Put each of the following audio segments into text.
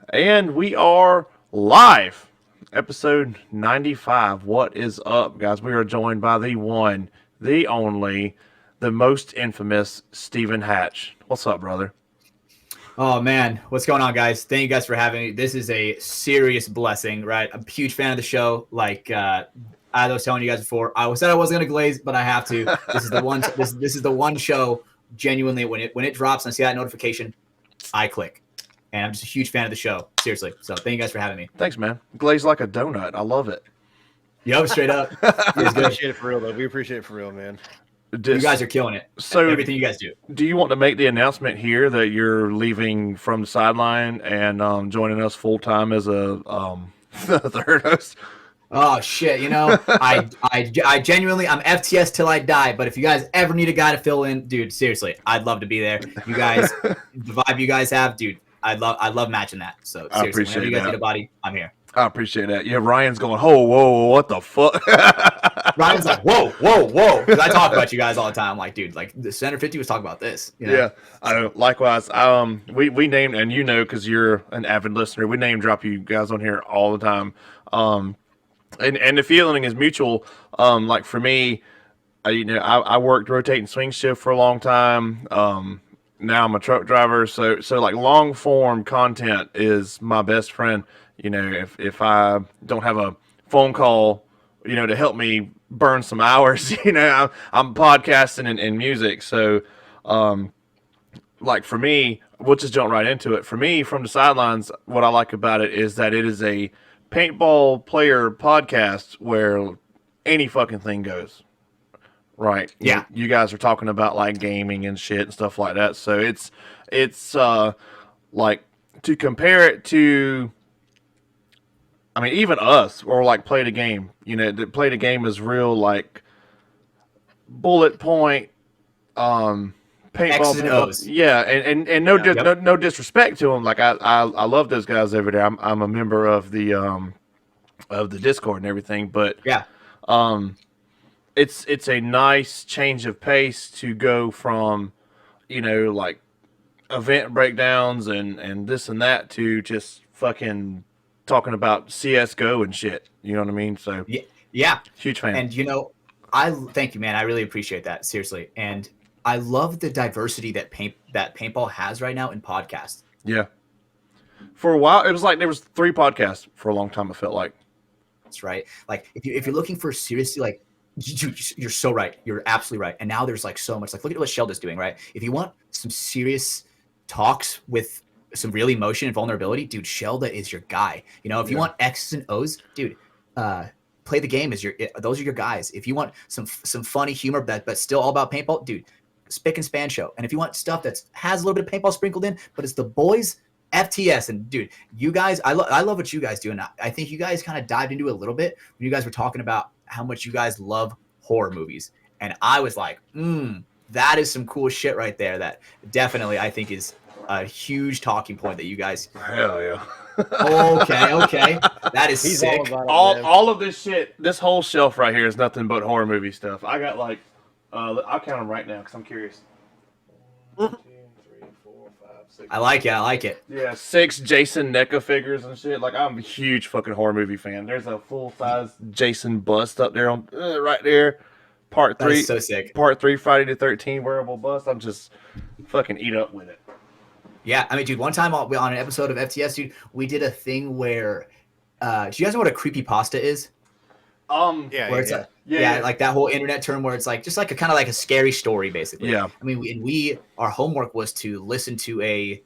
And we are live. Episode 95. What is up, guys? We are joined by the one, the only, the most infamous Stephen Hatch. What's up, brother? Oh man, what's going on, guys? Thank you guys for having me. This is a serious blessing, right? I'm a huge fan of the show. I was telling you guys before, I said I wasn't gonna glaze, but I have to. This is the one. This is the one show. Genuinely, when it drops and I see that notification, I click, and I'm just a huge fan of the show. Seriously. So thank you guys for having me. Thanks, man. Glazed like a donut. I love it. Yo, straight up. We appreciate it for real, though. We appreciate it for real, man. You guys are killing it. So everything you guys do. Do you want to make the announcement here that you're leaving from the sideline and joining us full time as a third host? Oh shit! I genuinely, I'm FTS till I die. But if you guys ever need a guy to fill in, dude, seriously, I'd love to be there. You guys, the vibe you guys have, dude, I love matching that. So seriously, whenever you guys need a body, I'm here. I appreciate that. Yeah, Ryan's going, whoa, what the fuck? Ryan's like, whoa. Because I talk about you guys all the time. I'm like, dude, like the Center 50 was talking about this. You know? Yeah. Likewise. We named, and you know, because you're an avid listener, we name drop you guys on here all the time. And the feeling is mutual. Like for me, I worked rotating swing shift for a long time. Now I'm a truck driver, so like long form content is my best friend. You know, if I don't have a phone call, to help me burn some hours, I'm podcasting and music. So, like for me, we'll just jump right into it. For me, from the sidelines, what I like about it is that it is a paintball player podcast where any fucking thing goes. Right. Yeah. You guys are talking about like gaming and shit and stuff like that. So it's like to compare it to, I mean, even us or like play the game, play the game is real like bullet point, paintball. X's and O's. Yeah. And no disrespect to them. Like I love those guys over there. I'm a member of the Discord and everything, but yeah. It's a nice change of pace to go from, like event breakdowns and this and that to just fucking talking about CS:GO and shit. You know what I mean? So yeah, huge fan. And I thank you, man. I really appreciate that, seriously. And I love the diversity that paintball has right now in podcasts. Yeah. For a while, it was like there was 3 podcasts for a long time. It felt like. That's right. Like if you're looking for seriously like. You're so right. You're absolutely right. And now there's like so much. Like look at what Sheldon's doing, right? If you want some serious talks with some real emotion and vulnerability, dude, Shelda is your guy. If you want X's and O's, dude, Play the Game is those are your guys. If you want some funny humor but still all about paintball, dude, Spick and Span Show. And if you want stuff that has a little bit of paintball sprinkled in, but it's the boys, FTS. And dude, you guys, I love what you guys do. And I think you guys kind of dived into it a little bit when you guys were talking about how much you guys love horror movies. And I was like, that is some cool shit right there. That definitely I think is a huge talking point that you guys. Hell yeah. Okay. That is sick. All of this shit, this whole shelf right here is nothing but horror movie stuff. I got like, I'll count them right now because I'm curious. 1, 2, 3, 4, 5, 6. I like it. Yeah, 6 Jason NECA figures and shit. Like I'm a huge fucking horror movie fan. There's a full size Jason bust up there on right there. Part 3. That is so sick. Part 3 Friday the 13th wearable bust. I'm just fucking eat up with it. Yeah, I mean, dude, one time on an episode of FTS, dude, we did a thing where do you guys know what a creepypasta is? Yeah, like that whole internet term where it's like just like a kind of like a scary story, basically. Yeah. I mean, our homework was to listen to a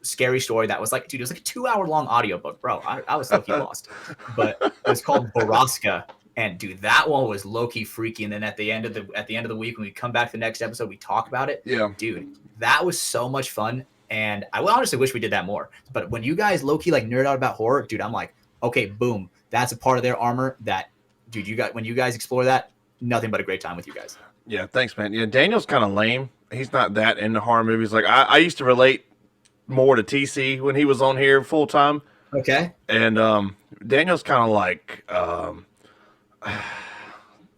scary story that was like, dude, it was like a 2-hour-long audiobook, bro. I was low-key lost, but it was called Baraska, and dude, that one was low-key freaky. And then at the end of the week, when we come back to the next episode, we talk about it. Yeah, dude, that was so much fun, and I honestly wish we did that more. But when you guys low-key like nerd out about horror, dude, I'm like, okay, boom, that's a part of their armor that. Dude, when you guys explore that, nothing but a great time with you guys. Yeah, thanks, man. Yeah, Daniel's kind of lame. He's not that into horror movies. Like I used to relate more to TC when he was on here full time. Okay. And Daniel's kind of like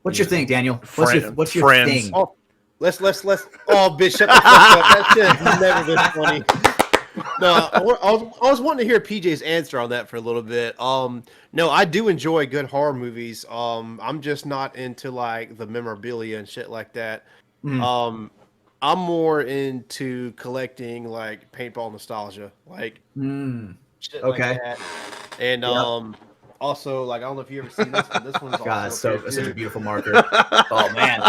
what's your thing, Daniel? What's your thing? Oh, let's. Oh, bitch, shut the fuck up. That shit has never been funny. No, I was wanting to hear PJ's answer on that for a little bit. No, I do enjoy good horror movies. I'm just not into like the memorabilia and shit like that. Mm. I'm more into collecting like paintball nostalgia, like shit like Okay. that. And Yep. also like I don't know if you ever seen this, but this one's God, also up here such a too. beautiful marker. Oh man,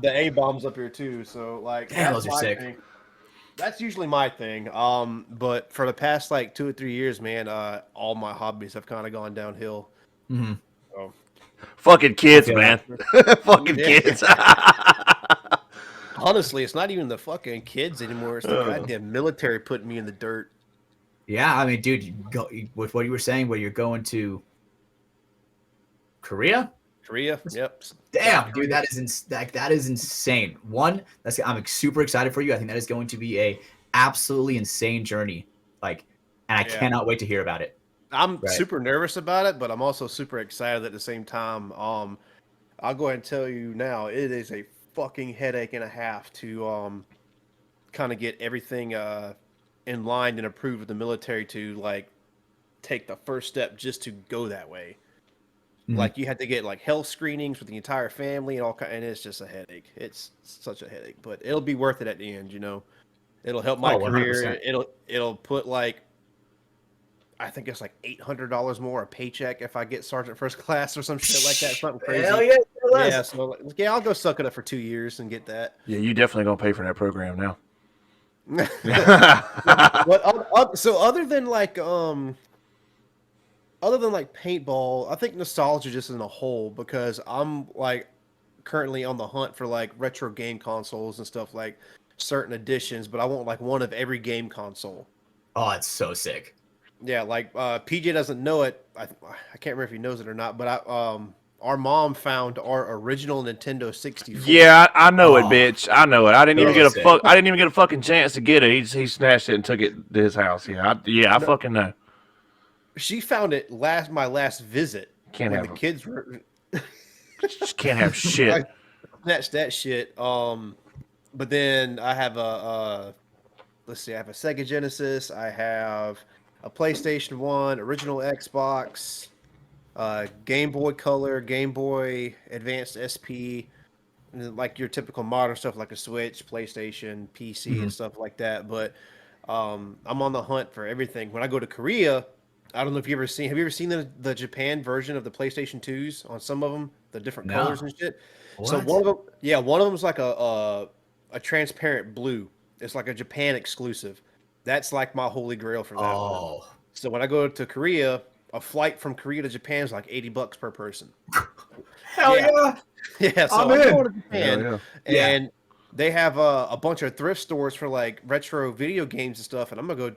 The A bomb's up here too. So like damn, that's those are my sick. thing. That's usually my thing. But for the past like 2 or 3 years, man, all my hobbies have kind of gone downhill. Mm-hmm. So, Fucking kids, feel man. Fucking Yeah. kids. honestly, it's not even the fucking kids anymore. It's the goddamn military putting me in the dirt. Yeah, I mean, dude, with what you were saying, where you're going to Korea. Korea, yep. Damn, dude, that is insane. One, I'm super excited for you. I think that is going to be a absolutely insane journey. Like, and I cannot wait to hear about it. I'm super nervous about it, but I'm also super excited at the same time. I'll go ahead and tell you now, it is a fucking headache and a half to kind of get everything in line and approved with the military to like take the first step just to go that way. Mhm. Like you had to get like health screenings with the entire family and and it's just a headache. It's such a headache, but it'll be worth it at the end. It'll help my career. 100%. It'll put like I think it's like $800 more a paycheck if I get sergeant first class or some shit like that. Something crazy. Hell yeah, Yeah, so yeah, I'll go suck it up for 2 years and get that. Yeah, you definitely gonna pay for that program now. So other than like paintball, I think nostalgia just in a whole because I'm like currently on the hunt for like retro game consoles and stuff like certain editions, but I want like one of every game console. Oh, it's so sick. Yeah, like PJ doesn't know it. I can't remember if he knows it or not, but our mom found our original Nintendo 64. Yeah, I know it, Oh. bitch. I know it. I didn't even Really get a sick. fuck. I didn't even get a fucking chance to get it. He snatched it and took it to his house. Yeah, I fucking know. She found it my last visit Can't when have the it. kids were Just can't have shit. I snatched that shit. But then I have let's see, I have a Sega Genesis, I have a PlayStation 1, original Xbox, Game Boy Color, Game Boy Advanced SP, and then, like your typical modern stuff like a Switch, PlayStation, PC, and stuff like that. But I'm on the hunt for everything. When I go to Korea, I don't know if have you ever seen the Japan version of the PlayStation 2s on some of them, the different No. colors and shit? So What? one of them's like a transparent blue. It's like a Japan exclusive. That's like my holy grail for that one. Oh, So when I go to Korea, a flight from Korea to Japan is like $80 per person. hell Yeah. yeah! Yeah, so I'm I'm in. going to Japan, Yeah. Yeah. and they have a bunch of thrift stores for like retro video games and stuff. And I'm gonna go.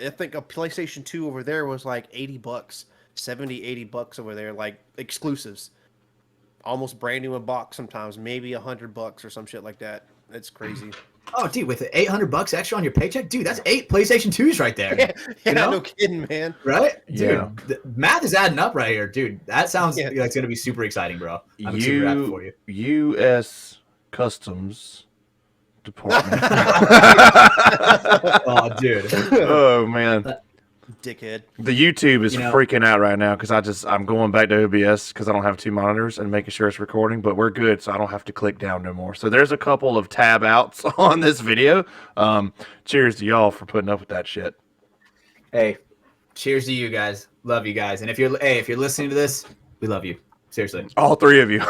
I think a PlayStation 2 over there was like $80, 70, $80 over there, like exclusives, almost brand new in box. Sometimes maybe $100 or some shit like that. It's crazy. Oh, dude, with $800 extra on your paycheck, dude, that's 8 PlayStation 2s right there. Yeah, know? no kidding, man. Right? Dude, Yeah. the math is adding up right here, dude. That sounds Yeah. like it's gonna be super exciting, bro. I'm super happy for you. U.S. Customs Department. Oh, dude. Oh man, Dickhead. the YouTube is You know- freaking out right now because I'm going back to OBS because I don't have 2 monitors and making sure it's recording. But we're good, so I don't have to click down no more. So there's a couple of tab outs on this video. Cheers to y'all for putting up with that shit. Hey, cheers to you guys. Love you guys. And if you're listening to this, we love you. Seriously. All 3 of you.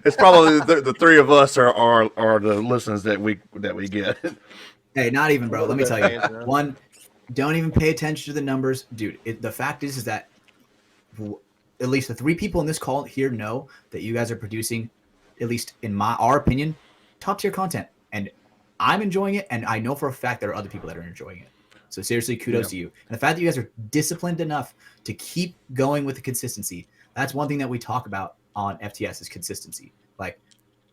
It's probably the 3 of us are the listeners that we get. Hey, not even, bro. Let me tell you. Fans, man. One, don't even pay attention to the numbers, dude. The fact is that at least the 3 people in this call here know that you guys are producing, at least in our opinion, top tier content, and I'm enjoying it, and I know for a fact there are other people that are enjoying it. So seriously, kudos to you. And the fact that you guys are disciplined enough to keep going with the consistency. That's one thing that we talk about on FTS is consistency. Like,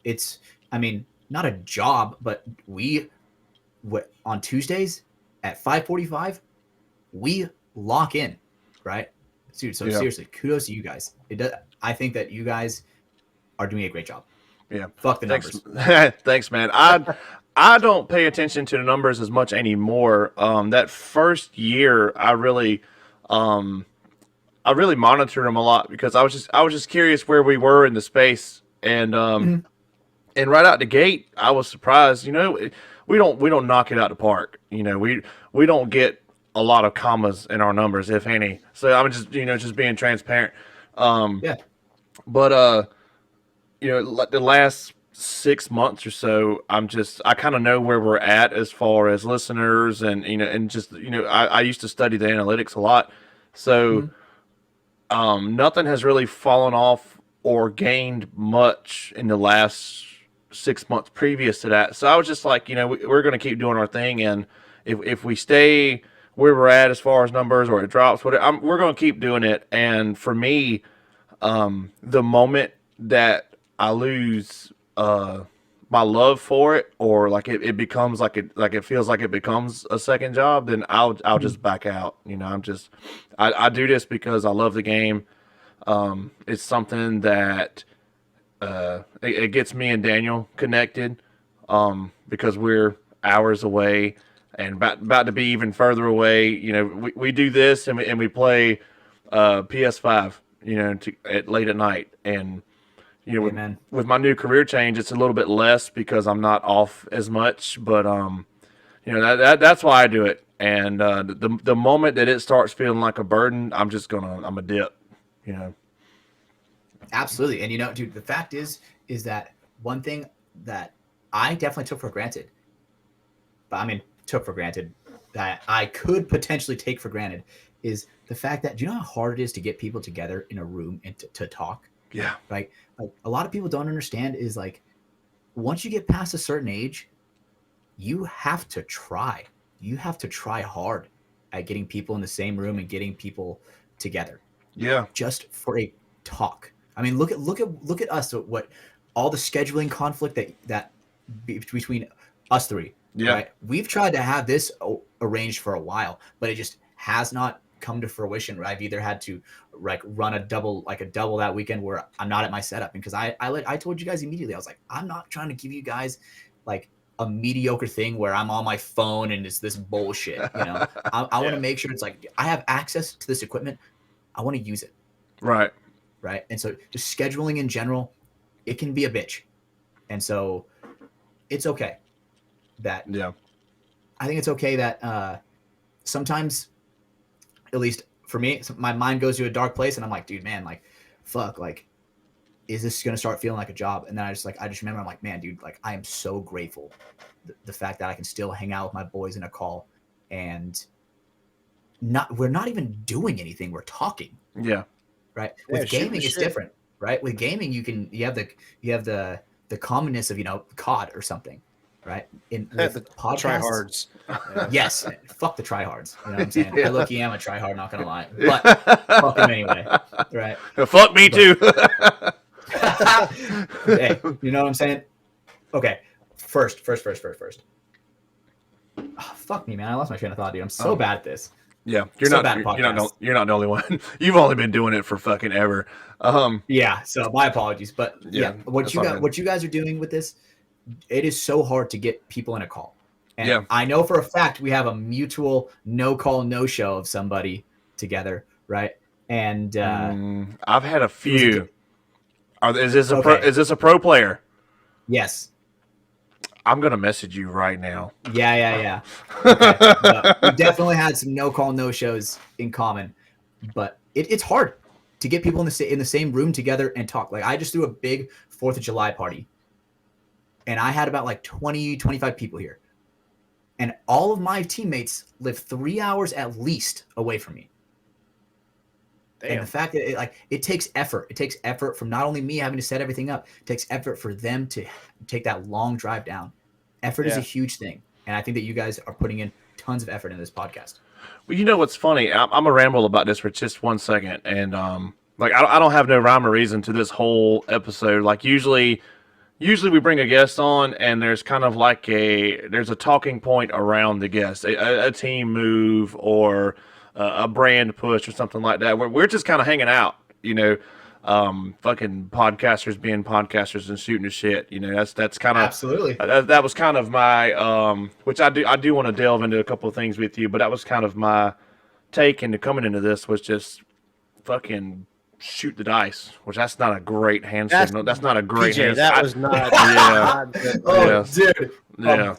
it's, I mean, not a job, but on Tuesdays at 5:45, we lock in, right? Dude, so Yeah. seriously, kudos to you guys. I think that you guys are doing a great job. Yeah. Fuck the numbers. Thanks, thanks, man. I don't pay attention to the numbers as much anymore. That first year, I really monitored them a lot because I was just curious where we were in the space, Mhm. and right out the gate, I was surprised. We don't knock it out the park. We don't get a lot of commas in our numbers, if any. So I'm just just being transparent. Um, Yeah. but like the last 6 months or so, I kind of know where we're at as far as listeners, and and just I used to study the analytics a lot, so Mhm. nothing has really fallen off or gained much in the last 6 months previous to that. So I was just like, we're going to keep doing our thing, and if we stay where we're at as far as numbers or it drops, whatever, we're going to keep doing it. And for me, the moment that I lose my love for it, or like it becomes like it feels like it becomes a second job, then I'll Mhm. just back out. I do this because I love the game. It's something that it gets me and Daniel connected, because we're hours away and about to be even further away. We do this, and we play PS5, at late at night. And with Amen. my new career change, it's a little bit less because I'm not off as much. But that's why I do it. And the moment that it starts feeling like a burden, I'm a dip. You know. Absolutely. And dude, the fact is that one thing that I definitely took for granted, but I mean, took for granted that I could potentially take for granted is the fact that, do you know how hard it is to get people together in a room and to talk? Yeah. Right? Like a lot of people don't understand is like, once you get past a certain age, you have to try. You have to try hard at getting people in the same room and getting people together Yeah. just for a talk. I mean, look at us. What all the scheduling conflict that between us three, Yeah. right? We've tried to have this arranged for a while, but it just has not come to fruition. I've either had to like run a double that weekend where I'm not at my setup because I told you guys immediately. I was like, I'm not trying to give you guys like a mediocre thing where I'm on my phone and it's this bullshit. I want to make sure it's like I have access to this equipment. I want to use it. Right. Right. And so just scheduling in general, it can be a bitch. And so it's okay that Yeah. I think it's okay that sometimes, at least for me, my mind goes to a dark place and I'm like, dude, man, like, fuck, like, is this going to start feeling like a job? And then I just remember, I'm like, man, dude, like, I am so grateful the fact that I can still hang out with my boys in a call and we're not even doing anything. We're talking. Yeah. Right. Yeah, With shoot the gaming, it's shit. different, right? With gaming, you have the commonness of COD or something, right? With The podcasts, tryhards. Yeah. yes, fuck the tryhards. You know what I'm saying? Yeah. I low-key am a tryhard, not gonna lie, but fuck them anyway, right? Fuck me too. Hey, you know what I'm saying? Okay, first. Oh, fuck me, man. I lost my train of thought, dude. I'm so bad at this. Yeah, you're So not. bad at You're not the only one. You've only been doing it for fucking ever. Yeah, so my apologies, but yeah, that's all good. what you guys are doing with this, it is so hard to get people in a call. And Yeah. I know for a fact we have a mutual no call, no show of somebody together, right? And I've had a few. Is this a Okay. is this a pro player? yes. I'm gonna message you right now. Yeah. Okay. But we definitely had some no call, no shows in common, but it's hard to get people in the same room together and talk. Like I just threw a big 4th of July party and I had about like 20, 25 people here. And all of my teammates live 3 hours at least away from me. Damn. And the fact that it takes effort. It takes effort from not only me having to set everything up, it takes effort for them to take that long drive down. Effort is a huge thing. And I think that you guys are putting in tons of effort in this podcast. Well, you know what's funny? I'm gonna ramble about this for just 1 second, and like I don't have no rhyme or reason to this whole episode. Like usually we bring a guest on, and there's kind of like there's a talking point around the guest, a team move or a brand push or something like that. We're just kind of hanging out, fucking podcasters being podcasters and shooting the shit. That's kind of Absolutely. that was kind of my which I do want to delve into a couple of things with you, but that was kind of my take into coming into this was just fucking shoot the dice, which that's not a great hand signal. That's not a great PJ, hand. that was not. Yeah. not good. Oh, Yes. dude. Yeah.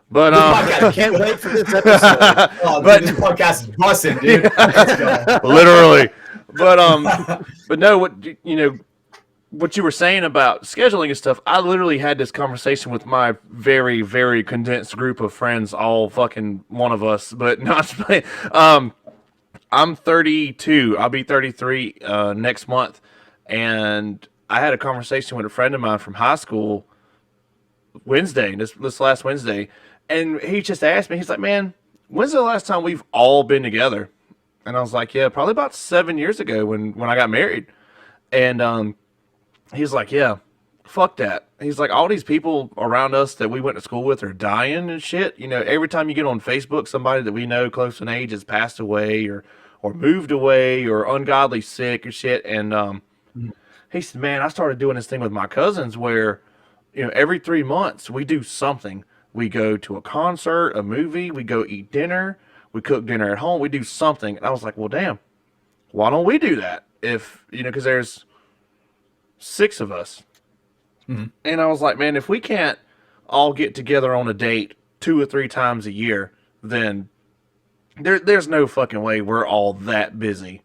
But This podcast, Can't wait for this episode. But- this podcast is busting, dude. Let's go. literally, but no, what you were saying about scheduling and stuff, I literally had this conversation with my very, very condensed group of friends, all fucking one of us, but not. I'm 32. I'll be 33 next month, and I had a conversation with a friend of mine from high school this last Wednesday, and he just asked me. He's like, "Man, when's the last time we've all been together?" And I was like, "Yeah, probably about 7 years ago when I got married." And he's like, "Yeah, fuck that." He's like, "All these people around us that we went to school with are dying and shit. Every time you get on Facebook, somebody that we know close in age has passed away or moved away or ungodly sick or shit." And he said, "Man, I started doing this thing with my cousins where, every 3 months we do something. We go to a concert, a movie, we go eat dinner, we cook dinner at home, we do something." And I was like, "Well, damn, why don't we do that? If, because there's 6 of us." Mhm. And I was like, "Man, if we can't all get together on a date 2 or 3 times a year, then there's no fucking way we're all that busy."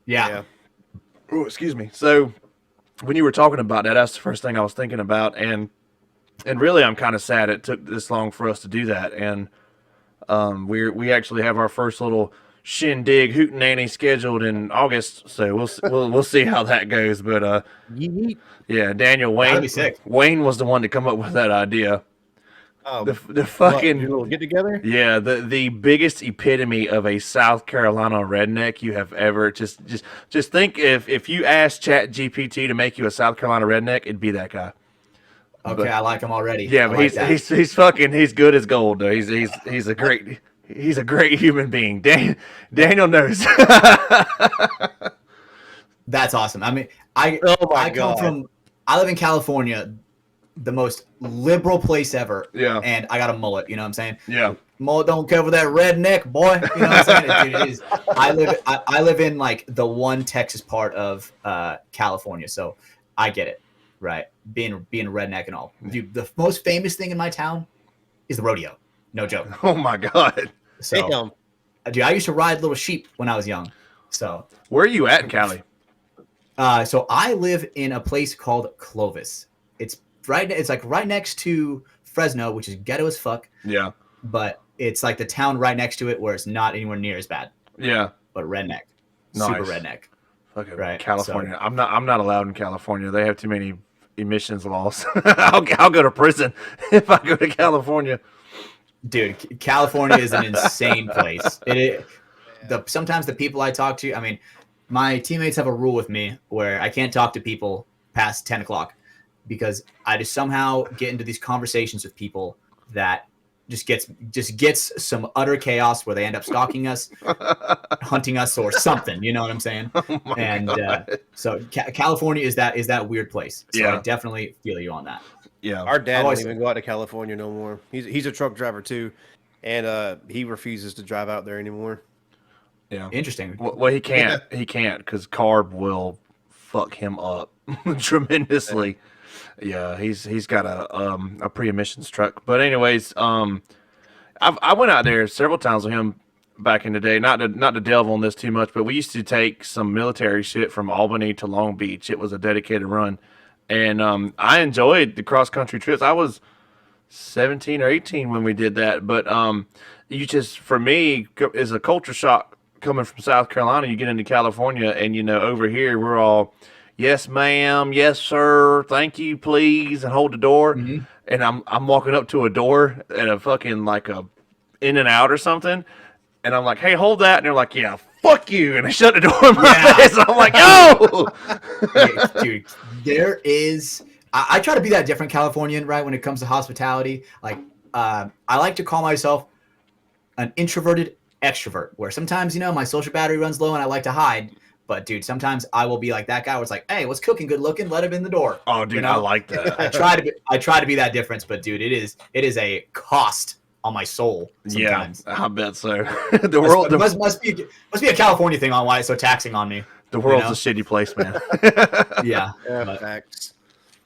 Yeah. Oh, excuse me. So when you were talking about that, that's the first thing I was thinking about, and really, I'm kind of sad it took this long for us to do that. And we actually have our first little shindig hootenanny scheduled in August, so we'll see how that goes. But Yeet. yeah, Daniel That'd be sick. Wayne was the one to come up with that idea. Oh, The what, fucking your little get together. yeah, the biggest epitome of a South Carolina redneck you have ever just think if you asked Chat GPT to make you a South Carolina redneck, it'd be that guy. Okay, But- I like him already. Yeah, I but like that. he's fucking he's good as gold though. He's a great human being. Daniel knows. That's awesome. I mean, I live in California, the most liberal place ever. Yeah. And I got a mullet, you know what I'm saying? Yeah. Mullet don't cover that redneck, boy. You know what I'm saying? Dude, it is. I live in like the one Texas part of California, so I get it, right? Being a redneck and all. Dude, the most famous thing in my town is the rodeo. No joke. Oh my God. So, Damn. dude, I used to ride little sheep when I was young. So, Where are you at in Cali? so I live in a place called Clovis. It's like right next to Fresno, which is ghetto as fuck, Yeah. but it's like the town right next to it where it's not anywhere near as bad, Yeah. but redneck, super Nice. redneck. Fucking Right, California. I'm not allowed in California. They have too many emissions laws. I'll go to prison if I go to California. Dude, California is an insane place. Sometimes the people I talk to, I mean, my teammates have a rule with me where I can't talk to people past 10 o'clock because I just somehow get into these conversations with people that just gets some utter chaos where they end up stalking us, hunting us, or something. You know what I'm saying? Oh my And God. so California is that weird place. So Yeah. I definitely feel you on that. Yeah. Our dad always- doesn't even go out to California no more. He's a truck driver too, and he refuses to drive out there anymore. Yeah. Interesting. Well, he can't. He can't because carb will fuck him up tremendously. Yeah, he's got a pre-emissions truck. But anyways, I went out there several times with him back in the day. Not to delve on this too much, but we used to take some military shit from Albany to Long Beach. It was a dedicated run, and I enjoyed the cross country trips. I was 17 or 18 when we did that, but for me, is a culture shock coming from South Carolina. You get into California, and over here we're all, "Yes, ma'am. Yes, sir. Thank you, please," and hold the door. Mhm. And I'm walking up to a door at a fucking like a In and Out or something, and I'm like, "Hey, hold that," and they're like, "Yeah, fuck you," and they shut the door in my Yeah. face. I'm like, "Oh." Dude, there is. I try to be that different Californian, right? When it comes to hospitality, like I like to call myself an introverted extrovert, where sometimes my social battery runs low and I like to hide, But dude, sometimes I will be like that guy was like, hey, what's cooking good looking? Let him in the door. Oh, dude, I like that. I try to be that difference, but dude, it is a cost on my soul sometimes. Yeah, I bet so. The world must be a California thing on why it's so taxing on me. The world's a shitty place, man. Yeah. Facts.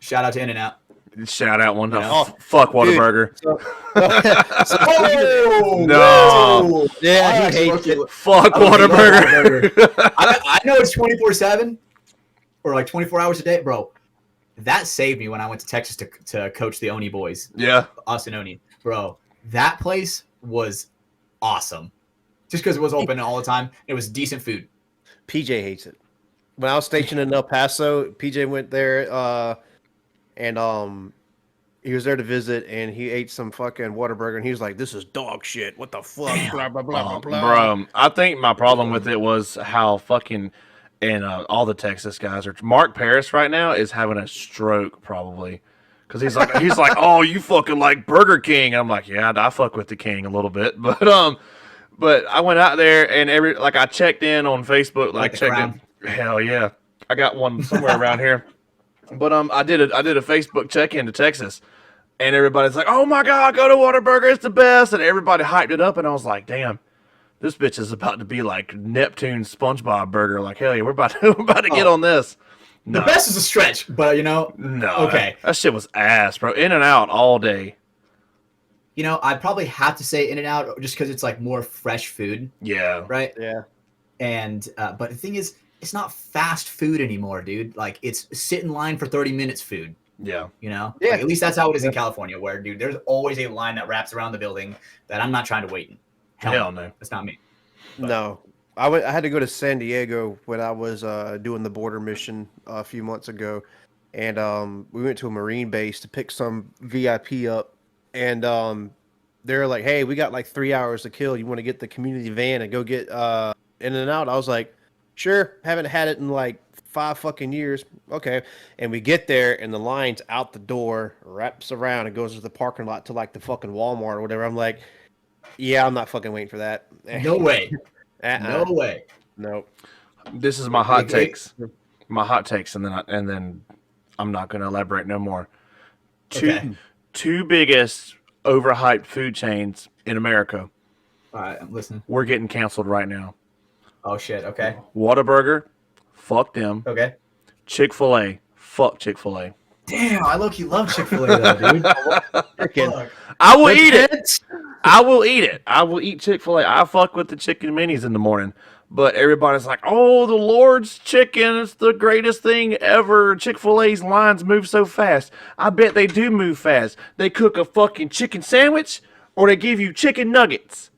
Shout out to In-N-Out. Shout out one time. You know? Fuck Whataburger. No. Yeah, he hates it. Fuck Whataburger. I know it's 24/7 or like 24 hours a day, bro. That saved me when I went to Texas to coach the Oni boys. Yeah. Us and Oni. Bro, that place was awesome. Just because it was open all the time. It was decent food. PJ hates it. When I was stationed in El Paso, PJ went there and he was there to visit, and he ate some fucking Whataburger, and he was like, "This is dog shit. What the fuck?" Blah blah blah blah blah. Bro, I think my problem with it was how fucking and all the Texas guys are. Mark Paris right now is having a stroke probably because he's like oh, you fucking like Burger King. I'm like, yeah, I fuck with the King a little bit, but I went out there and I checked in on Facebook, like checked in. Hell yeah, I got one somewhere around here. But I did a Facebook check-in to Texas, and everybody's like, "Oh my god, go to Whataburger, it's the best!" And everybody hyped it up, and I was like, "Damn, this bitch is about to be like Neptune's SpongeBob burger." Like, hell yeah, we're about to get on this. No. The best is a stretch, but no, okay, that shit was ass, bro. In-N-Out all day. You know, I'd probably have to say In-N-Out just because it's like more fresh food. Yeah. Right. Yeah. And but the thing is, it's not fast food anymore, dude. Like it's sit in line for 30 minutes food. Yeah. You know? Yeah. Like, at least that's how it is in California, where dude, there's always a line that wraps around the building that I'm not trying to wait in. Hell no. That's not me. But. No. I had to go to San Diego when I was doing the border mission a few months ago, and we went to a Marine base to pick some VIP up, and they're like, "Hey, we got like 3 hours to kill. You want to get the community van and go get In-N-Out?" I was like, "Sure, haven't had it in like 5 fucking years." Okay, and we get there, and the line's out the door, wraps around, and goes to the parking lot to like the fucking Walmart or whatever. I'm like, "Yeah, I'm not fucking waiting for that." No way. No way. Nope. This is my hot takes. My hot takes, and then I'm not going to elaborate no more. Two biggest overhyped food chains in America. All right, I'm listening. We're getting canceled right now. Oh shit. Okay. Whataburger, fuck them. Okay. Chick-fil-A, fuck Chick-fil-A. Damn, I low-key love Chick-fil-A though, dude. I will eat it. I will eat it. I will eat Chick-fil-A. I fuck with the chicken minis in the morning. But everybody's like, "Oh, the Lord's chicken, it's the greatest thing ever. Chick-fil-A's lines move so fast." I bet they do move fast. They cook a fucking chicken sandwich or they give you chicken nuggets.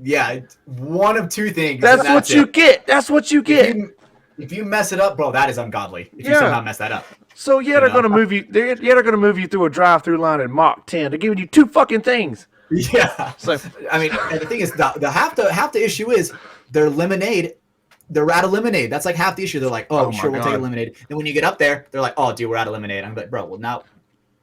Yeah, one of two things. That's what you get. That's what you get. If you mess it up, bro, that is ungodly. If you somehow mess that up. So yeah, they're gonna move you. They're gonna move you through a drive-through line at Mach 10. They're giving you two fucking things. Yeah. So I mean, and the thing is, the half the issue is their lemonade. They're out of lemonade. That's like half the issue. They're like, oh sure, we'll take a lemonade. Then when you get up there, they're like, "Oh, dude, we're out of lemonade." I'm like, "Bro, well now,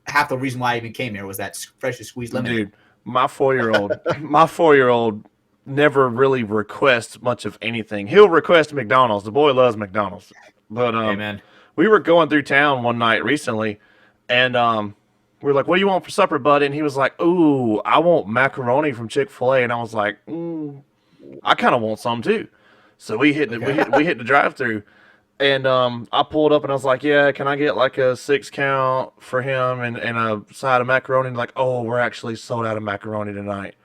half the reason why I even came here was that freshly squeezed lemonade." Dude, my 4-year-old never really requests much of anything. He'll request McDonald's. The boy loves McDonald's. But hey, man. We were going through town one night recently, and we were like, "What do you want for supper, buddy?" And he was like, "Ooh, I want macaroni from Chick-fil-A." And I was like, "I kind of want some too." So we hit the drive-through, and I pulled up and I was like, "Yeah, can I get like a 6 count for him and a side of macaroni?" And like, "Oh, we're actually sold out of macaroni tonight."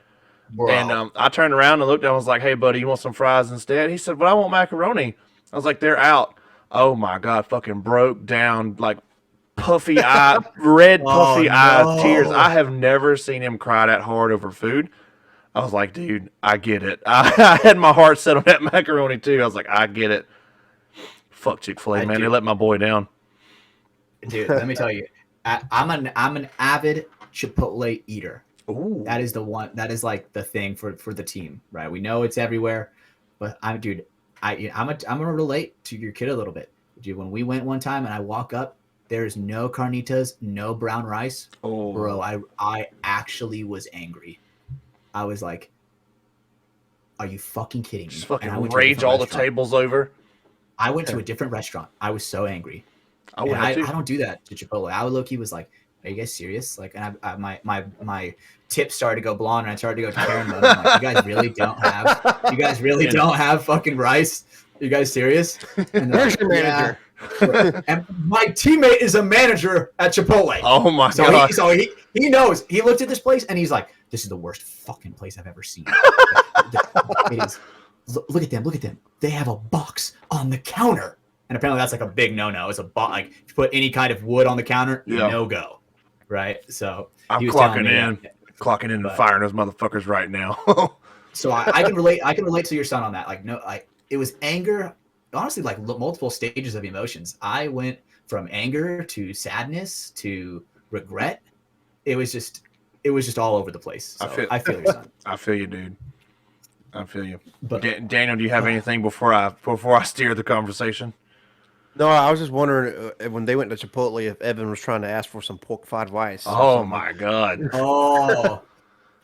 Bro. And I turned around and looked and I was like, "Hey, buddy, you want some fries instead?" He said, "But I want macaroni." I was like, "They're out." Oh my God, fucking broke down, like puffy eye, red puffy eyes, tears. I have never seen him cry that hard over food. I was like, dude, I get it. I had my heart set on that macaroni too. I was like, I get it. Fuck Chick-fil-A, man. They let my boy down. Dude, let me tell you, I'm an avid Chipotle eater. Ooh. That is the one. That is like the thing for the team, right? We know it's everywhere, but I'm gonna relate to your kid a little bit. Dude, when we went one time and I walk up, there's no carnitas, no brown rice. Oh, bro, I actually was angry. I was like, "Are you fucking kidding me?" Just fucking rage all the tables over. I went to a different restaurant. I was so angry. I And would I have too. don't do that to Chipotle. I would low-key was like, are you guys serious? Like, and my tips started to go blonde, and I started to go to Karen mode. I'm like, you guys really don't have fucking rice? Are you guys serious? And they're Where's your manager? and my teammate is a manager at Chipotle. Oh my So god! he knows. He looked at this place and he's like, "This is the worst fucking place I've ever seen." It is. Look at them. Look at them. They have a box on the counter, and apparently that's like a big no-no. It's a box. Like if you put any kind of wood on the counter, Yeah. no go. Right. So I'm he was telling clocking me in, that. clocking in, and But- firing those motherfuckers right now. So I can relate. I can relate to your son on that. Like no, like it was anger. Honestly, like multiple stages of emotions. I went from anger to sadness to regret. It was just all over the place. So I feel your son. I feel you, dude. I feel you. But Daniel, do you have anything before I steer the conversation? No, I was just wondering when they went to Chipotle if Evan was trying to ask for some pork fried rice. or Oh something. my god! oh,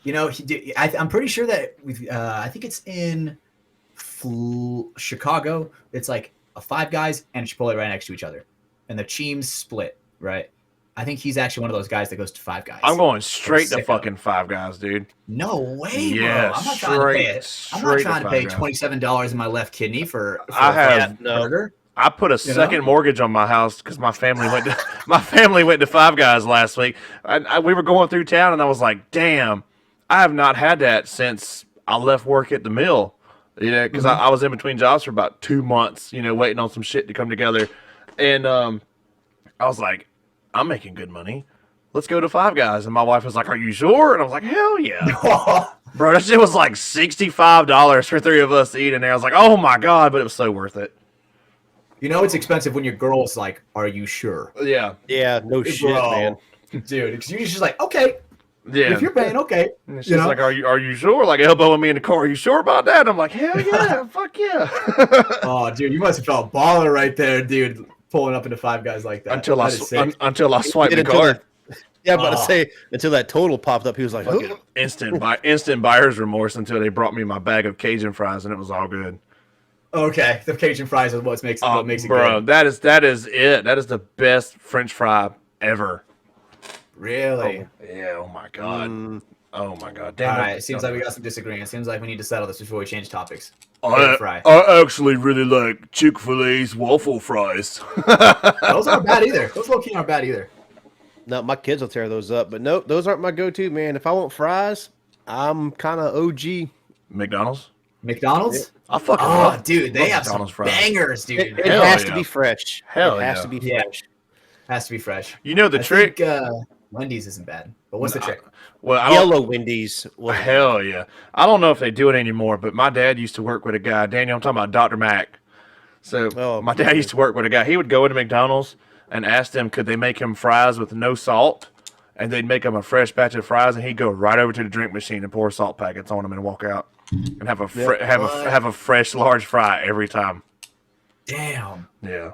you know, he did, I'm pretty sure that I think it's in Chicago. It's like a Five Guys and a Chipotle right next to each other, and the teams split. Right. I think he's actually one of those guys that goes to Five Guys. I'm going straight to Sicko. fucking Five Guys, dude. No way, Yeah, bro. I'm not trying to pay it. I'm not straight trying to to pay Five Guys. $27 in my left kidney for I a have- fucking burger. I put a second mortgage on my house because my family went to Five Guys last week. We were going through town and I was like, damn, I have not had that since I left work at the mill. You know, because I was in between jobs for about 2 months. You know, waiting on some shit to come together, and I was like, I'm making good money. Let's go to Five Guys. And my wife was like, are you sure? And I was like, hell yeah. Bro, that shit was like $65 for 3 of us to eat in there. I was like, oh my God, but it was so worth it. You know it's expensive when your girl's like, "Are you sure?" Yeah. Yeah, no shit, Bro. man. Dude, because you're just like, "Okay, Yeah. if you're paying, okay." And she's like, are you sure? Like elbowing me in the car. Are you sure about that? And I'm like, hell yeah, fuck yeah. Oh, dude, you must have felt baller right there, dude, pulling up into Five Guys like that. until That I is sick. until I swiped the Until card. Yeah, I'm about to Oh. say until that total popped up, he was like, Fucking "Huh?" instant buyer's remorse until they brought me my bag of Cajun fries and it was all good. Okay, the Cajun fries is what makes it Bro, good. that is it. That is the best French fry ever. Really? Yeah. Oh my God. Mm, Oh my God. All Damn right. It seems like we got some disagreement. It seems like we need to settle this before we change topics. I Fry. actually really like Chick-fil-A's waffle fries. Those aren't bad either. Those low key aren't bad either. no, my kids will tear those up, but nope, those aren't my go-to, man. If I want fries, I'm kind of OG. McDonald's. McDonald's? I fucking Oh, love dude, they love have some McDonald's fries. bangers, dude. It Hell has yeah. to be fresh. Hell it has yeah. to be Yeah. fresh. Has to be fresh. You know the I trick? think, Wendy's isn't bad, but what's the trick? Well, I don't, Yellow Wendy's. Was hell yeah. I don't know if they do it anymore, but my dad used to work with a guy. Daniel, I'm talking about Dr. Mac. So Oh, my dad used to work with a guy. He would go into McDonald's and ask them, could they make him fries with no salt? And they'd make him a fresh batch of fries, and he'd go right over to the drink machine and pour salt packets on them and walk out and have have a fresh large fry every time. Damn. Yeah,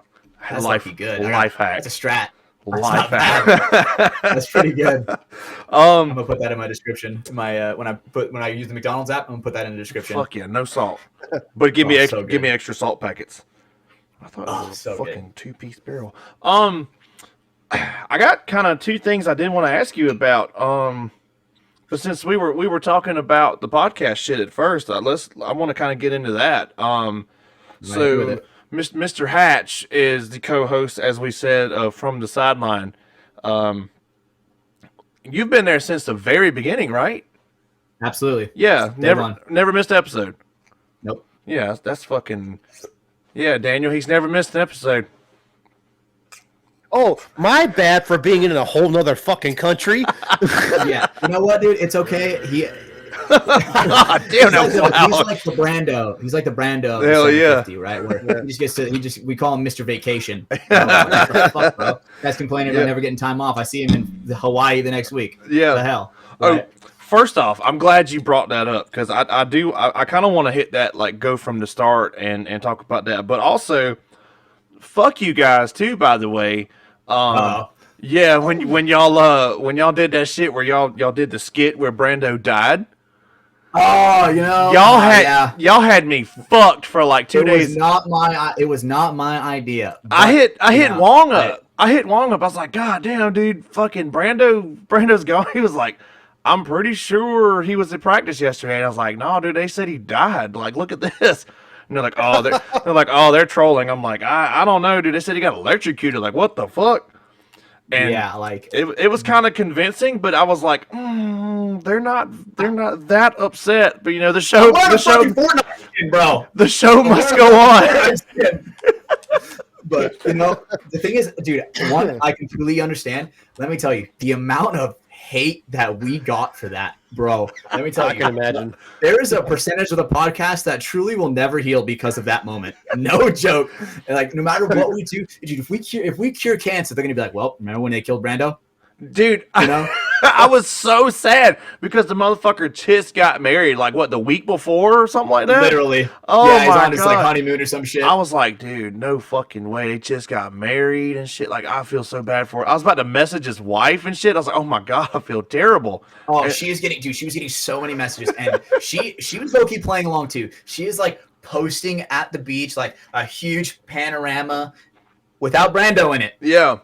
That's life lucky good. life hack. That's a strat. That's Life not hack. That's pretty good. I'm um, gonna put that in my description. My when I use the McDonald's app, I'm gonna put that in the description. fuck yeah, no salt, but give me Oh, extra, so give me good. extra salt packets. I thought it Oh, was a so good. fucking 2-piece barrel. I got kind of 2 things I did want to ask you about. But since we were talking about the podcast shit at first, I want to kind of get into that. with So it. Mr. Hatch is the co-host, as we said, from the Sideline. You've been there since the very beginning, right? Absolutely. Yeah, Day one. never missed an episode. Nope. Yeah, that's fucking. Yeah, Daniel, he's never missed an episode. Oh, my bad for being in a whole nother fucking country. Yeah. You know what, dude? It's okay. God damn, that was He's loud. like the Brando. He's like the Brando. Of the Hell yeah. 750, right? Where he just gets to. We call him Mr. Vacation. What the fuck, bro? Guy's complaining about Yeah. never getting time off. I see him in Hawaii the next week. Yeah. The hell. Oh, Right? first off, I'm glad you brought that up because I kind of want to hit that, like, go from the start and talk about that. But also, fuck you guys too, by the way. Uh-oh. Yeah, when y'all did that shit where y'all did the skit where Brando died. Oh, you know, y'all had me fucked for like 2 days. It was not my idea. I hit yeah, Wong up. I hit Wong up. I was like, God damn, dude, fucking Brando's gone. He was like, I'm pretty sure he was at practice yesterday. And I was like, no, dude, they said he died. Like, look at this. And they're like, they're trolling. I'm like, I don't know, dude. They said he got electrocuted. Like, what the fuck? And yeah, like it was kind of convincing, but I was like, they're not that upset. But you know, the show, bro. The show must go on. But you know, the thing is, dude, one, I completely understand. Let me tell you, the amount of hate that we got for that, bro. Let me tell you, I can imagine. There is a percentage of the podcast that truly will never heal because of that moment. No joke. And like, no matter what we do, dude, if we cure cancer, they're gonna be like, well, remember when they killed Brando? Dude, you know, I was so sad because the motherfucker just got married, like what, the week before or something like that? Literally. Oh yeah, he's my on his God. like honeymoon or some shit. I was like, dude, no fucking way. They just got married and shit. Like, I feel so bad for it. I was about to message his wife and shit. I was like, oh my God, I feel terrible. Oh, and, she was getting so many messages, and she was low-key playing along too. She is like posting at the beach, like a huge panorama without Brando in it. Yeah.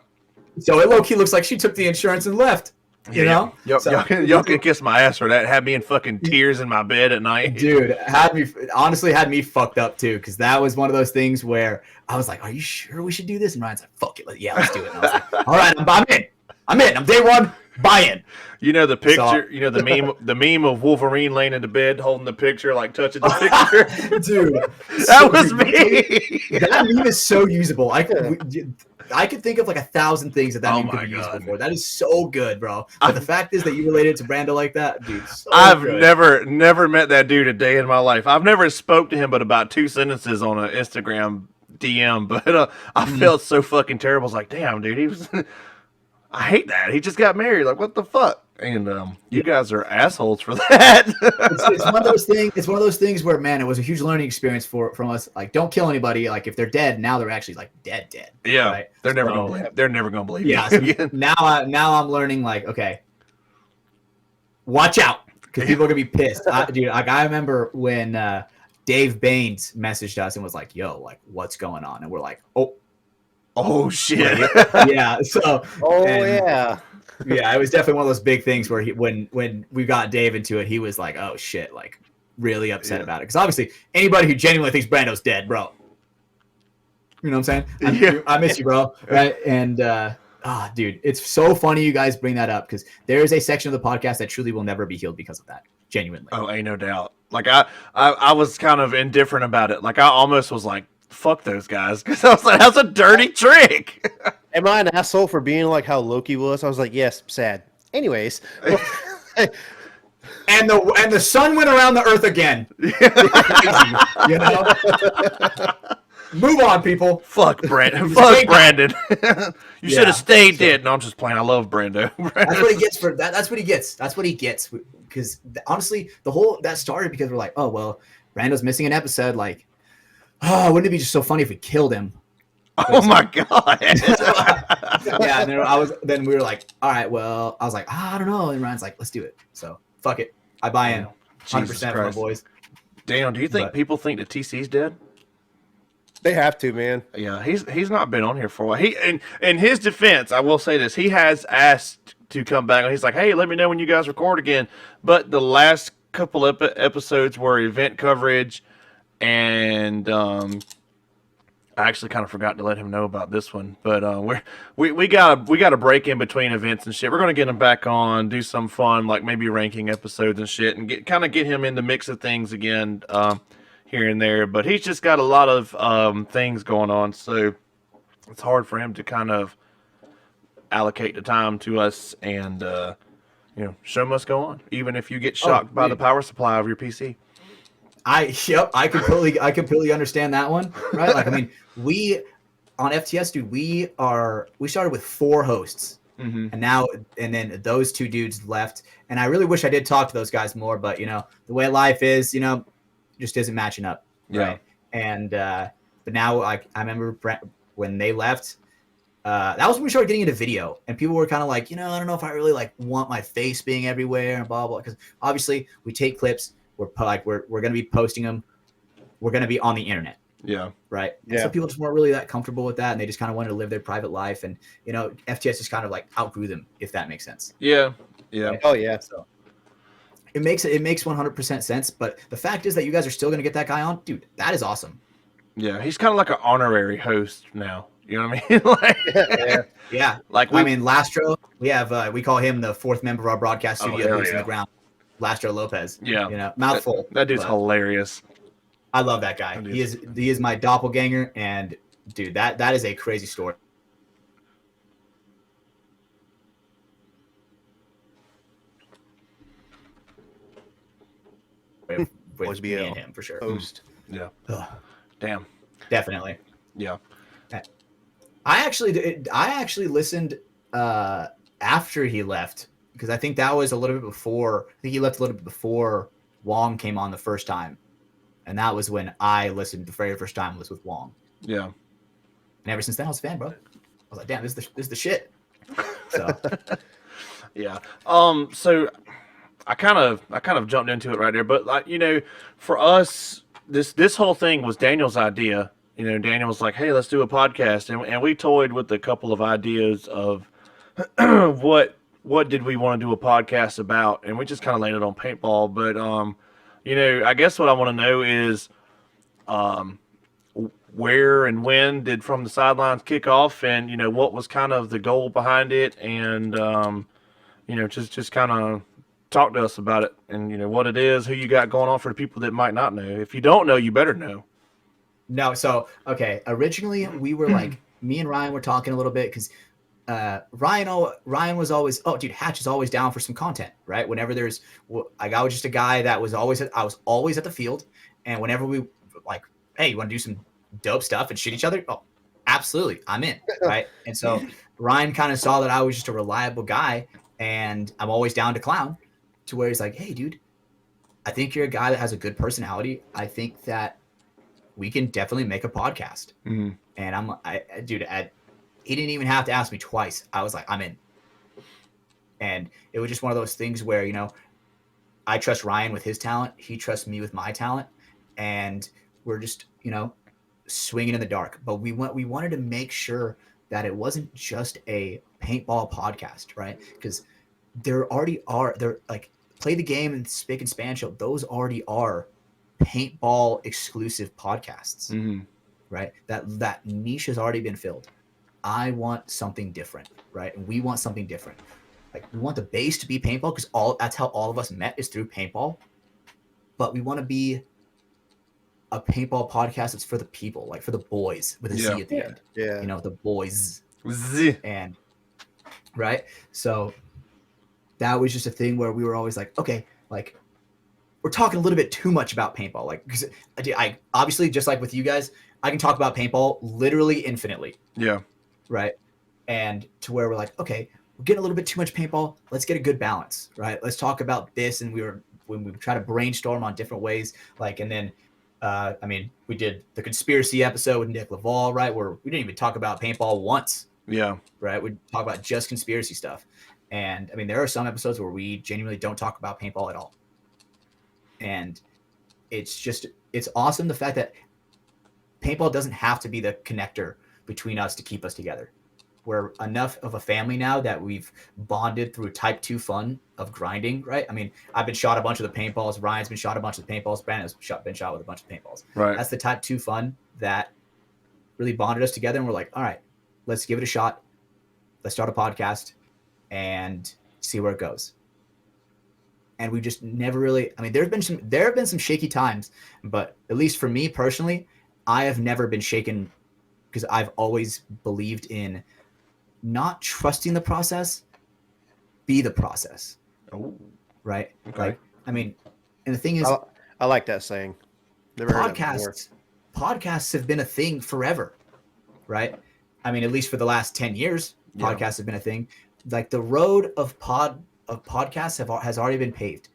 So it low-key looks like she took the insurance and left. You know? Yep. So, y'all can kiss my ass for that. Had me in fucking tears in my bed at night. Dude, had me fucked up too, because that was one of those things where I was like, are you sure we should do this? And Ryan's like, fuck it. Let's do it. And I was like, all right, I'm in. I'm day one, buy in. You know the picture, you know the meme of Wolverine laying in the bed holding the picture, like touching the picture. Dude, that was me. That meme is so usable. I could think of like 1,000 things that meme could be usable for. That is so good, bro. But the fact is that you related to Brando like that, dude. So I've good. never met that dude a day in my life. I've never spoke to him but about 2 sentences on an Instagram DM. But I felt so fucking terrible. I was like, damn, dude, he was. I hate that. He just got married. Like, what the fuck? And you guys are assholes for that. It's one of those things. It's one of those things where, man, it was a huge learning experience from us. Like, don't kill anybody. Like, if they're dead, now they're actually like dead. Yeah, right? They're never gonna believe. They're never gonna believe. Yeah. So now I'm learning. Like, okay, watch out, because people are gonna be pissed. Dude, like I remember when Dave Baines messaged us and was like, "Yo, like, what's going on?" And we're like, "Oh shit." Yeah. So. Yeah, it was definitely one of those big things where when we got Dave into it, he was like, "Oh shit!" Like really upset about it, because obviously anybody who genuinely thinks Brando's dead, bro. You know what I'm saying? I miss you, bro. Right? And dude, it's so funny you guys bring that up, because there is a section of the podcast that truly will never be healed because of that. Genuinely. Oh, ain't no doubt. Like I was kind of indifferent about it. Like I almost was like, fuck those guys, because I was like, that's a dirty trick. Am I an asshole for being like how Loki was? I was like, yes, sad. Anyways. And the sun went around the earth again. You know? Move on, people. Fuck Brandon. Fuck Brandon. You should have stayed dead. No, I'm just playing. I love Brando. That's what he gets for that. That's what he gets. That's what he gets. Because honestly, that started because we're like, oh well, Brando's missing an episode. Like, oh, wouldn't it be just so funny if we killed him? Oh my God. Yeah, and then we were like, all right, well, I was like, I don't know. And Ryan's like, let's do it. So fuck it. I buy in 100% for my boys. Damn, do you think people think that TC's dead? They have to, man. Yeah, he's not been on here for a while. In his defense, I will say this: he has asked to come back, and he's like, "Hey, let me know when you guys record again." But the last couple episodes were event coverage, and I actually kind of forgot to let him know about this one. But we got a break in between events and shit. We're gonna get him back on, do some fun, like maybe ranking episodes and shit, and get him in the mix of things again. Here and there, but he's just got a lot of things going on, so it's hard for him to kind of allocate the time to us, and show must go on, even if you get shocked by the power supply of your PC. I completely understand that one, right? Like, I mean, we on FTS, dude, we started with 4 hosts, and then those 2 dudes left, and I really wish I did talk to those guys more, but the way life is, just isn't matching up, right? And but now, I remember when they left, that was when we started getting into video, and people were kind of like, I don't know if I really like want my face being everywhere and blah blah, because obviously we take clips, we're going to be posting them. We're going to be on the internet. Yeah. Right. Yeah. So people just weren't really that comfortable with that. And they just kind of wanted to live their private life. And, FTS just kind of like outgrew them, if that makes sense. Yeah. Yeah. Right? Oh yeah. So it makes 100% sense. But the fact is that you guys are still going to get that guy on. Dude, that is awesome. Yeah. He's kind of like an honorary host now. You know what I mean? Like, Yeah. like Lastro, we call him the fourth member of our broadcast studio hell who's in yeah. the ground. Lastro Lopez. Yeah. Mouthful. That dude's but hilarious. I love that guy. He is my doppelganger, and dude, that is a crazy story. With me and him for sure. Host. Yeah. Ugh. Damn. Definitely. Yeah. I actually listened after he left, because I think that was a little bit before. I think he left a little bit before Wong came on the first time, and that was when I listened. The very first time was with Wong. Yeah. And ever since then, I was a fan, bro. I was like, damn, this is the shit. So Yeah. So I kind of jumped into it right there, but like, for us, this whole thing was Daniel's idea. Daniel was like, "Hey, let's do a podcast," and we toyed with a couple of ideas of what did we want to do a podcast about, and we just kind of landed on paintball. But I guess what I want to know is, where and when did From the Sidelines kick off, and what was kind of the goal behind it, and just kind of talk to us about it, and what it is, who you got going on for the people that might not know. If you don't know, you better know. No, so okay. Originally, we were like, me and Ryan were talking a little bit because Ryan was always, Hatch is always down for some content, right? Whenever I was just a guy that was always I was always at the field, and whenever we like, hey, you want to do some dope stuff and shoot each other? Oh, absolutely, I'm in, right? And so Ryan kind of saw that I was just a reliable guy, and I'm always down to clown, to where he's like, hey, dude, I think you're a guy that has a good personality. I think that we can definitely make a podcast. Mm-hmm. And he didn't even have to ask me twice. I was like, I'm in. And it was just one of those things where, I trust Ryan with his talent. He trusts me with my talent. And we're just, swinging in the dark. But we wanted to make sure that it wasn't just a paintball podcast, right? Because there already are, like Play the Game and Spick and Span Show. Those already are paintball exclusive podcasts, right? That niche has already been filled. I want something different, right? And we want something different. Like, we want the base to be paintball, because that's how all of us met, is through paintball. But we want to be a paintball podcast that's for the people, like for the boys with a Z at the end. Yeah. The boys. Z. And right. So that was just a thing where we were always like, okay, like, we're talking a little bit too much about paintball. Like, because I obviously, just like with you guys, I can talk about paintball literally infinitely. Yeah. Right. And to where we're like, okay, we're getting a little bit too much paintball. Let's get a good balance. Right. Let's talk about this. And when we try to brainstorm on different ways, like, and then, we did the conspiracy episode with Nick Laval, right, where we didn't even talk about paintball once. Yeah. Right. We talk about just conspiracy stuff. And there are some episodes where we genuinely don't talk about paintball at all. And it's awesome, the fact that paintball doesn't have to be the connector between us to keep us together. We're enough of a family now that we've bonded through type 2 fun of grinding, right? I've been shot a bunch of the paintballs. Ryan's been shot a bunch of the paintballs. Brandon's been shot with a bunch of paintballs. Right. That's the type 2 fun that really bonded us together. And we're like, all right, let's give it a shot. Let's start a podcast and see where it goes. And we just never really, there have been some shaky times, but at least for me personally, I have never been shaken, because I've always believed in not trusting the process, be the process. Oh, right. Okay. Like, and the thing is, I like that saying. Never heard that before. Podcasts have been a thing forever, right? At least for the last 10 years, podcasts have been a thing. Like, the road of podcasts has already been paved.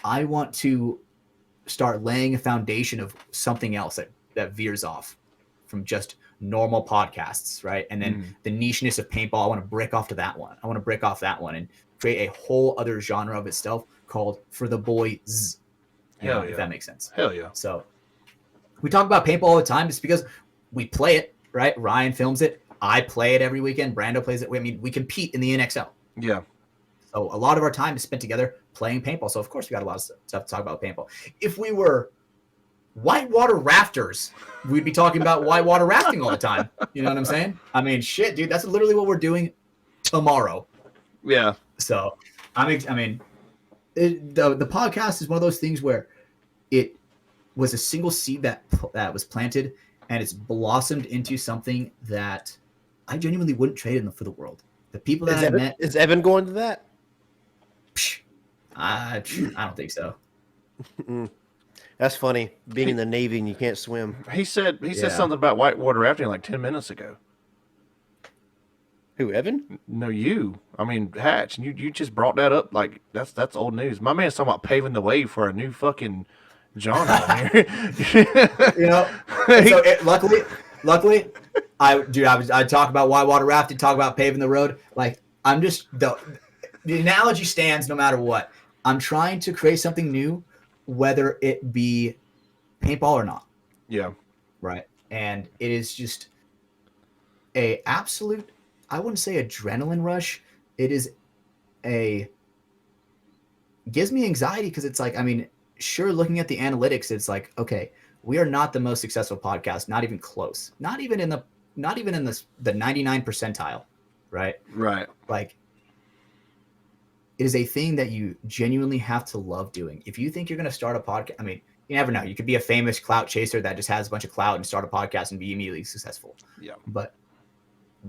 I want to start laying a foundation of something else that veers off from just normal podcasts, right? And then the nicheness of paintball, I want to break off that one and create a whole other genre of itself called For the Boys. Hell yeah. if that makes sense. Hell yeah. So we talk about paintball all the time just because we play it, right? Ryan films it. I play it every weekend. Brando plays it. I mean, we compete in the NXL. Yeah. So a lot of our time is spent together playing paintball. So of course we got a lot of stuff to talk about paintball. If we were whitewater rafters, we'd be talking about whitewater rafting all the time. You know what I'm saying? I mean, shit, dude, that's literally what we're doing tomorrow. Yeah. So the podcast is one of those things where it was a single seed that was planted, and it's blossomed into something that I genuinely wouldn't trade in for the world. The people that I met. Is Evan going to that? I don't think so. That's funny. Being in the Navy and you can't swim. He said something about whitewater rafting like 10 minutes ago. Who, Evan? No, you. I mean, Hatch. You just brought that up like that's old news. My man's talking about paving the way for a new fucking John out here. You know. So luckily, I talk about whitewater rafting, talk about paving the road. Like I'm just the analogy stands no matter what. I'm trying to create something new, whether it be paintball or not. Yeah. Right. And it is just a absolute, I wouldn't say adrenaline rush. It is gives me anxiety because it's like, I mean, sure, looking at the analytics, it's like, okay, we are not the most successful podcast, not even close. Not even in the 99 percentile, right? Right. Like, it is a thing that you genuinely have to love doing. If you think you're going to start a podcast, I mean, you never know. You could be a famous clout chaser that just has a bunch of clout and start a podcast and be immediately successful. Yeah. But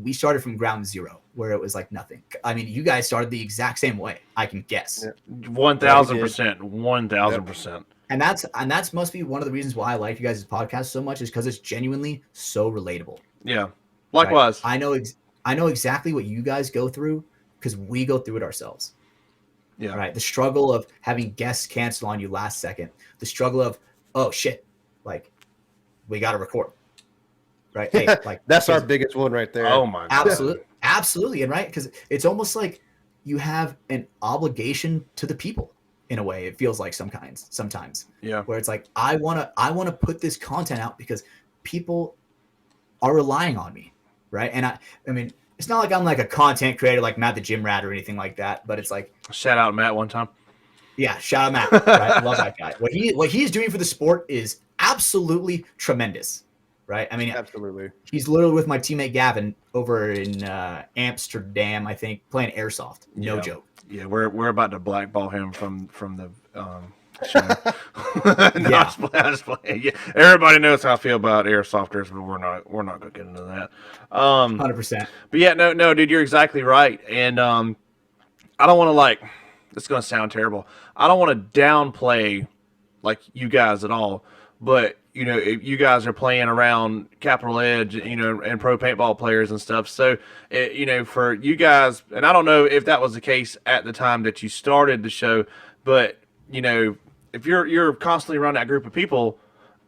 we started from ground zero where it was like nothing. I mean, you guys started the exact same way, I can guess. 1,000%. 1,000%. And that's must be one of the reasons why I like you guys' podcast so much is because it's genuinely so relatable. Yeah. Likewise. Right? I know exactly what you guys go through because we go through it ourselves. Yeah. Right. The struggle of having guests cancel on you last second. The struggle of, oh shit, like we got to record. Right. Hey, like that's our biggest one right there. Oh my God. Absolutely. And right. Because it's almost like you have an obligation to the people in a way. It feels like sometimes. Yeah. Where it's like, I want to put this content out because people are relying on me. Right. And I mean, it's not like I'm like a content creator like Matt the Gym Rat or anything like that, but it's like shout out Matt one time. Yeah, shout out Matt. Right? I love that guy. What he is doing for the sport is absolutely tremendous. Right? I mean, absolutely. He's literally with my teammate Gavin over in Amsterdam, I think, playing airsoft. No joke. Yeah, we're about to blackball him from the show. I just play. Yeah, everybody knows how I feel about airsofters, but we're not gonna get into that. 100%. But yeah, no, dude, you're exactly right. And I don't want to it's gonna sound terrible. I don't want to downplay like you guys at all. But you know, if you guys are playing around Capital Edge, you know, and pro paintball players and stuff. So, you know, for you guys, and I don't know if that was the case at the time that you started the show, but you know, if you're constantly around that group of people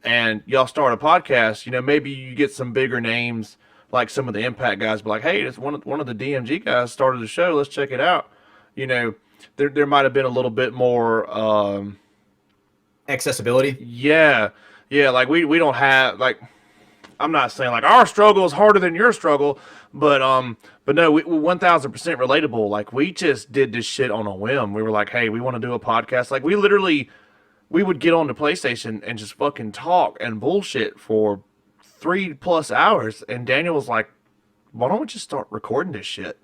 and y'all start a podcast, you know, maybe you get some bigger names like some of the Impact guys, but like, hey, it's one of the DMG guys started the show. Let's check it out. You know, there might have been a little bit more accessibility. Yeah, like we don't have like. I'm not saying like our struggle is harder than your struggle, but no, we 1,000% relatable. Like we just did this shit on a whim. We were like, hey, we want to do a podcast. Like we would get on the PlayStation and just fucking talk and bullshit for 3+ hours. And Daniel was like, why don't we just start recording this shit?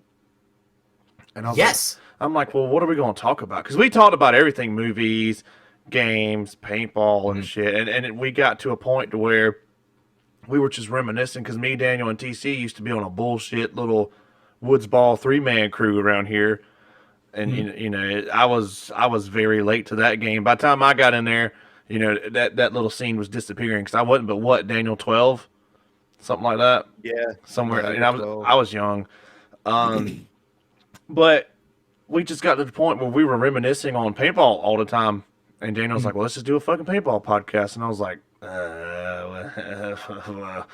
And I was I'm like, well, what are we going to talk about? Because we talked about everything, movies, games, paintball and shit. And we got to a point to where we were just reminiscing because me, Daniel, and TC used to be on a bullshit little woods ball 3-man crew around here. And, you know, I was very late to that game. By the time I got in there, you know, that little scene was disappearing because I wasn't but what, Daniel, 12? Something like that? Yeah. Somewhere. And I was young. But we just got to the point where we were reminiscing on paintball all the time. And Daniel was like, well, let's just do a fucking paintball podcast. And I was like, well,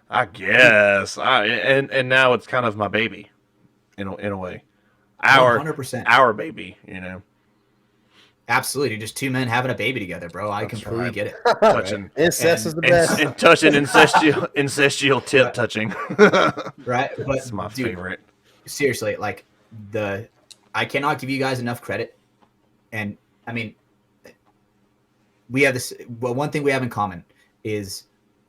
I guess. And now it's kind of my baby, in a way. 100%. Our baby, you know. Absolutely, just two men having a baby together, bro. I completely get it. Touching. Incest And- is the best. And touching incestual tip touching. Right, but That's my dude, favorite. seriously, like I cannot give you guys enough credit. And I mean, we have this. Well, one thing we have in common is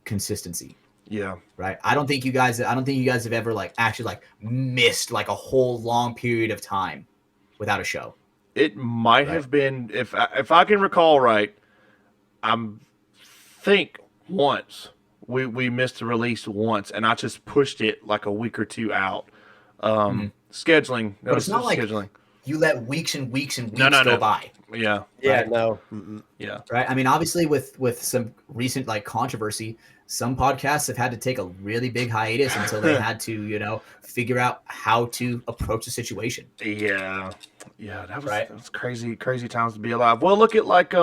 consistency. Yeah. Right. I don't think you guys have ever like actually like missed like a whole long period of time without a show. It might have been, if I can recall right, think once we missed the release once, and I just pushed it like a week or two out. Scheduling, But it's not like scheduling. you let weeks and weeks and weeks No. go by. Yeah, Yeah, Right. no. yeah, Right. I mean, obviously with some recent like controversy, some podcasts have had to take a really big hiatus until they had to, figure out how to approach the situation. yeah. That Right. was crazy times to be alive. Well, look at like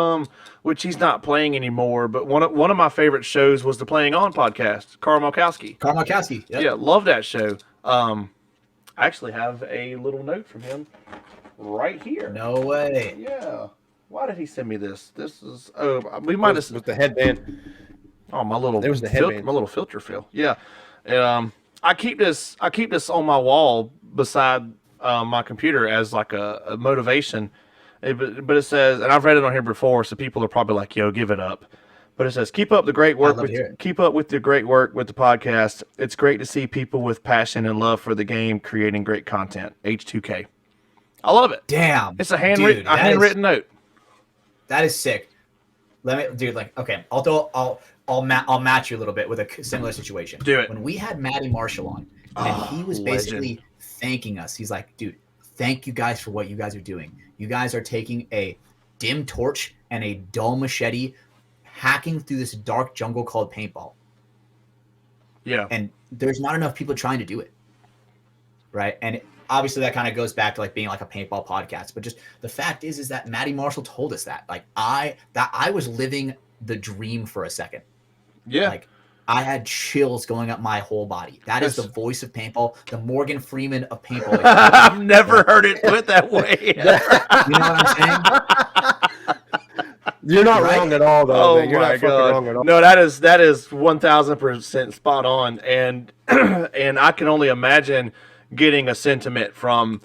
which he's not playing anymore, but one of my favorite shows was the Playing On podcast. Carl Malkowski. Carl Markowski. Yep. Yeah, love that show. I actually have a little note from him here. No way. Yeah. Why did he send me this? This is we might have With the headband. oh my little There was the headband. my little filter fill. Yeah. And I keep this on my wall beside my computer as like a motivation. But it says, and I've read it on here before, so people are probably like, "Yo, give it up." But it says, "Keep up the great work. love to hear it. Keep up with the great work with the podcast. It's great to see people with passion and love for the game creating great content." H2K. I love it. Damn. It's a handwritten note. That is sick. Okay, I'll match you a little bit with a similar situation. Do it. When we had Matty Marshall on, and he was basically thanking us. He's like, dude, thank you guys for what you guys are doing. You guys are taking a dim torch and a dull machete, hacking through this dark jungle called paintball. Yeah. And there's not enough people trying to do it. Right. And obviously that kind of goes back to like being like a paintball podcast, but just the fact is that Matty Marshall told us that like I was living the dream for a second. Yeah. Like I had chills going up my whole body. That is the Yes. voice of paintball, the Morgan Freeman of paintball. I've never heard it put that way. You know what I'm saying? You're not Right? wrong at all, though. Oh man. You're my not fucking wrong at god! all. No, that is 1000% spot on, and and I can only imagine getting a sentiment from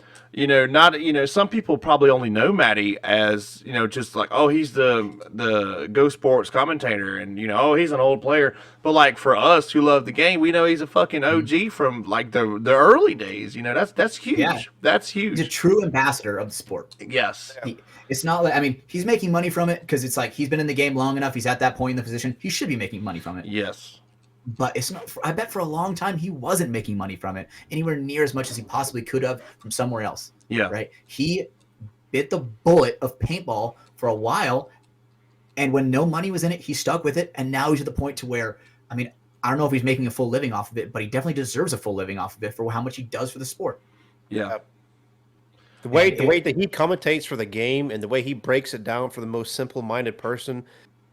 some people probably only know Matty as just like, oh, he's the Go Sports commentator, and oh, he's an old player, but like for us who love the game, we know he's a fucking OG from like the early days. That's huge. Yeah. That's He's huge. a true ambassador of the sport. Yes. It's not like, I mean, he's making money from it because it's like he's been in the game long enough. He's at that point in the position. He should be making money from it. Yes. But it's not. I bet for a long time he wasn't making money from it anywhere near as much as he possibly could have from somewhere else. Yeah. Right. He bit the bullet of paintball for a while, and when no money was in it, he stuck with it. And now he's at the point to where, I mean, I don't know if he's making a full living off of it, but he definitely deserves a full living off of it for how much he does for the sport. Yeah. The way And way that he commentates for the game and the way he breaks it down for the most simple-minded person,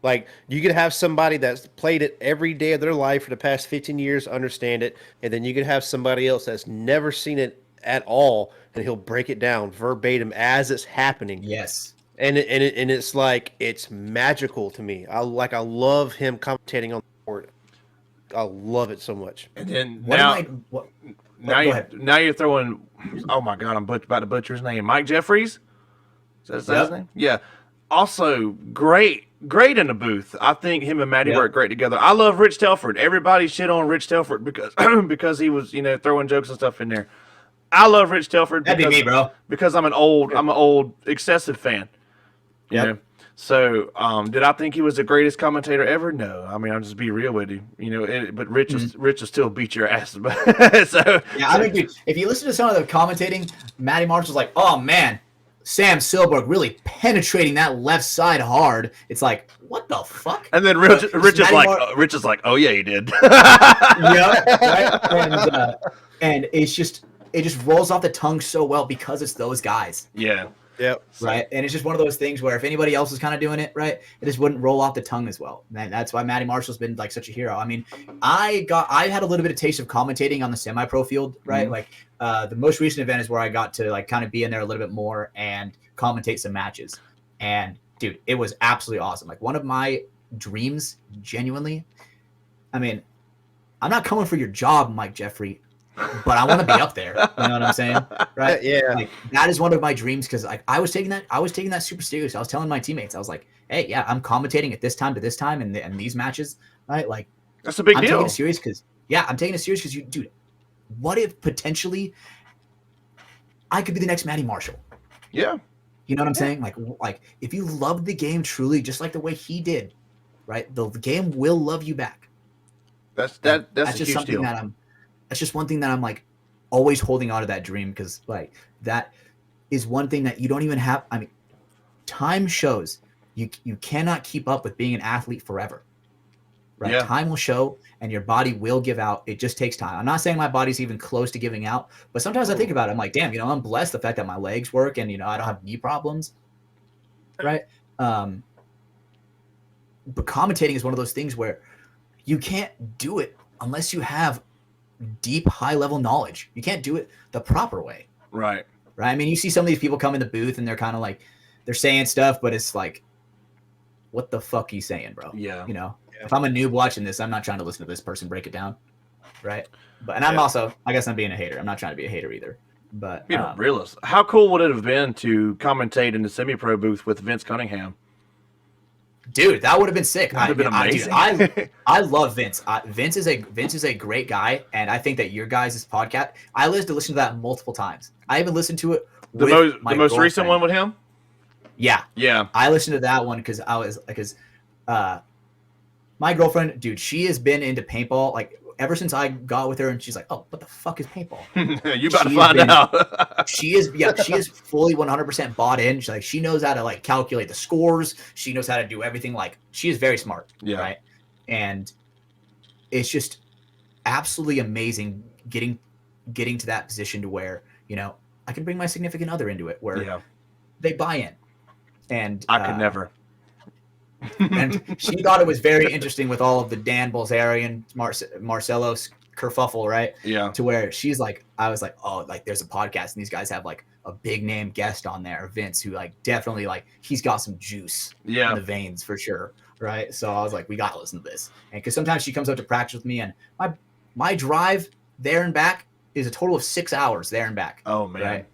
like you could have somebody that's played it every day of their life for the past 15 years, understand it, and then you could have somebody else that's never seen it at all, and he'll break it down verbatim as it's happening. Yes. And it's like it's magical to me. I love him commentating on the sport. I love it so much. And then What now. am I? What, Now, go ahead. now you're throwing. Oh my god, I'm about to butcher his name. Mike Jeffries. Is that his Yep. name? Yeah. Also, great in the booth. I think him and Matty Yep. work great together. I love Rich Telford. Everybody shit on Rich Telford because because he was throwing jokes and stuff in there. I love Rich Telford. That'd be me, bro. Because I'm an old excessive fan. You Yep. know? So, did I think he was the greatest commentator ever? No. I mean, I'll just be real with you. But Rich will still beat your ass. So, Yeah, I mean, dude, if you listen to some of the commentating, Matty Marshall's like, oh man, Sam Silberg really penetrating that left side hard. It's like, what the fuck? and then Rich is Matty like, oh yeah, he did. Yeah, right? And it just rolls off the tongue so well because it's those guys, Yeah. Yep. right? And it's just one of those things where if anybody else was kind of doing it, right, it just wouldn't roll off the tongue as well. And that's why Matty Marshall's been like such a hero. I mean, I had a little bit of taste of commentating on the semi-pro field, right? Mhm. Like the most recent event is where I got to like kind of be in there a little bit more and commentate some matches. And dude, it was absolutely awesome. Like one of my dreams, genuinely. I mean, I'm not coming for your job, Mike Jeffrey, but I want to be up there. You know what I'm saying? Right? Yeah. Like that is one of my dreams because like I was taking that super serious. I was telling my teammates, I was like, hey, yeah, I'm commentating at this time to this time and these matches, right? Like That's a big I'm deal. taking it serious because you, dude. What if potentially I could be the next Matty Marshall? Yeah. You know what I'm saying? Like if you love the game truly, just like the way he did, right? The game will love you back. That's just a huge something deal. that's just one thing that I'm like always holding on to that dream because like that is one thing that you don't even have. I mean, time shows you cannot keep up with being an athlete forever. Right? Yeah. Time will show and your body will give out. It just takes time. I'm not saying my body's even close to giving out, but sometimes I think about it. I'm like, damn, I'm blessed the fact that my legs work and I don't have knee problems. Right. But commentating is one of those things where you can't do it unless you have deep, high level knowledge. You can't do it the proper way. Right. Right. I mean, you see some of these people come in the booth and they're kind of like, they're saying stuff, but it's like, what the fuck are you saying, bro? Yeah. If I'm a noob watching this, I'm not trying to listen to this person break it down. Right. But, I'm also, I guess I'm being a hater. I'm not trying to be a hater either. But, Being a realist. How cool would it have been to commentate in the semi-pro booth with Vince Cunningham? Dude, that would have been sick. That would have been amazing. I love Vince. Vince is a great guy, and I think that your guys' podcast. I listened to that multiple times. I even listened to it. The most recent one with him. Yeah. I listened to that one because my girlfriend, dude, she has been into paintball like ever since I got with her, and she's like, "Oh, what the fuck is paintball?" You about to find out. she is fully 100% bought in. She knows how to like calculate the scores. She knows how to do everything. Like she is very smart. Yeah. Right. And it's just absolutely amazing getting to that position to where I can bring my significant other into it, where they buy in. And I could never. And she thought it was very interesting with all of the Dan Bilzerian, Marcelo kerfuffle, right? Yeah. To where she's like, I was like, oh, like there's a podcast and these guys have like a big name guest on there, Vince, who like definitely like he's got some juice in the veins for sure, right? So I was like, we gotta listen to this, and because sometimes she comes out to practice with me, and my drive there and back is a total of 6 hours there and back. Oh man. Right?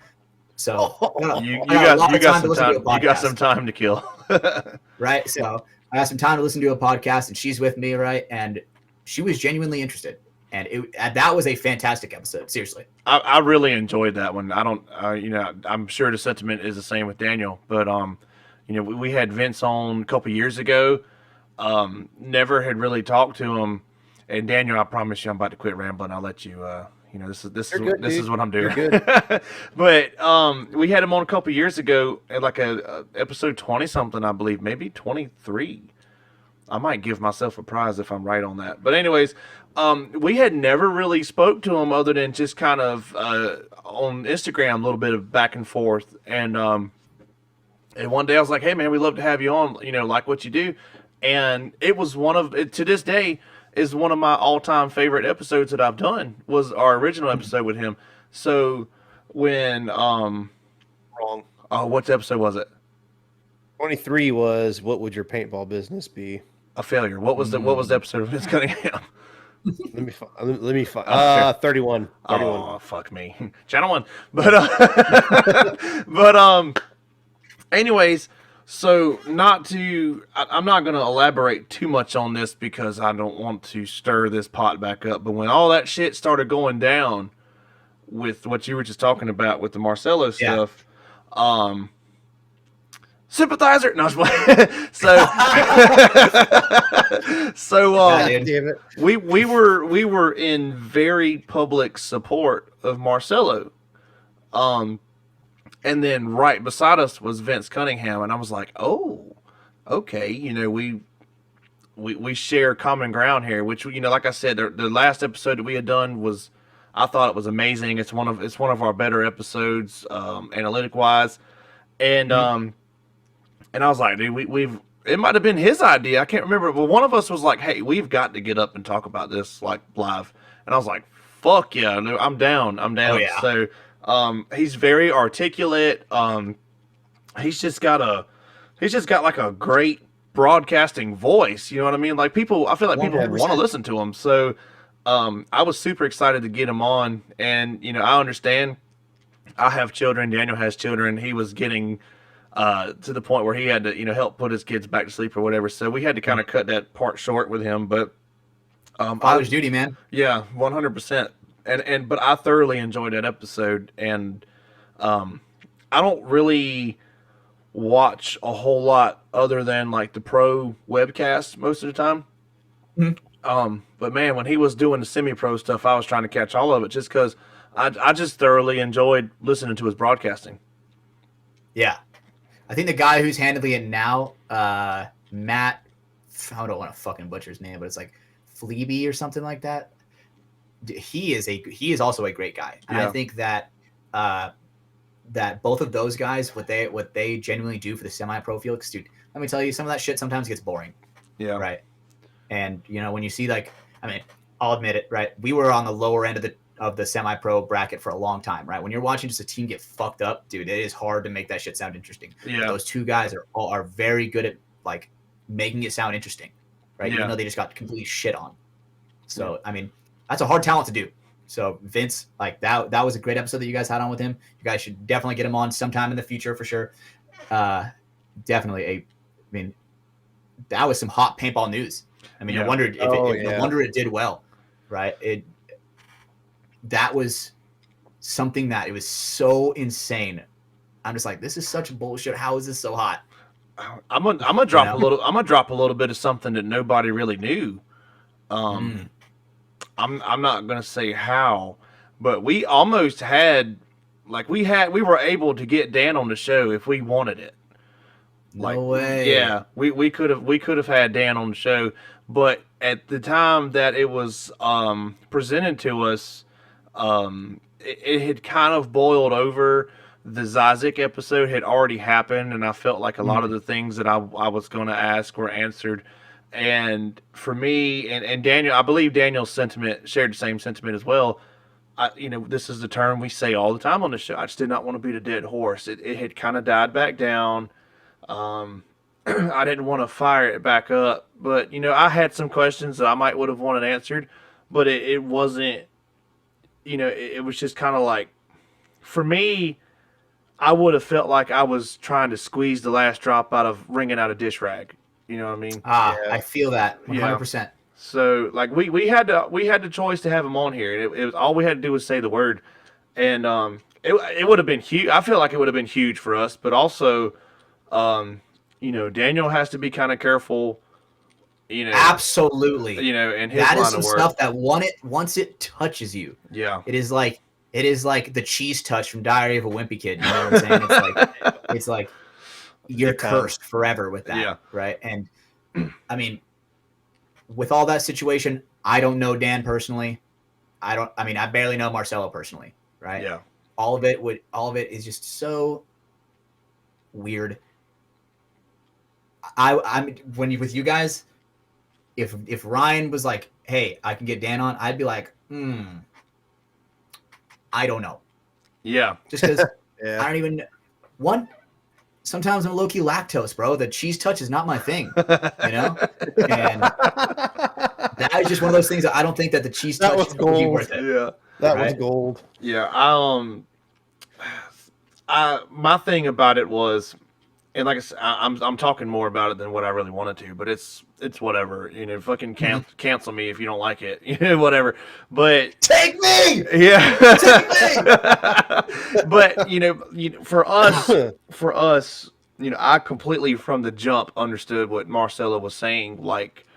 So you got some time to kill. Right. So I got some time to listen to a podcast and she's with me. Right. And she was genuinely interested. And that was a fantastic episode. Seriously. I really enjoyed that one. I don't, I'm sure the sentiment is the same with Daniel, but, we had Vince on a couple years ago. Never had really talked to him. And Daniel, I promise you, I'm about to quit rambling. I'll let you, this is what I'm doing. But we had him on a couple years ago at like a episode 20 something, I believe, maybe 23. I might give myself a prize if I'm right on that. But anyways, we had never really spoke to him other than just kind of on Instagram, a little bit of back and forth. And one day I was like, hey man, we'd love to have you on, like what you do. And it was to this day, is one of my all-time favorite episodes that I've done, was our original episode with him. So when wrong. Oh, what episode was it? 23 was what would your paintball business be? A failure. What was the episode of Vince Cunningham? Let me find 31. Oh, fuck me. Channel 1. But anyways, so I'm not going to elaborate too much on this because I don't want to stir this pot back up. But when all that shit started going down with what you were just talking about with the Marcelo stuff, sympathizer. No, we were in very public support of Marcelo. And then right beside us was Vince Cunningham, and I was like, "Oh, okay." We share common ground here. Which like I said, the last episode that we had done I thought it was amazing. It's one of our better episodes, analytic wise, and I was like, dude, it might have been his idea. I can't remember, but one of us was like, "Hey, we've got to get up and talk about this like live," and I was like, "Fuck yeah, I'm down." Oh, yeah. So. He's very articulate. He's he's just got like a great broadcasting voice. You know what I mean? Like I feel like people want to 100%. listen to him. So, I was super excited to get him on, and I understand. I have children. Daniel has children. He was getting to the point where he had to, help put his kids back to sleep or whatever. So we had to kind of cut that part short with him. But Father's duty, man. yeah, 100%. But I thoroughly enjoyed that episode, and I don't really watch a whole lot other than like the pro webcast most of the time. But man, when he was doing the semi-pro stuff, I was trying to catch all of it just because I just thoroughly enjoyed listening to his broadcasting. Yeah. I think the guy who's handling it now, Matt, I don't want to fucking butcher his name, but it's like Fleeby or something like that. He is also a great guy. And I think that that both of those guys, what they genuinely do for the semi-pro field, because dude, let me tell you, some of that shit sometimes gets boring. Yeah. Right. And when you see I'll admit it, right? We were on the lower end of the semi-pro bracket for a long time, right? When you're watching just a team get fucked up, dude, it is hard to make that shit sound interesting. Yeah. But those two guys are very good at like making it sound interesting, right? Yeah. Even though they just got completely shit on. So that's a hard talent to do. So Vince, like that was a great episode that you guys had on with him. You guys should definitely get him on sometime in the future for sure. Definitely that was some hot paintball news. I wondered no wonder it did well, right? That was something that it was so insane. I'm just like, this is such bullshit. How is this so hot? I'm gonna drop a little. I'm gonna drop a little bit of something that nobody really knew. I'm not gonna say how, but we almost had, we were able to get Dan on the show if we wanted it. No way. Yeah, we could have had Dan on the show, but at the time that it was presented to us, it had kind of boiled over. The Zazik episode had already happened, and I felt like a lot of the things that I was going to ask were answered. And for me, and Daniel, I believe Daniel's sentiment shared the same sentiment as well. This is the term we say all the time on the show. I just did not want to beat a dead horse. It had kind of died back down. I didn't want to fire it back up, but I had some questions that I might would have wanted answered, but it wasn't. It was just kind of like, for me, I would have felt like I was trying to squeeze the last drop out of wringing out a dish rag. You know what I mean? I feel that 100%. Yeah. So we had the choice to have him on here, and it was all we had to do was say the word, and it would have been huge. I feel like it would have been huge for us, but also, Daniel has to be kind of careful. Absolutely. And his that line is some of work. stuff that once it touches you, it is like the cheese touch from Diary of a Wimpy Kid. You know what I'm saying? It's like you're cursed forever with that, right? And with all that situation, I don't know Dan personally. I barely know Marcelo personally, right? Yeah. All of it is just so weird. With you guys, if Ryan was like, hey, I can get Dan on, I'd be like, I don't know. Yeah. Just because I don't even sometimes I'm low-key lactose, bro. The cheese touch is not my thing. And that is just one of those things that I don't think that the cheese touch was gold. would be worth it. Yeah. That was gold. Yeah. My thing about it was, and like I said, I'm talking more about it than what I really wanted to, but it's whatever. Fucking cancel me if you don't like it. Whatever. But take me. Yeah. Take me. But for us, I completely from the jump understood what Marcelo was saying. Like,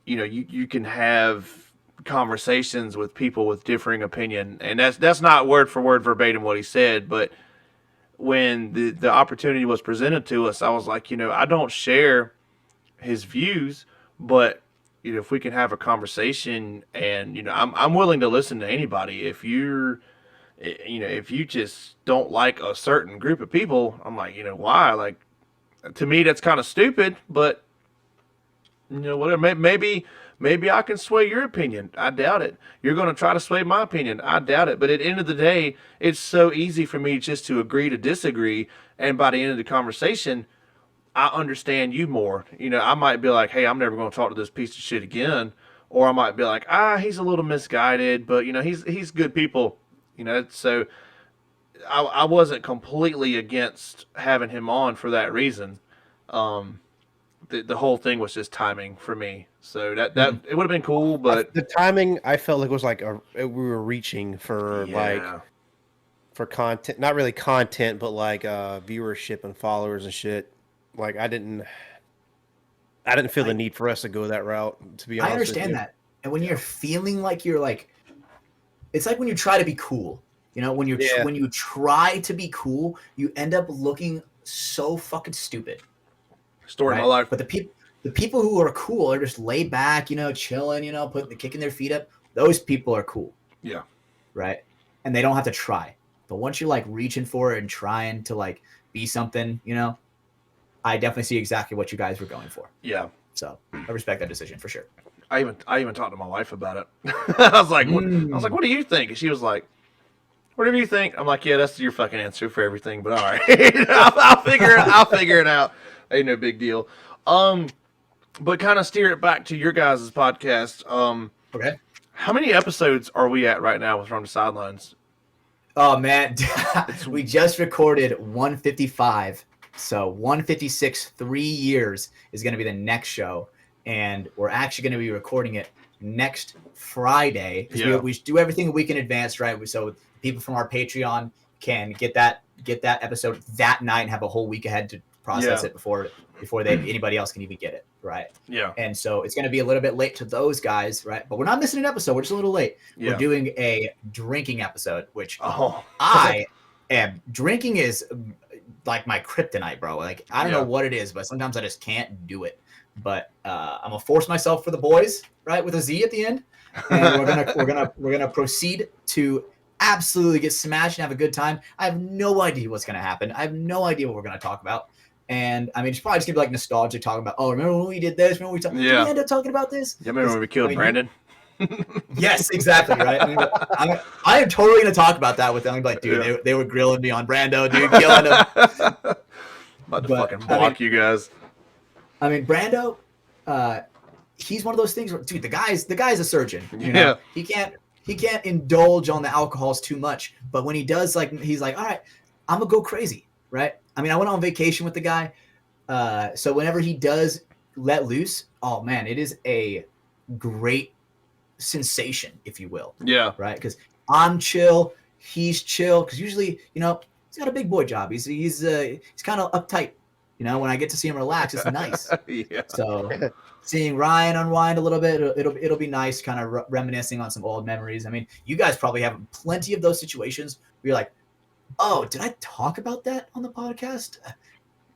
you can have conversations with people with differing opinion, and that's not word for word verbatim what he said, but when the opportunity was presented to us, I was like, I don't share his views, but if we can have a conversation, and I'm willing to listen to anybody. If if you just don't like a certain group of people, I'm like, why? Like, to me, that's kind of stupid, but whatever. Maybe I can sway your opinion. I doubt it. You're going to try to sway my opinion. I doubt it. But at the end of the day, it's so easy for me just to agree to disagree. And by the end of the conversation, I understand you more. You know, I might be like, hey, I'm never going to talk to this piece of shit again. Or I might be like, he's a little misguided, but, you know, he's good people. You know, so I wasn't completely against having him on for that reason. The whole thing was just timing for me. So that it would have been cool, but the timing I felt like was like we were reaching for for content, not really content, but like viewership and followers and shit. Like I didn't feel the need for us to go that route. To be honest, I understand that. And when you're feeling like you're like, it's like when you try to be cool. You know, when you try to be cool, you end up looking so fucking stupid. Story of my life. But the people who are cool are just laid back, you know, chilling, you know, kicking their feet up. Those people are cool. Yeah. Right. And they don't have to try. But once you're like reaching for it and trying to like be something, you know, I definitely see exactly what you guys were going for. Yeah. So I respect that decision for sure. I even talked to my wife about it. I was like, what do you think? And she was like, whatever you think. I'm like, yeah, that's your fucking answer for everything. But all right, I'll figure it out. Ain't no big deal. But kind of steer it back to your guys' podcast. Okay. How many episodes are we at right now with From the Sidelines? Oh man, we just recorded 155. So 156, 3 years is going to be the next show. And we're actually going to be recording it next Friday. Yeah. We do everything a week in advance, right? So people from our Patreon can get that episode that night and have a whole week ahead to process it before anybody else can even get it, right? Yeah. And so it's going to be a little bit late to those guys, right? But we're not missing an episode. We're just a little late. Yeah. We're doing a drinking episode, which drinking is like my kryptonite, bro. Like I don't know what it is, but sometimes I just can't do it. But I'm gonna force myself for the boys, right, with a Z at the end, and we're gonna proceed to absolutely get smashed and have a good time. I have no idea what's gonna happen. I have no idea what we're gonna talk about, and I mean it's probably just gonna be like nostalgia talking about. Oh, remember when we did this? Remember did we end up talking about this? Yeah, remember when we killed Brandon? Yes, exactly, right. I am totally gonna talk about that with them. I'm like, dude, they were grilling me on Brando, dude, killing him. About to fucking block you guys. I mean, Brando, he's one of those things where, dude, the guy's a surgeon. You know? He can't indulge on the alcohols too much. But when he does, like, he's like, all right, I'm gonna go crazy, right? I mean, I went on vacation with the guy, so whenever he does let loose, oh man, it is a great sensation, if you will. Yeah. Right? Because I'm chill, he's chill. Because usually, you know, he's got a big boy job. He's kind of uptight. You know, when I get to see him relax, it's nice. Yeah. So seeing Ryan unwind a little bit, it'll be nice, kind of reminiscing on some old memories. I mean, you guys probably have plenty of those situations where you're like, oh, did I talk about that on the podcast?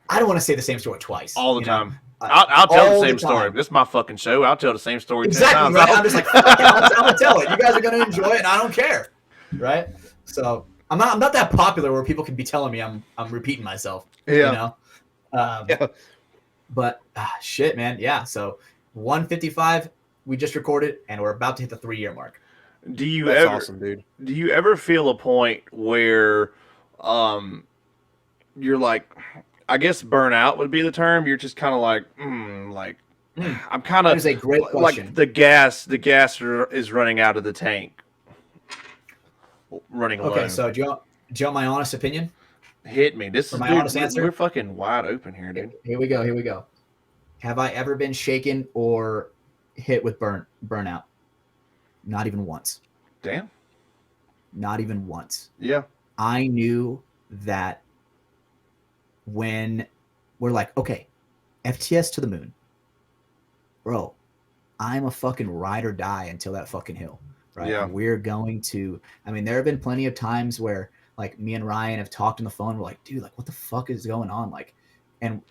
I don't want to say the same story twice. All the time. I'll tell the same story. This is my fucking show. I'll tell the same story 10 times. Right? I'm just like, I'm gonna tell it. You guys are gonna enjoy it, and I don't care, right? So I'm not that popular where people can be telling me I'm repeating myself. Yeah. You know. But shit, man. Yeah. So 155 we just recorded, and we're about to hit the 3-year mark. That's awesome, dude. Do you ever feel a point where you're like, I guess burnout would be the term. You're just kind of like, I'm kind of. That is a great question. Like the gas is running out of the tank. Running low. Okay, so do you want my honest opinion? Hit me. This is my honest answer. We're fucking wide open here, dude. Here we go. Have I ever been shaken or hit with burnout? Not even once. Damn. Not even once. Yeah. I knew that when we're like, okay, FTS to the moon. Bro, I'm a fucking ride or die until that fucking hill. Right. Yeah. And we're going to, I mean, there have been plenty of times where like me and Ryan have talked on the phone. We're like, dude, like what the fuck is going on? Like, and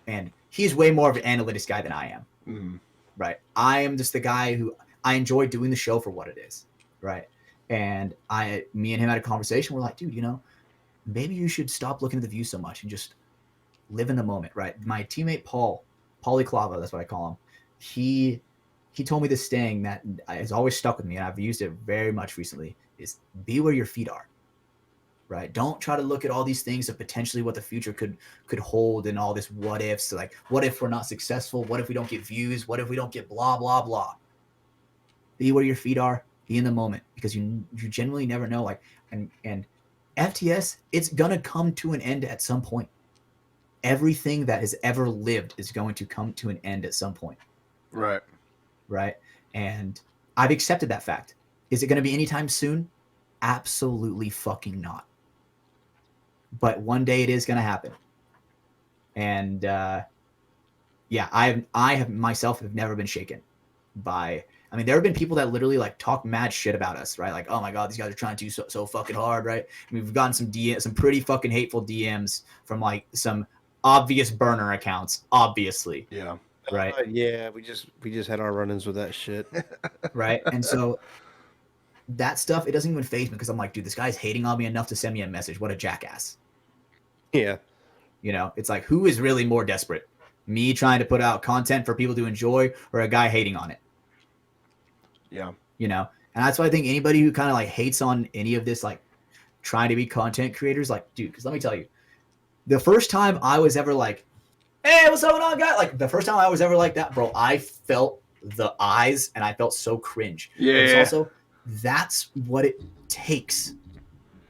he's way more of an analytics guy than I am. Mm. Right. I am just the guy who I enjoy doing the show for what it is. Right. And me and him had a conversation. We're like, dude, you know, maybe you should stop looking at the view so much and just live in the moment. Right. My teammate, Paulie Clava, that's what I call him. He he told me this saying that has always stuck with me, and I've used it very much recently, is be where your feet are. Right? Don't try to look at all these things of potentially what the future could hold and all this what ifs. Like, what if we're not successful? What if we don't get views? What if we don't get blah, blah, blah? Be where your feet are. Be in the moment, because you genuinely never know. Like, and FTS, it's gonna come to an end at some point. Everything that has ever lived is going to come to an end at some point. Right. Right. And I've accepted that fact. Is it going to be anytime soon? Absolutely fucking not. But one day it is going to happen. And yeah, I have myself have never been shaken by. I mean, there have been people that literally like talk mad shit about us, right? Like, oh my god, these guys are trying to do so fucking hard, right? And we've gotten some pretty fucking hateful DMs from like some obvious burner accounts, obviously. Yeah. Right. Yeah, we just had our run-ins with that shit. Right. And so that stuff, it doesn't even faze me, because I'm like, dude, this guy's hating on me enough to send me a message. What a jackass. Yeah. You know, it's like, who is really more desperate? Me trying to put out content for people to enjoy, or a guy hating on it? Yeah. You know, and that's why I think anybody who kind of like hates on any of this, like trying to be content creators, like, dude, because let me tell you, the first time I was ever like, hey, what's going on, guy? Like, the first time I was ever like that, bro, I felt the eyes and I felt so cringe. Yeah. But it's also, that's what it takes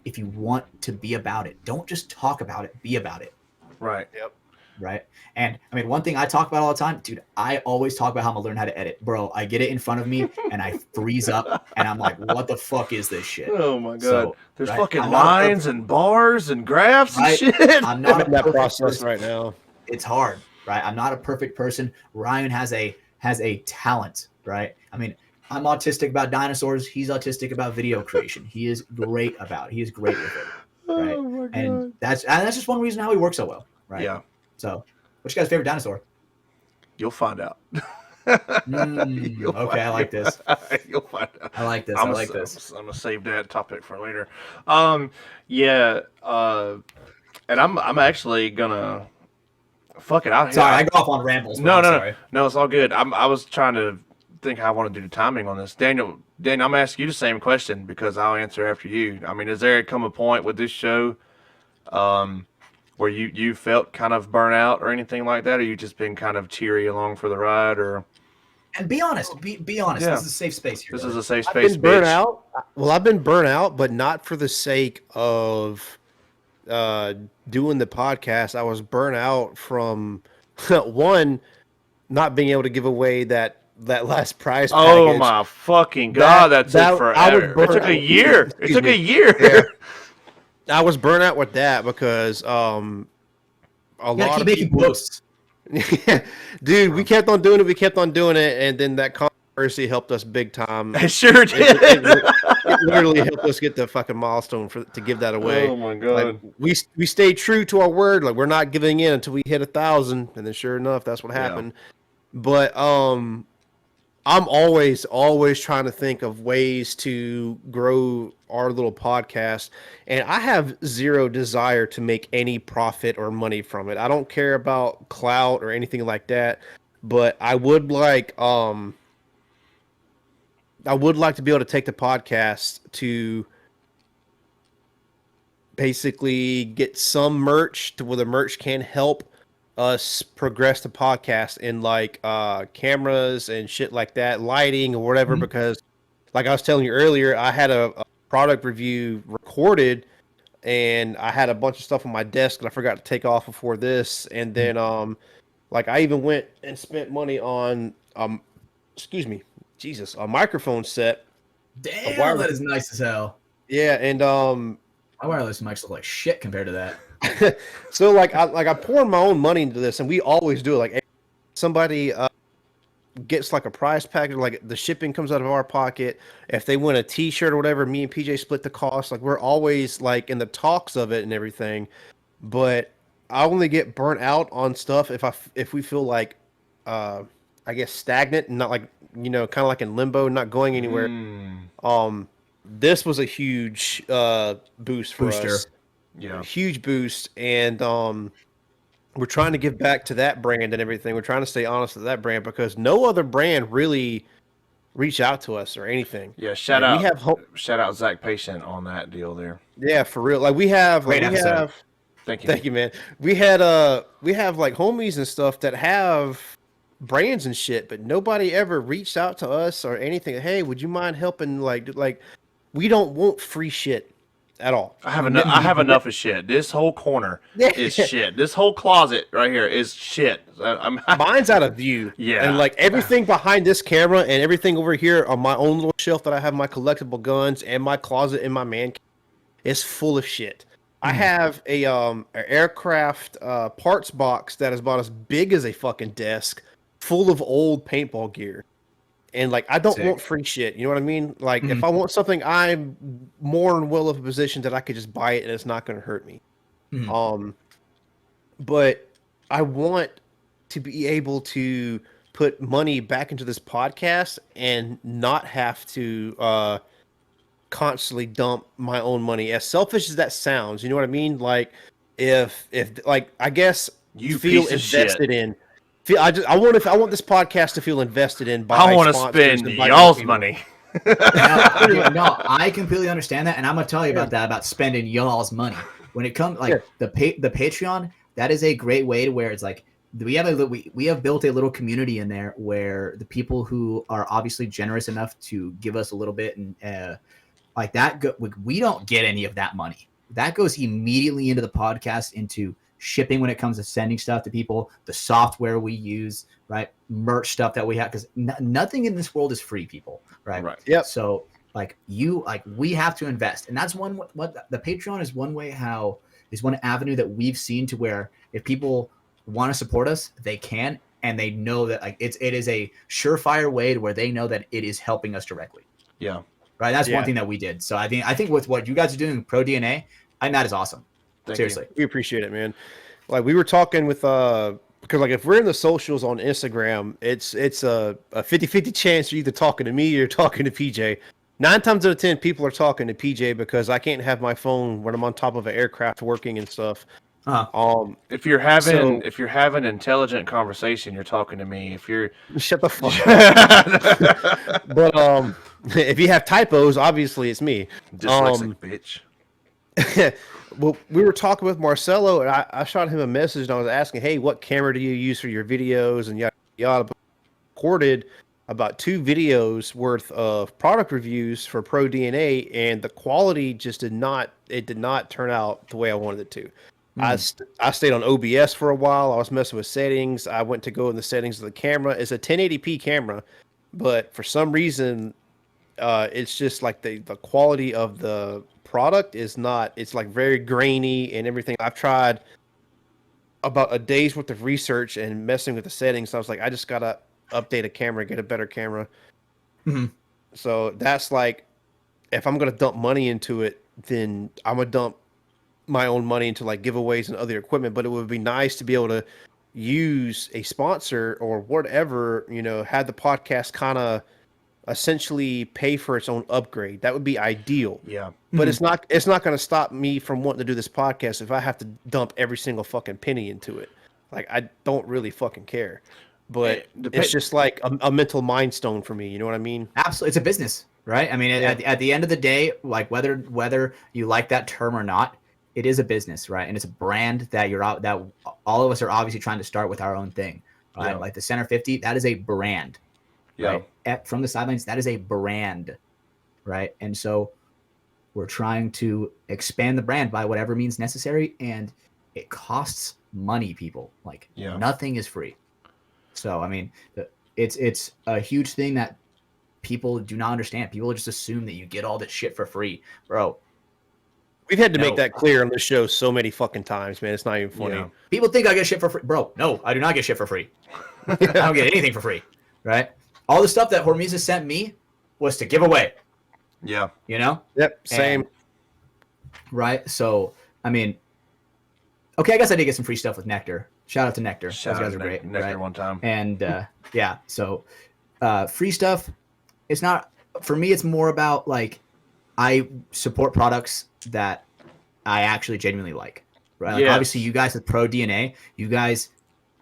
if you want to be about it. Don't just talk about it, be about it. Right. Yep. Right. And I mean, one thing I talk about all the time, dude, I always talk about how I'm gonna learn how to edit. Bro, I get it in front of me and I freeze up and I'm like, what the fuck is this shit? Oh my god. So, There's right, fucking I'm not a lines perfect- and bars and graphs Right. and shit. I'm not I'm a in that perfect process person. right now. It's hard, right? I'm not a perfect person. Ryan has a talent, right? I mean, I'm autistic about dinosaurs. He's autistic about video creation. He is great with it, right? Oh my god. And that's just one reason how he works so well, right? Yeah. So, what's your guys' favorite dinosaur? You'll find out. You'll Okay, I like this. You'll find out. I like this. I'm I like this. gonna save that topic for later. Yeah. And I'm actually gonna fuck it out. Sorry, I go off on rambles. No, I'm no, sorry. no, it's all good. I was trying to think how I want to do the timing on this. Daniel, I'm gonna ask you the same question because I'll answer after you. I mean, has there come a point with this show, where you felt kind of burnt out or anything like that, or you just been kind of cheery along for the ride, or? And be honest. Be honest. Yeah. This is a safe space here. This is a safe I've space. been burnt bitch. out. Well, I've been burnt out, but not for the sake of doing the podcast. I was burnt out from one, not being able to give away that last prize package. Oh my fucking god! That's it I was forever. It burnt took a out. year. It Excuse took me. a year. Yeah. I was burnt out with that because a You gotta lot keep of making people, posts. dude, we kept on doing it. We kept on doing it, and then that controversy helped us big time. It sure did. It literally helped us get the fucking milestone to give that away. Oh my Like, god. we stayed true to our word. Like, we're not giving in until we hit 1,000, and then sure enough, that's what Yeah. happened. But I'm always trying to think of ways to grow our little podcast, and I have zero desire to make any profit or money from it. I don't care about clout or anything like that, but I would like to be able to take the podcast to basically get some merch to where the merch can help us progress the podcast in like cameras and shit like that, lighting or whatever. Mhm. Because like I was telling you earlier, I had a product review recorded and I had a bunch of stuff on my desk that I forgot to take off before this. And then like I even went and spent money on excuse me, Jesus, a microphone set. Damn, wireless- that is nice as hell. Yeah, and My wireless mics look like shit compared to that. so like I pour my own money into this, and we always do it. Like somebody gets like a prize package, like the shipping comes out of our pocket. If they win a T-shirt or whatever, me and PJ split the cost. Like we're always like in the talks of it and everything. But I only get burnt out on stuff if we feel like I guess stagnant and not like kind of like in limbo, not going anywhere. This was a huge boost for Booster. us. Yeah. Huge boost, and we're trying to give back to that brand and everything. We're trying to stay honest with that brand because no other brand really reach out to us or anything. Yeah, shout Like, out, we have shout out Zach Patient on that deal there. yeah, for real. Like we have, Great episode. Thank you. thank you, man. We have like homies and stuff that have brands and shit, but nobody ever reached out to us or anything. Hey, would you mind helping? Like we don't want free shit at all. I have enough of shit. This whole corner is shit. This whole closet right here is shit. Mine's out of view. Yeah. And like everything behind this camera and everything over here on my own little shelf that I have my collectible guns and my closet in my man cave is full of shit. I have a aircraft parts box that is about as big as a fucking desk, full of old paintball gear. And like I don't want free shit. You know what I mean? Like if I want something, I'm more than well of a position that I could just buy it and it's not going to hurt me. But I want to be able to put money back into this podcast and not have to constantly dump my own money. As selfish as that sounds, you know what I mean? Like if like I guess You feel piece of invested shit. in. I want this podcast to feel invested in by I want to sponsors spend and by y'all's people. money. No, I completely understand that, and I'm gonna tell you about that, about spending y'all's money. When it comes like the Patreon, that is a great way to where it's like we have built a little community in there where the people who are obviously generous enough to give us a little bit and like that we don't get any of that money. That goes immediately into the podcast, into shipping when it comes to sending stuff to people, the software we use, right? Merch stuff that we have, because nothing in this world is free, people, right? Yep. So we have to invest, and that's what the Patreon is one way is one avenue that we've seen to where if people want to support us, they can, and they know that like it is a surefire way to where they know that it is helping us directly. Yeah. Right. That's one thing that we did. So I think with what you guys are doing, Pro DNA, that is awesome. Thank Seriously. We appreciate it, man. Like we were talking with because like if we're in the socials on Instagram, it's a 50-50 chance you're either talking to me or you're talking to PJ. 9 times out of 10 people are talking to PJ because I can't have my phone when I'm on top of an aircraft working and stuff. If you're having intelligent conversation, you're talking to me. If you're shut the fuck up. But if you have typos, obviously it's me. dyslexic bitch. Well, we were talking with Marcelo, and I shot him a message, and I was asking, "Hey, what camera do you use for your videos?" And yada yada. Recorded about 2 videos worth of product reviews for Pro DNA, and the quality just did not turn out the way I wanted it to. I stayed on OBS for a while. I was messing with settings. I went to go in the settings of the camera. It's a 1080p camera, but for some reason, it's just like the quality of the product is not. It's like very grainy and everything. I've tried about a day's worth of research and messing with the settings. So I was like, I just gotta update a camera, get a better camera. So that's like, if I'm gonna dump money into it, then I'm gonna dump my own money into like giveaways and other equipment. But it would be nice to be able to use a sponsor or whatever, have the podcast kind of essentially pay for its own upgrade. That would be ideal. Yeah. But it's not going to stop me from wanting to do this podcast if I have to dump every single fucking penny into it. Like, I don't really fucking care. But it's just like a mental mind stone for me. You know what I mean? Absolutely. It's a business, right? I mean, at the end of the day, like whether you like that term or not, it is a business, right? And it's a brand that that all of us are obviously trying to start with our own thing, right? Yeah. Like the Center 50, that is a brand, Yeah. right? From the sidelines, that is a brand, right? And so we're trying to expand the brand by whatever means necessary, and it costs money, people. Like nothing is free. So I mean, it's a huge thing that people do not understand. People just assume that you get all this shit for free, bro. We've had to make that clear on this show so many fucking times, man. It's not even funny. Yeah. People think I get shit for free. Bro, no, I do not get shit for free. I don't get anything for free, right? All the stuff that Hormisa sent me was to give away. Yeah. You know? Yep, same. Right? So, I mean, okay, I guess I did get some free stuff with Nectar. Shout out to Nectar. Those guys are great. Nectar right? one time. And, yeah, so free stuff, it's not, for me, it's more about, like, I support products that I actually genuinely like, right? Like, obviously, you guys with Pro DNA, you guys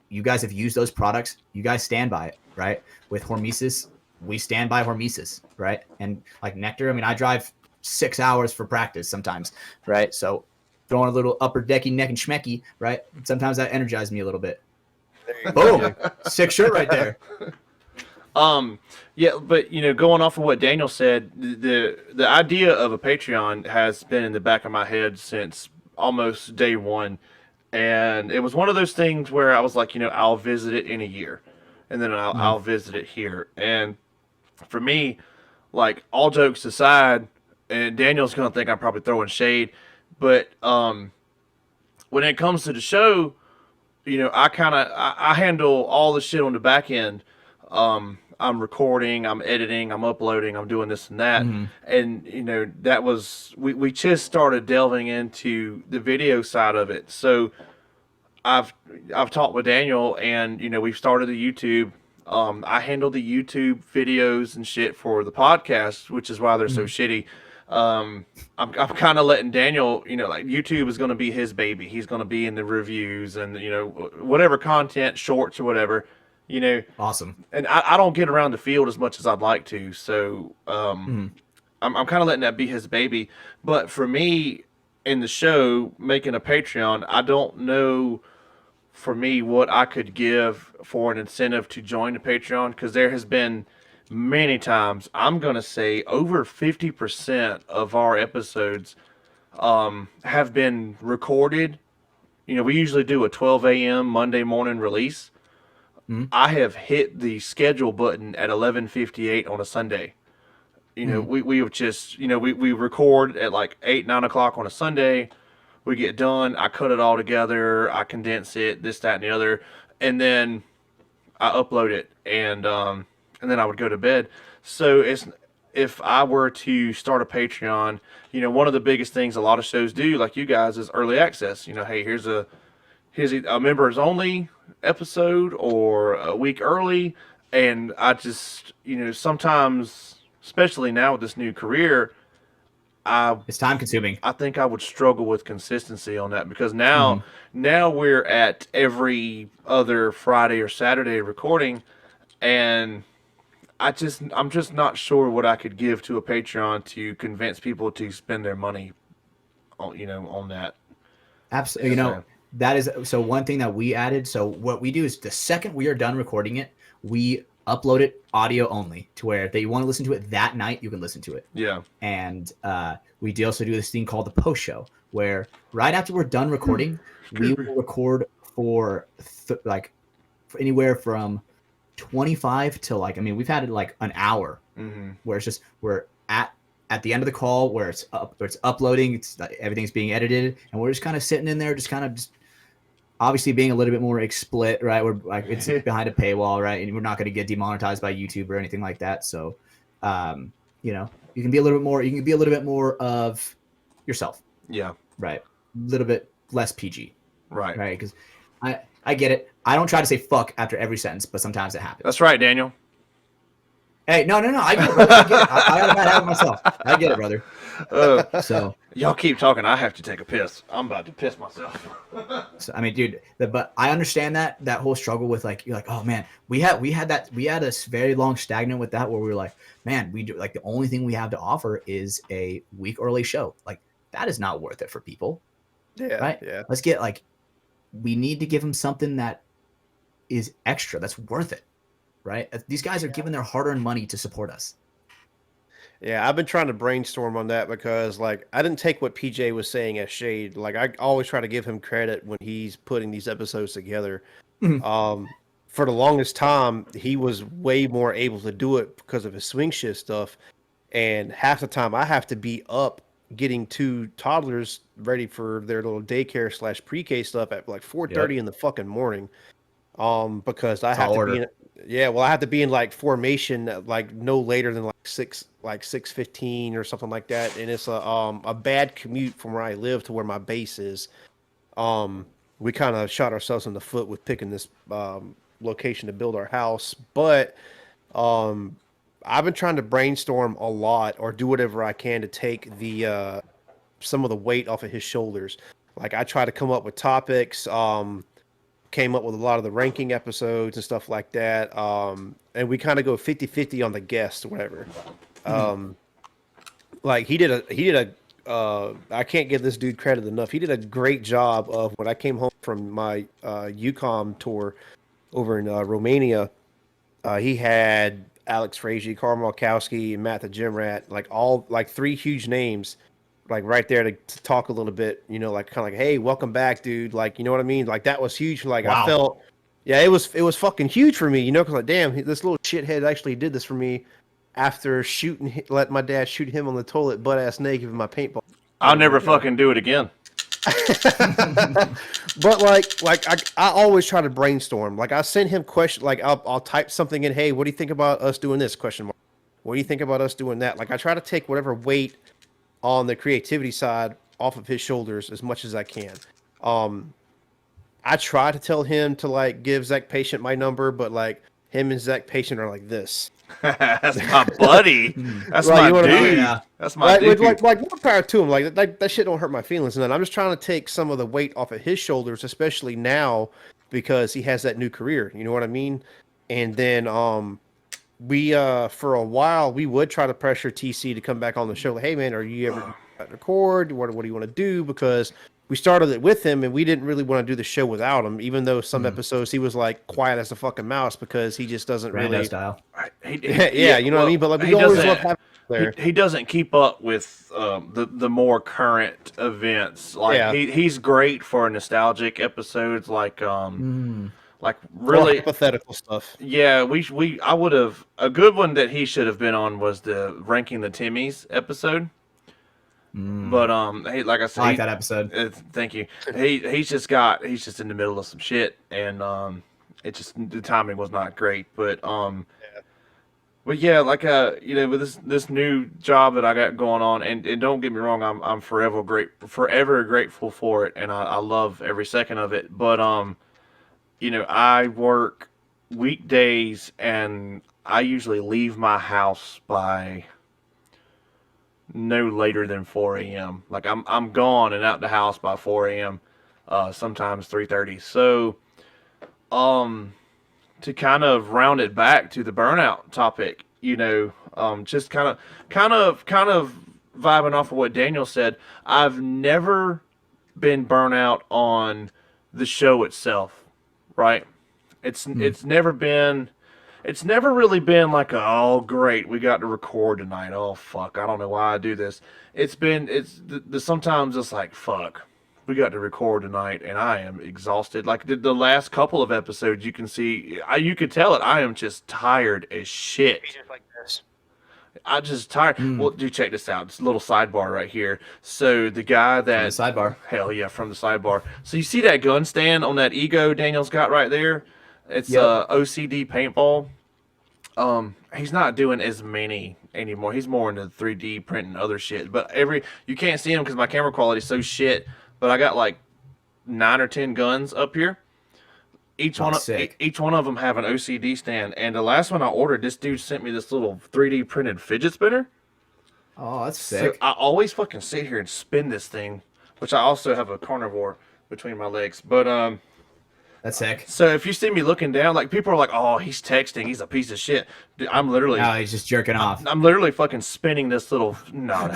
have used those products. You guys stand by it, right? With Hormesis, we stand by Hormesis, right? And like Nectar, I mean, I drive 6 hours for practice sometimes, right? So throwing a little upper decky neck and schmecky, right? Sometimes that energizes me a little bit. Boom, sick shirt right there. Yeah, but going off of what Daniel said, the idea of a Patreon has been in the back of my head since almost day one, and it was one of those things where I was like, I'll visit it in a year, and then I'll visit it here. And for me, like all jokes aside, and Daniel's gonna think I'm probably throwing shade, but when it comes to the show, I handle all the shit on the back end. I'm recording, I'm editing, I'm uploading, I'm doing this and that. And that was we just started delving into the video side of it. So I've talked with Daniel, and we've started the YouTube. I handle the YouTube videos and shit for the podcast, which is why they're so shitty. I'm kind of letting Daniel, like YouTube is going to be his baby. He's going to be in the reviews and whatever content, shorts or whatever. Awesome. And I don't get around the field as much as I'd like to, so I'm kind of letting that be his baby. But for me, in the show, making a Patreon, I don't know for me what I could give for an incentive to join the Patreon, because there has been many times, I'm going to say over 50% of our episodes have been recorded. We usually do a 12 a.m. Monday morning release. I have hit the schedule button at 11:58 on a Sunday. We have just, we record at like 8, 9 o'clock on a Sunday. We get done. I cut it all together. I condense it, this, that, and the other. And then I upload it. And then I would go to bed. So if I were to start a Patreon, one of the biggest things a lot of shows do, like you guys, is early access. Hey, here's a members only episode or a week early. And I just, sometimes, especially now with this new career, It's time consuming. I think I would struggle with consistency on that, because now we're at every other Friday or Saturday recording, and I'm just not sure what I could give to a Patreon to convince people to spend their money on that. Absolutely. That is, so one thing that we added. So what we do is the second we are done recording it, we upload it audio only, to where if you want to listen to it that night, you can listen to it. Yeah. And we also do this thing called the post show, where right after we're done recording, we will record for anywhere from 25 to we've had it like an hour, where it's just we're at the end of the call, where it's uploading, it's everything's being edited, and we're just kind of sitting in there, just obviously being a little bit more explicit, right? We're like, it's behind a paywall, right? And we're not going to get demonetized by YouTube or anything like that. So, you can be a little bit more of yourself. Yeah. Right. A little bit less PG. Right. Right. Because I get it. I don't try to say fuck after every sentence, but sometimes it happens. That's right, Daniel. Hey, no. I get it, brother. I get it. I got a bad habit myself. I get it, brother. So y'all keep talking. I have to take a piss. I'm about to piss myself. So I mean, dude, but I understand that whole struggle with you're like, oh man, we had a very long stagnant with that, where we were like, man, we do the only thing we have to offer is a week early show. Like, that is not worth it for people. Yeah. Right. Yeah. Let's get we need to give them something that is extra, that's worth it. Right. These guys are giving their hard-earned money to support us. Yeah, I've been trying to brainstorm on that, because I didn't take what PJ was saying as shade. I always try to give him credit when he's putting these episodes together. For the longest time, he was way more able to do it because of his swing shift stuff. And half the time I have to be up getting 2 toddlers ready for their little daycare / pre-K stuff at 4:30 in the fucking morning. Because I have to be in, I have to be in formation no later than 6:15 or something like that, and it's a bad commute from where I live to where my base is. We kind of shot ourselves in the foot with picking this location to build our house, but I've been trying to brainstorm a lot, or do whatever I can to take the some of the weight off of his shoulders. I try to come up with topics. came up with a lot of the ranking episodes and stuff like that. And we kind of go 50-50 on the guest or whatever. Like he did a I can't give this dude credit enough. He did a great job of when I came home from my UCOM tour over in Romania. He had Alex Frazier, Carl Malkowski, and Matt the Gym Rat, like all like 3 huge names, like right there to talk a little bit, you know, like kind of like, hey, welcome back, dude. Like, you know what I mean? Like that was huge. Like Wow. I felt, yeah, it was fucking huge for me, you know, because like, damn, this little shithead actually did this for me after let my dad shoot him on the toilet butt ass naked with my paintball. I'll never fucking do it again. But like I always try to brainstorm. Like I send him question. Like I'll type something in. Hey, what do you think about us doing this? Question mark. What do you think about us doing that? Like I try to take whatever weight on the creativity side off of his shoulders as much as I can. I try to tell him to like give Zach Patient my number, but like him and Zach Patient are like this. That's my buddy. That's Right, my you know what I dude. mean? Yeah. That's my dude. Like more power to him. Like that shit don't hurt my feelings. And then I'm just trying to take some of the weight off of his shoulders, especially now because he has that new career. You know what I mean? And then we for a while we would try to pressure TC to come back on the show. Like, hey man, are you ever record? What do you want to do? Because we started it with him and we didn't really want to do the show without him, even though some episodes he was like quiet as a fucking mouse because he just doesn't Brando really style. yeah, you know what I mean? But like we always love having him there. He doesn't keep up with the more current events. Like Yeah. he's great for nostalgic episodes, like like More really. hypothetical stuff. Yeah, I would have a good one that he should have been on was the ranking the Timmys episode. But hey, like I said, I like that episode. thank you. He's just in the middle of some shit, and it just the timing was not great. But yeah, like you know, with this new job that I got going on, and don't get me wrong, I'm forever grateful for it, and I love every second of it. But you know, I work weekdays, and I usually leave my house by no later than 4 a.m. Like I'm gone and out the house by 4 a.m. Sometimes 3:30. So to kind of round it back to the burnout topic, you know, just kind of vibing off of what Daniel said. I've never been burnout on the show itself, right? It's never really been like, oh great, we got to record tonight. Oh fuck, I don't know why I do this. Sometimes it's like, fuck, we got to record tonight, and I am exhausted. Like the last couple of episodes, you can see, you could tell it. I am just tired as shit. Like this. I just tired. Well, do check this out. It's a little sidebar right here. So the guy that From the sidebar. hell yeah, from the sidebar. So you see that gun stand on that ego Daniel's got right there? It's Yep. OCD paintball. He's not doing as many anymore. He's more into 3D printing other shit. But you can't see him because my camera quality is so shit. But I got like 9 or 10 guns up here. Each one of them have an OCD stand. And the last one I ordered, this dude sent me this little 3D printed fidget spinner. Oh, that's So sick. I always fucking sit here and spin this thing, which I also have a carnivore between my legs. But That's sick. so if you see me looking down, like people are like, "Oh, he's texting. He's a piece of shit." Dude, I'm literally, Now he's just jerking off. I'm literally fucking spinning this little. No,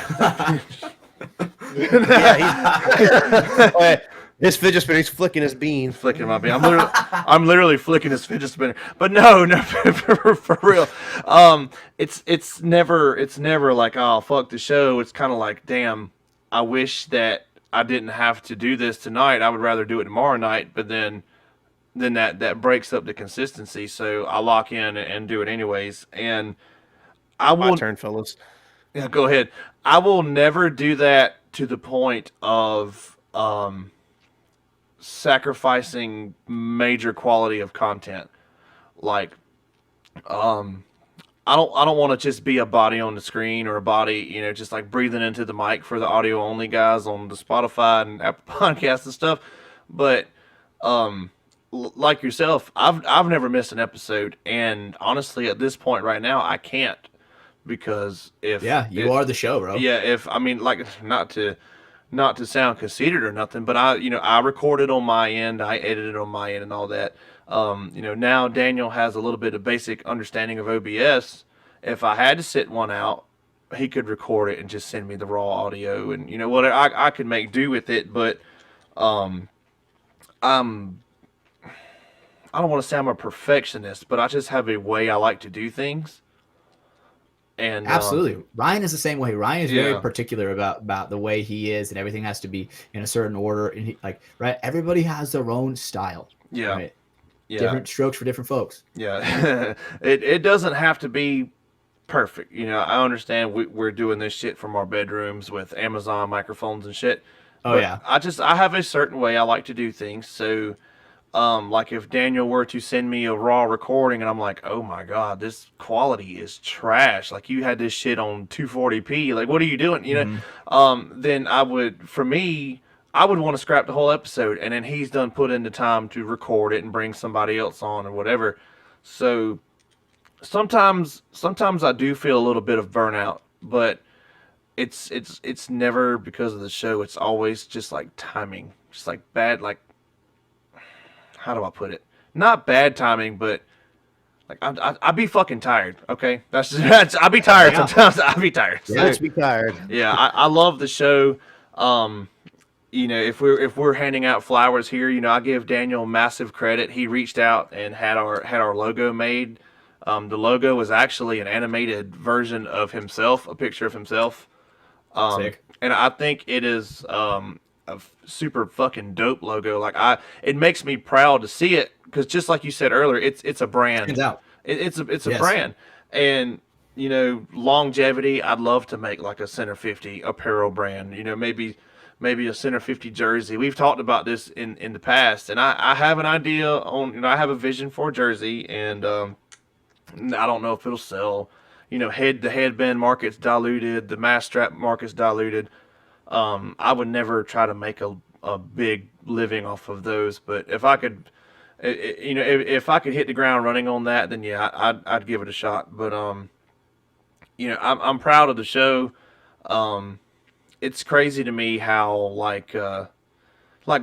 Yeah, his fidget spinner, he's flicking his bean. flicking my bean. I'm literally flicking this fidget spinner. But no, for real. It's never like, oh fuck the show. It's kind of like, damn, I wish that I didn't have to do this tonight. I would rather do it tomorrow night. But then that breaks up the consistency. So I lock in and do it anyways. And I My will. turn, fellas. Yeah, go ahead. I will never do that to the point of sacrificing major quality of content. Like, I don't want to just be a body on the screen or a body, you know, just like breathing into the mic for the audio only guys on the Spotify and Apple Podcasts and stuff. But like yourself, I've never missed an episode, and honestly, at this point right now, I can't. Because Yeah, you are the show, bro. Yeah, if I mean, like, not to not to sound conceited or nothing, but I recorded on my end, I edited on my end, and all that. Now Daniel has a little bit of basic understanding of OBS. If I had to sit one out, he could record it and just send me the raw audio, and what I could make do with it. But um, I'm I don't want to say I'm a perfectionist, but I just have a way I like to do things. And Absolutely. Ryan is the same way. Ryan is very Yeah. particular about the way he is, and everything has to be in a certain order. And right, everybody has their own style. Yeah. Right. Yeah. Different strokes for different folks. Yeah. it doesn't have to be perfect. I understand we're doing this shit from our bedrooms with Amazon microphones and shit. Oh But yeah. I have a certain way I like to do things. So like if Daniel were to send me a raw recording and I'm like, oh my God, this quality is trash. Like you had this shit on 240p. Like, what are you doing? Then I would want to scrap the whole episode, and then he's done put in the time to record it and bring somebody else on or whatever. So sometimes I do feel a little bit of burnout, but it's never because of the show. It's always just like timing, just like bad, like, how do I put it? Not bad timing, but like I be fucking tired. Okay, I be tired Yeah. sometimes. I be tired. So, Let's be tired. yeah, I love the show. If we're handing out flowers here, I give Daniel massive credit. He reached out and had our logo made. The logo was actually an animated version of himself, a picture of himself. Sick. And I think it is a super fucking dope logo. Like it makes me proud to see it because just like you said earlier, it's a brand. Stands out. It's a Yes. brand, and longevity. I'd love to make like a Center 50 apparel brand. Maybe a Center 50 jersey. We've talked about this in the past, and I have an idea on. I have a vision for a jersey, and I don't know if it'll sell. The headband market's diluted, the mass strap market's diluted. I would never try to make a big living off of those, but if I could, if I could hit the ground running on that, then yeah, I'd give it a shot. But I'm proud of the show. It's crazy to me how like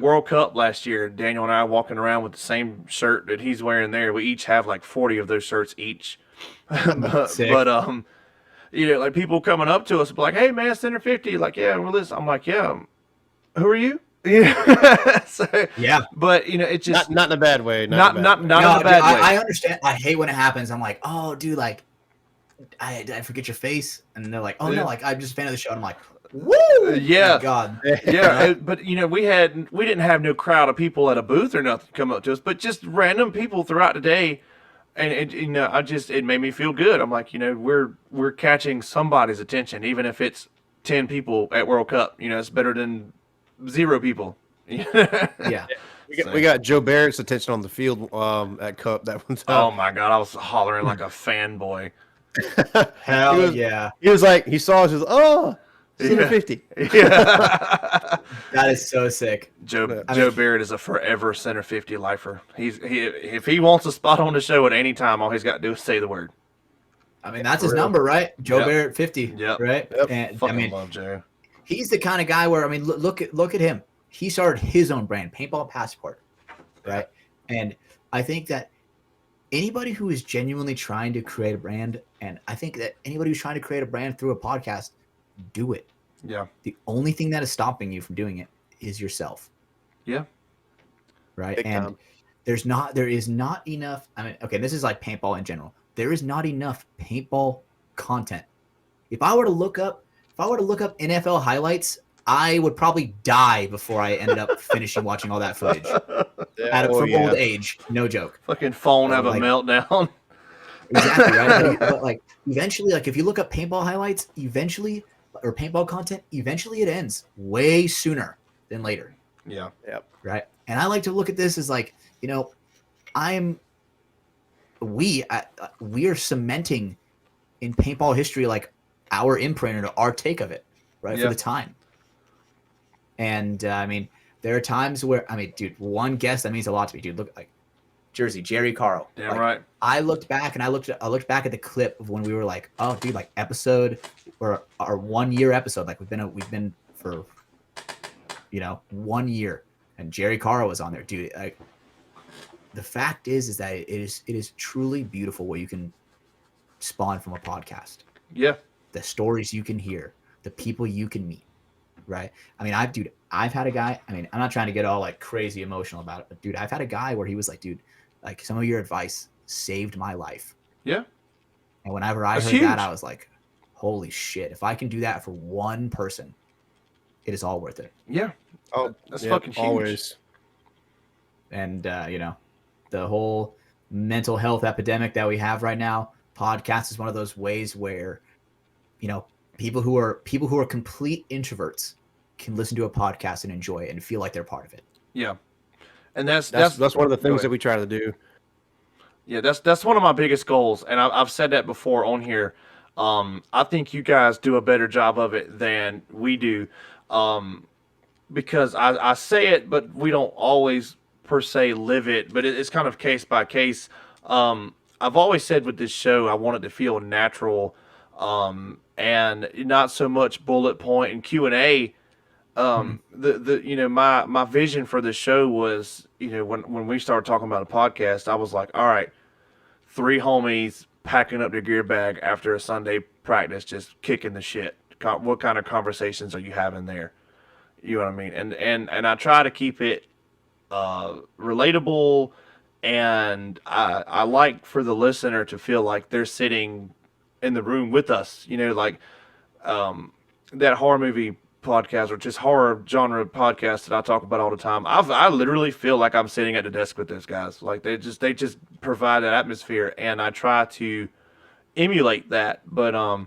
World Cup last year, Daniel and I walking around with the same shirt that he's wearing there. We each have like 40 of those shirts each. but, Sick. but like people coming up to us and be like, "Hey man, Center 50." Like, yeah, well, listen. I'm like, yeah. Who are you? Yeah. So, Yeah. but it just Not in a bad way. not in a bad way. in a dude, bad way. I understand. I hate when it happens. I'm like, oh, dude, like, I forget your face, and they're like, oh Yeah. no, like I'm just a fan of the show. And I'm like, woo, Yeah. my God, Yeah, but we didn't have no crowd of people at a booth or nothing come up to us, but just random people throughout the day, and it made me feel good. I'm like, we're catching somebody's attention, even if it's 10 people at World Cup. It's better than 0 people. yeah. We got Joe Barrett's attention on the field at Cup that one Oh time. my God, I was hollering like a fanboy. Hell He was- yeah, He was like, he saw us, he was, oh, Center Yeah. 50. Yeah. that is so sick. Joe I Joe mean- Barrett is a forever Center 50 lifer. If he wants a spot on the show at any time, all he's got to do is say the word. I mean, that's For his real. number, right? Joe Yep. Barrett, 50, Yep. right? Yep. And I Fucking mean, love Joe. he's the kind of guy where look at him. He started his own brand, Paintball Passport, right? And I think that anybody who is genuinely trying to create a brand, and I think that anybody who's trying to create a brand through a podcast, do it. Yeah. The only thing that is stopping you from doing it is yourself. Yeah. Right. Big and time. there is not enough. I mean, okay, this is like paintball in general. There is not enough paintball content. If I were to look up NFL highlights, I would probably die before I ended up finishing watching all that footage. From old age, no joke. Fucking phone have Like- a meltdown. Exactly right. But like eventually, like if you look up paintball highlights, or paintball content, eventually it ends way sooner than later. Yeah. Right. And I like to look at this as like, we are cementing in paintball history like our imprint or our take of it, right, Yeah. for the time. And I mean, there are times where dude, one guess that means a lot to me, dude. Look, like Jersey, Jerry Carl. Damn Like, right. I looked back at the clip of when we were like, oh, dude, like episode or our 1 year episode, like we've been for 1 year, and Jerry Carl was on there, dude. Like, the fact is that it is truly beautiful what you can spawn from a podcast. Yeah. The stories you can hear, the people you can meet, right? I mean, I've had a guy, I mean, I'm not trying to get all like crazy emotional about it, but dude, I've had a guy where he was like, dude, like some of your advice saved my life. Yeah. And whenever I heard that, I was like, holy shit, if I can do that for one person, it is all worth it. Yeah. Oh, that's fucking huge. Always. And, the whole mental health epidemic that we have right now, podcast is one of those ways where, people who are complete introverts can listen to a podcast and enjoy it and feel like they're part of it. Yeah. And that's one of the things that we try to do. Yeah, that's one of my biggest goals, and I've said that before on here. I think you guys do a better job of it than we do, because I say it, but we don't always per se live it. But it's kind of case by case. I've always said with this show, I want it to feel natural, and not so much bullet point and Q&A. My vision for the show was, when we started talking about a podcast, I was like, all right, 3 homies packing up their gear bag after a Sunday practice, just kicking the shit. What kind of conversations are you having there? You know what I mean? And I try to keep it relatable, and I like for the listener to feel like they're sitting in the room with us, like that horror movie podcast, or just horror genre podcast that I talk about all the time. I literally feel like I'm sitting at the desk with those guys. Like they just provide that atmosphere, and I try to emulate that, but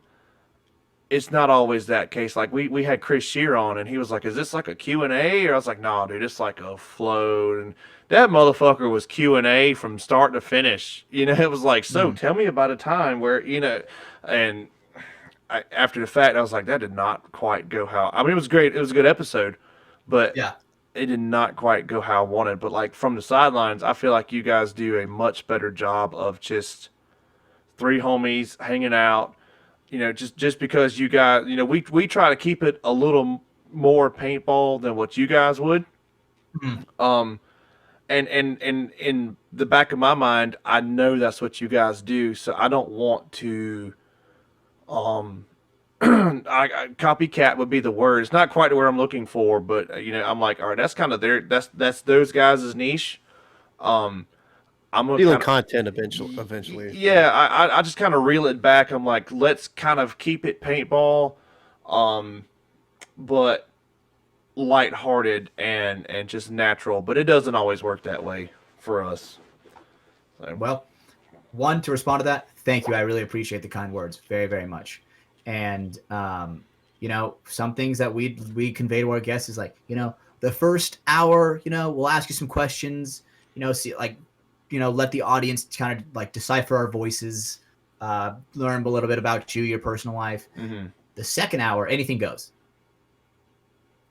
it's not always that case. Like we had Chris Shear on, and he was like, is this like a Q&A? Or I was like, no, dude, it's like a flow. And that motherfucker was Q&A from start to finish. It was like, so tell me about a time where, and after the fact, I was like, that did not quite go how... I mean, it was great. It was a good episode, but it did not quite go how I wanted. But, like, from the sidelines, I feel like you guys do a much better job of just 3 homies hanging out, just because you guys... we try to keep it a little more paintball than what you guys would. And in the back of my mind, I know that's what you guys do, so I don't want to... copycat would be the word. It's not quite where I'm looking for, but I'm like, all right, that's kind of that's those guys' niche. I'm stealing content eventually. Yeah, I just kind of reel it back. I'm like, let's kind of keep it paintball, but lighthearted and just natural. But it doesn't always work that way for us. So. Well, one, to respond to that, thank you. I really appreciate the kind words very, very much. And, some things that we convey to our guests is like, the first hour, we'll ask you some questions, let the audience kind of like decipher our voices, learn a little bit about you, your personal life. Mm-hmm. The second hour, anything goes.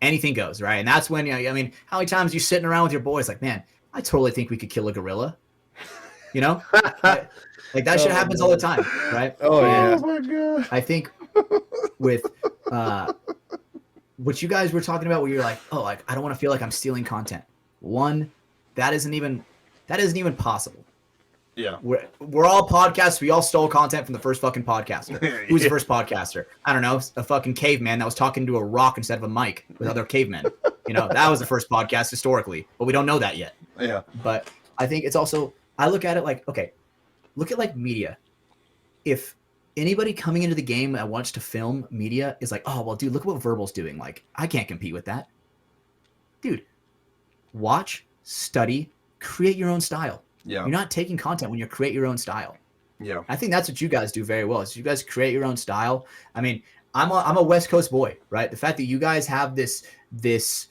Anything goes, right? And that's when, how many times you sitting around with your boys like, man, I totally think we could kill a gorilla. Like that shit happens all the time, right? Oh, yeah. Oh my God. I think with what you guys were talking about, where you're like, oh, like I don't want to feel like I'm stealing content. One, that isn't even possible. Yeah, we're all podcasts. We all stole content from the first fucking podcaster. Who's the first podcaster? I don't know, a fucking caveman that was talking to a rock instead of a mic with other cavemen. That was the first podcast historically, but we don't know that yet. Yeah, but I think it's also, I look at it like, okay, look at like media. If anybody coming into the game that wants to film media is like, oh, well, dude, look at what Verbal's doing. Like, I can't compete with that. Dude, watch, study, create your own style. Yeah. You're not taking content when you create your own style. Yeah. I think that's what you guys do very well. Is you guys create your own style. I mean, I'm a West Coast boy, right? The fact that you guys have this is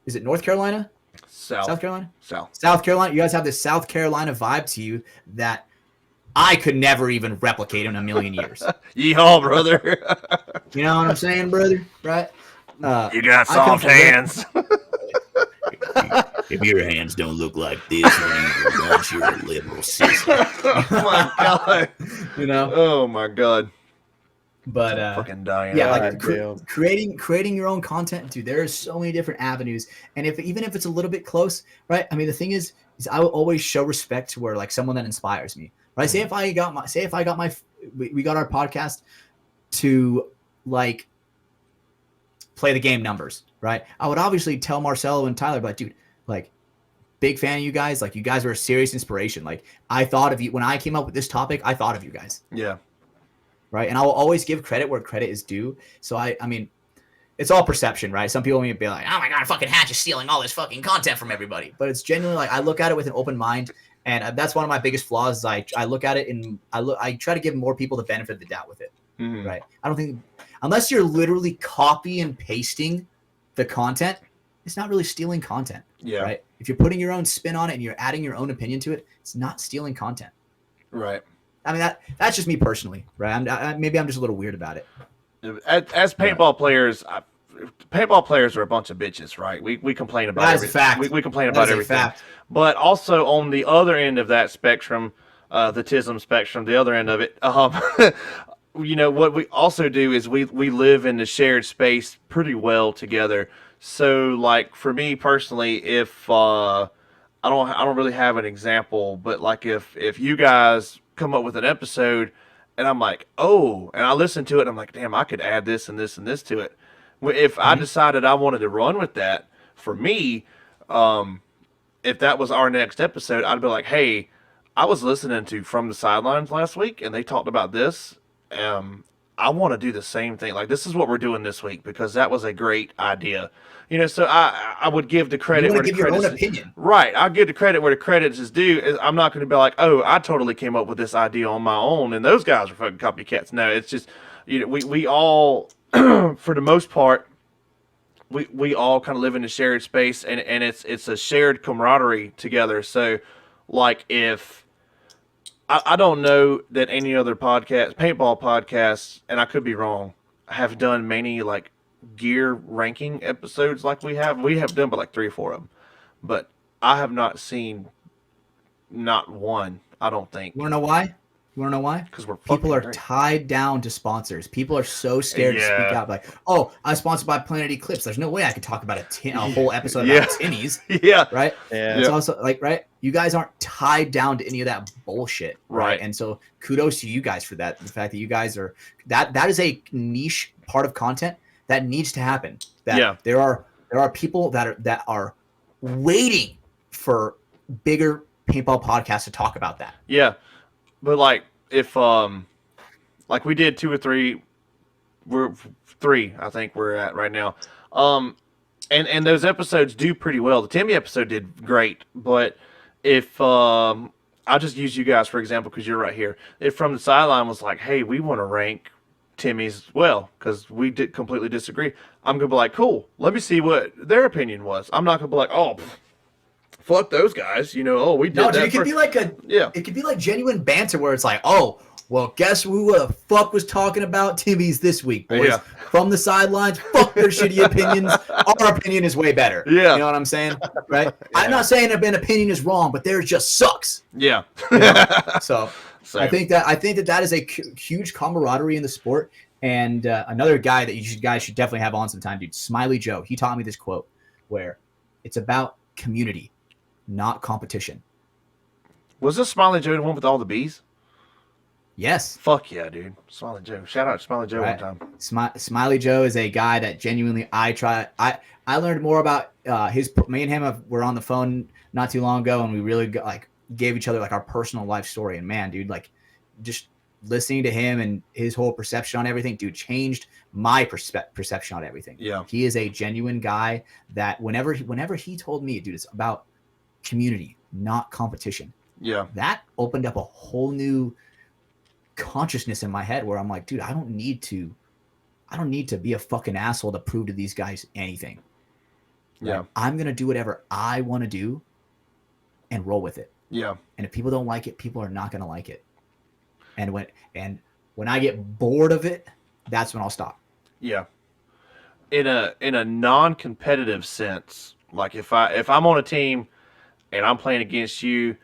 it North Carolina? South Carolina? South Carolina. You guys have this South Carolina vibe to you that I could never even replicate in a million years. Yeehaw, brother. You know what I'm saying, brother? Right? You got soft hands. If your hands don't look like this, you're a liberal sister. Oh my God. You know? Oh my God. But fucking dying. yeah, God like damn. creating your own content, dude. There are so many different avenues, and even if it's a little bit close, right? I mean, the thing is I will always show respect to where like someone that inspires me, right? Say if I got we got our podcast to like play the game numbers, right? I would obviously tell Marcelo and Tyler, but dude, like, big fan of you guys. Like, you guys were a serious inspiration. Like, I thought of you when I came up with this topic. I thought of you guys. Yeah. Right. And I will always give credit where credit is due. So I mean, it's all perception, right? Some people may be like, "Oh my god, fucking Hatch is stealing all this fucking content from everybody." But it's genuinely like I look at it with an open mind, and that's one of my biggest flaws. Is I look at it and I try to give more people the benefit of the doubt with it. Mm-hmm. Right. I don't think unless you're literally copy and pasting the content, it's not really stealing content. Yeah. Right. If you're putting your own spin on it and you're adding your own opinion to it, it's not stealing content. Right. I mean, that's just me personally, right? Maybe I'm just a little weird about it. As paintball players, paintball players are a bunch of bitches, right? We complain about That is a fact. We complain That about is a everything. fact. But also on the other end of that spectrum, the TISM spectrum, the other end of it, you know, what we also do is we live in the shared space pretty well together. So, like, for me personally, if I don't really have an example, but like if you guys come up with an episode and I'm like, oh, and I listen to it and I'm like, damn, I could add this and this and this to it. If I decided I wanted to run with that, for me, if that was our next episode, I'd be like, hey, I was listening to From the Sidelines last week and they talked about this. I want to do the same thing. Like, this is what we're doing this week because that was a great idea. You know, so I would give the credit where the give your credit own opinion. Right. I'll give the credit where the credit is due. I'm not going to be like, oh, I totally came up with this idea on my own and those guys are fucking copycats. No, it's just, you know, we all, for the most part, we all kind of live in a shared space and it's a shared camaraderie together. So, like, if I don't know that any other podcast, paintball podcasts, and I could be wrong, have done many like gear ranking episodes like we have. We have done but like 3 or 4 of them, but I have not seen not one. I don't think. You want to know why? You want to know why? Because we're People are great. tied down to sponsors. People are so scared to speak out. Like, oh, I'm sponsored by Planet Eclipse. There's no way I could talk about a whole episode about tinnies. Yeah. Right? Yeah. It's also like, right? You guys aren't tied down to any of that bullshit. Right. And so kudos to you guys for that. The fact that you guys are that is a niche part of content that needs to happen. That there are people that are waiting for bigger paintball podcasts to talk about that. Yeah. But like if like we did 2 or 3, we're 3 I think we're at right now. And those episodes do pretty well. The Timmy episode did great, but if I'll just use you guys for example because you're right here. If From the Sideline was like, hey, we want to rank Timmy's as well because we did completely disagree, I'm gonna be like, cool, let me see what their opinion was. I'm not gonna be like, oh, fuck those guys, you know. Oh, we did No, that. dude, it could be like it could be like genuine banter where it's like, oh, well, guess who the fuck was talking about Timmy's this week, boys? Yeah. From the Sidelines, fuck their shitty opinions. Our opinion is way better. Yeah. You know what I'm saying? Right? I'm not saying an opinion is wrong, but theirs just sucks. Yeah. You know? So Same. I think that is a huge camaraderie in the sport. And another guy that you guys should definitely have on sometime, dude, Smiley Joe. He taught me this quote where it's about community, not competition. Was this Smiley Joe the one with all the bees? Yes. Fuck yeah, dude. Smiley Joe. Shout out to Smiley Joe Right. one time. Smiley Joe is a guy that genuinely I learned more about me and him were on the phone not too long ago and we really gave each other like our personal life story, and man, dude, like just listening to him and his whole perception on everything, dude, changed my perception on everything. Yeah. He is a genuine guy that whenever he told me, dude, it's about community, not competition. Yeah. That opened up a whole new consciousness in my head where I'm like, dude, I don't need to be a fucking asshole to prove to these guys anything. Yeah. Like, I'm going to do whatever I want to do and roll with it. Yeah. And if people don't like it, people are not going to like it. And when I get bored of it, that's when I'll stop. Yeah. In a non-competitive sense, like if I'm on a team and I'm playing against you,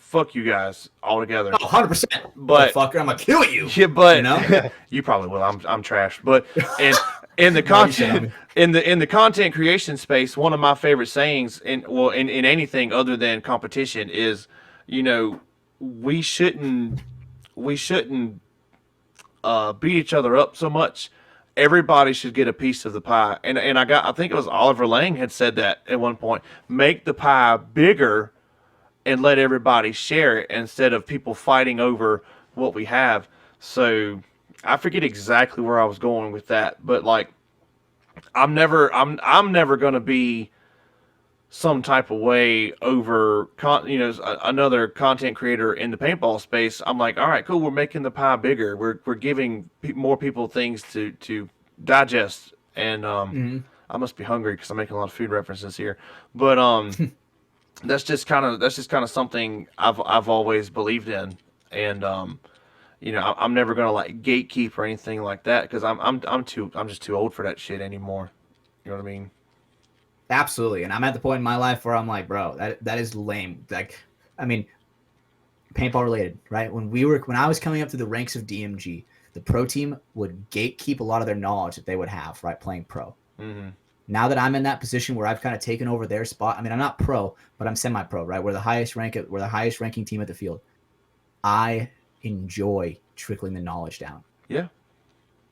fuck you guys altogether. 100%. But fucker, I'm gonna kill you. Yeah, but You know? you probably will. I'm trash. But in the No, you shit on content me. in the content creation space, one of my favorite sayings in anything other than competition is, you know, we shouldn't beat each other up so much. Everybody should get a piece of the pie. And I think it was Oliver Lang had said that at one point. Make the pie bigger and let everybody share it instead of people fighting over what we have. So I forget exactly where I was going with that, but like I'm never gonna be some type of way over another content creator in the paintball space. I'm like, all right, cool, we're making the pie bigger. We're giving more people things to digest, and I must be hungry because I'm making a lot of food references here, but that's just kind of something I've always believed in, and I'm never gonna like gatekeep or anything like that because I'm just too old for that shit anymore. You know what I mean? Absolutely. And I'm at the point in my life where I'm like, bro, that is lame. Like, I mean, paintball related, right? When I was coming up through the ranks of DMG, the pro team would gatekeep a lot of their knowledge that they would have, right, playing pro. Mm-hmm. Now that I'm in that position where I've kind of taken over their spot, I mean, I'm not pro, but I'm semi-pro, right? We're the highest ranking team at the field. I enjoy trickling the knowledge down. Yeah.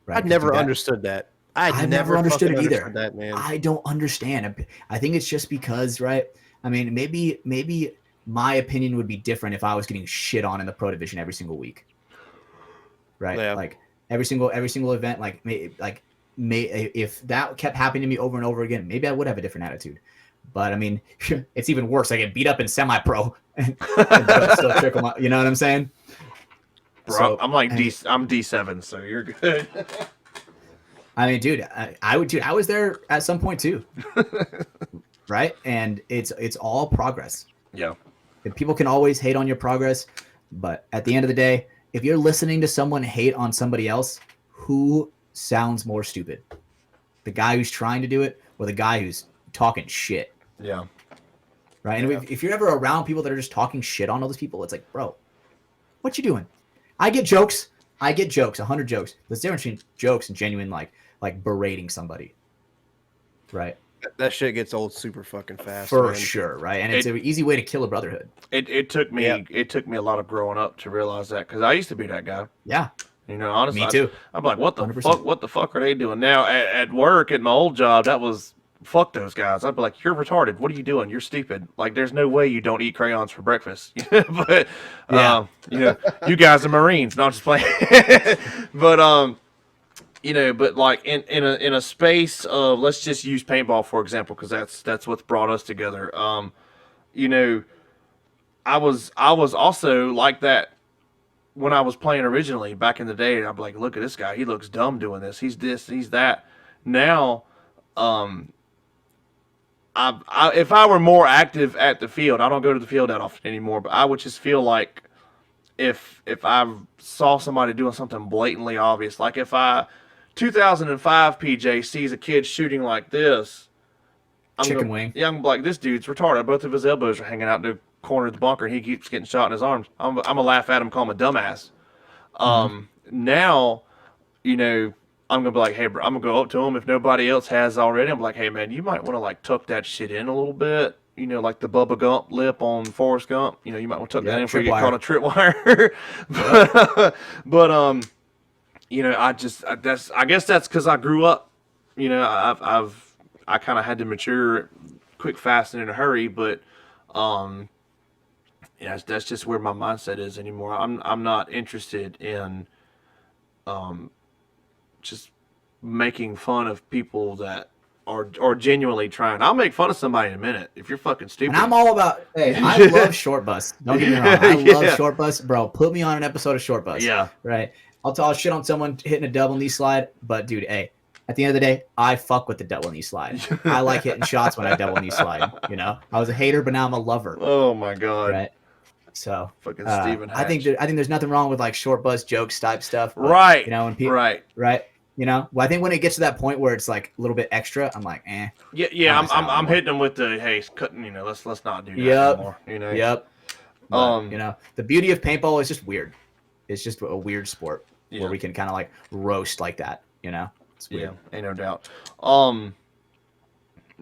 Right? I've never understood that. I've never understood it either. That, man. I don't understand. I think it's just because, right? I mean, maybe my opinion would be different if I was getting shit on in the pro division every single week, right? Yeah. Like every single event, if that kept happening to me over and over again, maybe I would have a different attitude. But I mean, it's even worse. I get beat up in semi-pro and still trickle my, you know what I'm saying? Bro, So, I'm like I'm D7, so you're good. I mean, dude, I was there at some point too, right? And it's all progress. Yeah. And people can always hate on your progress, but at the end of the day, if you're listening to someone hate on somebody else, who sounds more stupid? The guy who's trying to do it, or the guy who's talking shit? Yeah. Right. And if you're ever around people that are just talking shit on all those people, it's like, bro, what you doing? I get jokes, 100 jokes. There's a difference between jokes and genuine like berating somebody, right? That shit gets old super fucking fast. For man. sure, right? And it's an easy way to kill a brotherhood. It took me a lot of growing up to realize that because I used to be that guy. Yeah. You know, honestly, Me too. I'm like, what the 100%. fuck? What the fuck are they doing now at work? At my old job, that was fuck those guys. I'd be like, you're retarded. What are you doing? You're stupid. Like, there's no way you don't eat crayons for breakfast. But you guys are Marines. Not just playing. But but like in a space of, let's just use paintball for example, because that's what's brought us together. I was also like that when I was playing originally back in the day. I'd be like, look at this guy, he looks dumb doing this. He's this, he's that. Now, if I were more active at the field, I don't go to the field that often anymore, but I would just feel like if I saw somebody doing something blatantly obvious, like if 2005 PJ sees a kid shooting like this, Chicken wing. Yeah, I'm like, this dude's retarded. Both of his elbows are hanging out the corner of the bunker, and he keeps getting shot in his arms. I'm gonna laugh at him, call him a dumbass. Now, I'm gonna be like, hey, bro, I'm gonna go up to him if nobody else has already. I'm like, hey, man, you might want to like tuck that shit in a little bit. Like the Bubba Gump lip on Forrest Gump. You might want to tuck that in before you get caught on a tripwire. but I guess that's because I grew up. I kind of had to mature quick, fast, and in a hurry. But that's just where my mindset is anymore. I'm not interested in just making fun of people that are genuinely trying. I'll make fun of somebody in a minute if you're fucking stupid. And I'm all about. Hey, I love short bus. Don't get me wrong. I love short bus, bro. Put me on an episode of short bus. Yeah. Right. I'll shit on someone hitting a double knee slide, but dude, hey, at the end of the day, I fuck with the double knee slide. I like hitting shots when I double knee slide. I was a hater, but now I'm a lover. Oh my god. Right. So fucking Stephen Hatch. I think there's nothing wrong with like short bus jokes type stuff. But, right. When people right. Well, I think when it gets to that point where it's like a little bit extra, I'm like, eh. Yeah. I'm hitting them with the hey, let's not do that anymore. Yep. But, the beauty of paintball is just weird. It's just a weird sport where we can kind of like roast like that. It's weird. Yeah, ain't no doubt.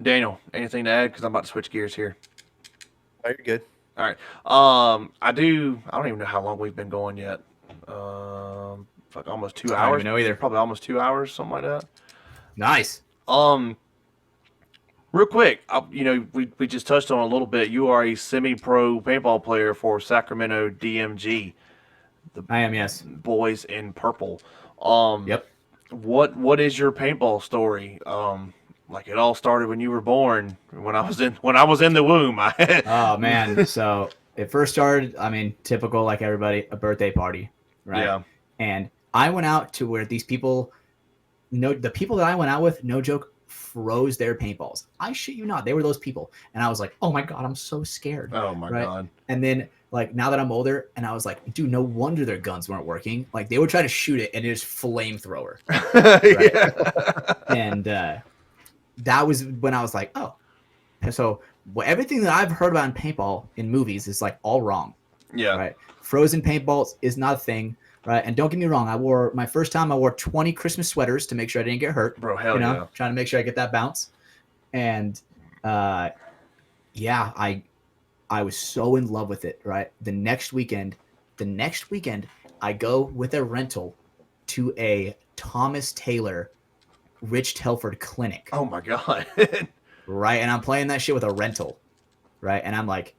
Daniel, anything to add? Because I'm about to switch gears here. Oh, you're good. All right. I don't even know how long we've been going yet. Almost 2 hours. I don't even know either. Probably almost 2 hours, something like that. Nice. Real quick, we just touched on it a little bit. You are a semi-pro paintball player for Sacramento DMG. I am, yes. Boys in purple. Yep. What is your paintball story? Like it all started when you were born. When I was in the womb. Oh man! So it first started. I mean, typical like everybody, a birthday party, right? Yeah. And I went out to where these people, the people that I went out with, no joke, froze their paintballs. I shit you not, they were those people. And I was like, oh my god, I'm so scared. Oh my god. And then like now that I'm older, and I was like, dude, no wonder their guns weren't working. Like they would try to shoot it, and it was flamethrower. And that was when I was like, oh. And so everything that I've heard about in paintball in movies is like all wrong. Yeah. Right. Frozen paintballs is not a thing. Right. And don't get me wrong, I wore 20 Christmas sweaters to make sure I didn't get hurt. Bro, hell yeah. Trying to make sure I get that bounce. And I was so in love with it, right? The next weekend, I go with a rental to a Thomas Taylor Rich Telford clinic. Oh my god. Right. And I'm playing that shit with a rental. Right. And I'm like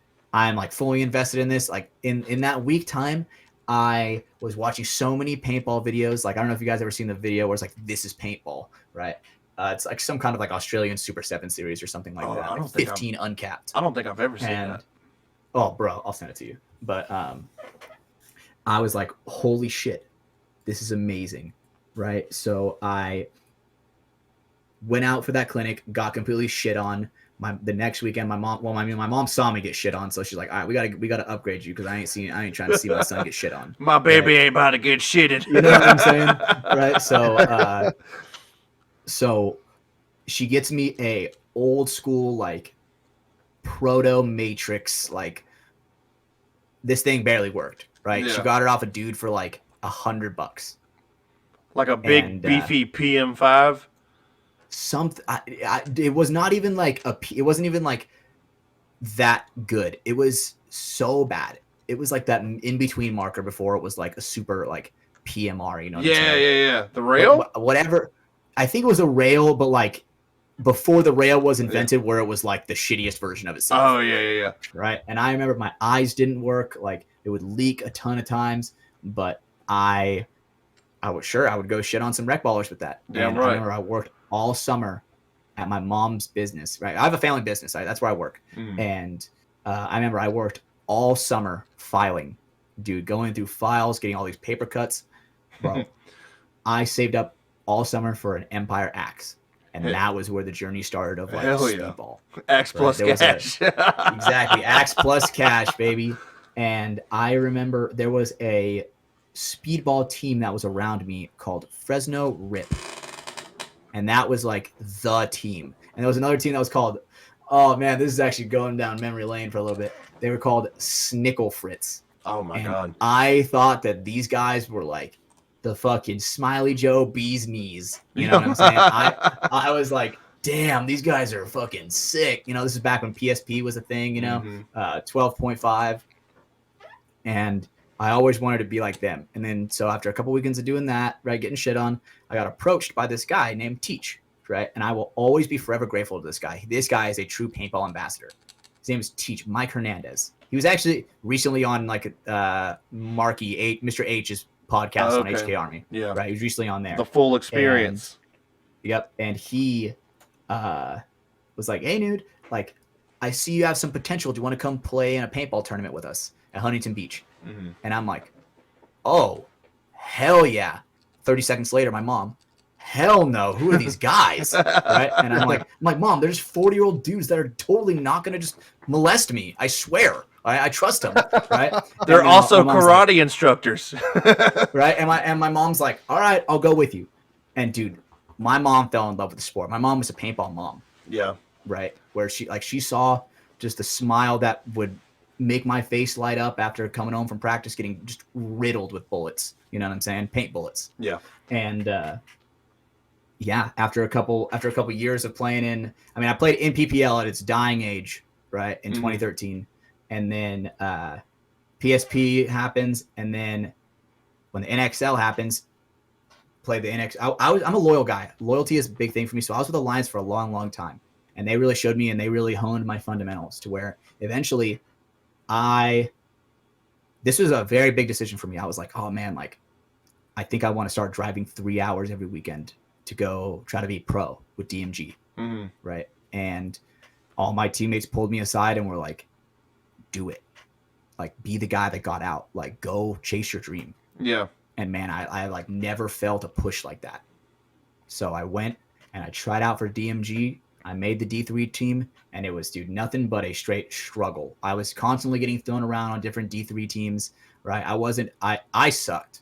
fully invested in this. Like in that week time, I was watching so many paintball videos. Like, I don't know if you guys ever seen the video where it's like, this is paintball, right? It's like some kind of like Australian Super 7 series or something like that. Like 15 uncapped. I don't think I've ever seen that. Oh, bro, I'll send it to you. But I was like, holy shit, this is amazing, right? So I went out for that clinic, got completely shit on. The next weekend, my mom saw me get shit on, so she's like, all right, we gotta upgrade you because I ain't trying to see my son get shit on. My baby ain't about to get shitted. You know what I'm saying? Right. So she gets me a old school, like proto Matrix, like this thing barely worked, right? Yeah. She got it off a dude for like $100. Like a big beefy PM5. It was not even like it wasn't even like that good. It was so bad. It was like that in between marker before it was like a super like PMR, you know? Yeah. The rail? Whatever. I think it was a rail, but like before the rail was invented, where it was like the shittiest version of itself. Oh yeah. Right. And I remember my eyes didn't work. Like it would leak a ton of times, but I would go shit on some rec ballers with that. Damn right. I remember I worked all summer at my mom's business, right? I have a family business. That's where I work. And I remember I worked all summer filing, dude, going through files, getting all these paper cuts. Bro, I saved up all summer for an Empire axe. And that was where the journey started of like speedball. Axe plus cash. Exactly. Axe plus cash, baby. And I remember there was a speedball team that was around me called Fresno Rip. And that was like the team. And there was another team that was called, oh man, this is actually going down memory lane for a little bit. They were called Snickle Fritz. Oh my god. I thought that these guys were like the fucking Smiley Joe bee's knees. You know what I'm saying? I was like, damn, these guys are fucking sick. This is back when PSP was a thing, 12.5. And I always wanted to be like them. And then, so after a couple weekends of doing that, right, getting shit on, I got approached by this guy named Teach, right? And I will always be forever grateful to this guy. This guy is a true paintball ambassador. His name is Teach, Mike Hernandez. He was actually recently on like Marky, Mr. H's podcast on HK Army. Yeah. Right. He was recently on there. The full experience. And he was like, hey, dude, like, I see you have some potential. Do you want to come play in a paintball tournament with us at Huntington Beach? And I'm like, oh, hell yeah. 30 seconds later, my mom, hell no. Who are these guys? Right? And I'm like, Mom, they're just 40-year-old dudes that are totally not going to just molest me. I swear. I trust them. Right? They're also karate instructors. Right? And my mom's like, all right, I'll go with you. And dude, my mom fell in love with the sport. My mom was a paintball mom. Yeah. Right? Where she saw just the smile that would make my face light up after coming home from practice, getting just riddled with bullets. You know what I'm saying? Paint bullets. Yeah. And yeah, after a couple years of playing in, I mean, I played in PPL at its dying age, right, in 2013, and then PSP happens, and then when the NXL happens, play the NX. I'm a loyal guy. Loyalty is a big thing for me, so I was with Alliance for a long, long time, and they really showed me, and they really honed my fundamentals to where eventually, this was a very big decision for me. I was like, oh man, like, I think I want to start driving 3 hours every weekend to go try to be pro with DMG, right? And all my teammates pulled me aside and were like, do it. Like, be the guy that got out. Like, go chase your dream. Yeah. And man, I like never felt a push like that. So I went and I tried out for DMG. I made the D3 team, and it was, dude, nothing but a straight struggle. I was constantly getting thrown around on different D3 teams, right? I sucked.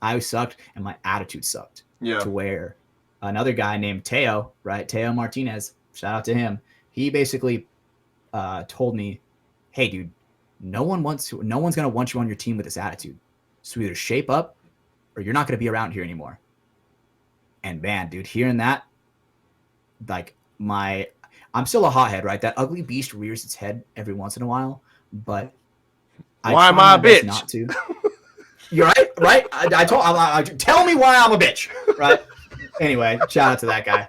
I sucked, and my attitude sucked. Yeah. To where another guy named Teo, right? Teo Martinez, shout out to him. He basically told me, hey, dude, no one's going to want you on your team with this attitude. So either shape up or you're not going to be around here anymore. And man, dude, hearing that, like, I'm still a hothead, right? That ugly beast rears its head every once in a while, but why am I a bitch? Not to. You're right? I tell me why I'm a bitch, right? Anyway, shout out to that guy.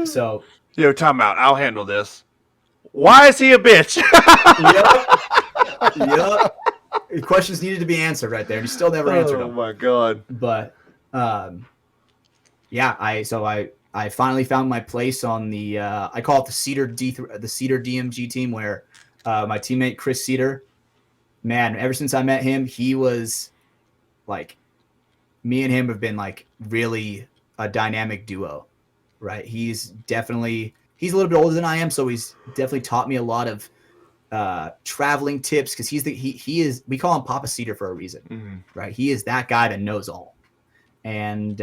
So, yo, time out. I'll handle this. Why is he a bitch? Yep. Questions needed to be answered right there, and he still never answered them. Oh my god! But yeah, I finally found my place on the I call it the Cedar DMG team, where my teammate Chris Cedar, man, ever since I met him, he was like, me and him have been like really a dynamic duo, right? He's a little bit older than I am, so he's definitely taught me a lot of traveling tips, because he is, we call him Papa Cedar for a reason, right? He is that guy that knows all. And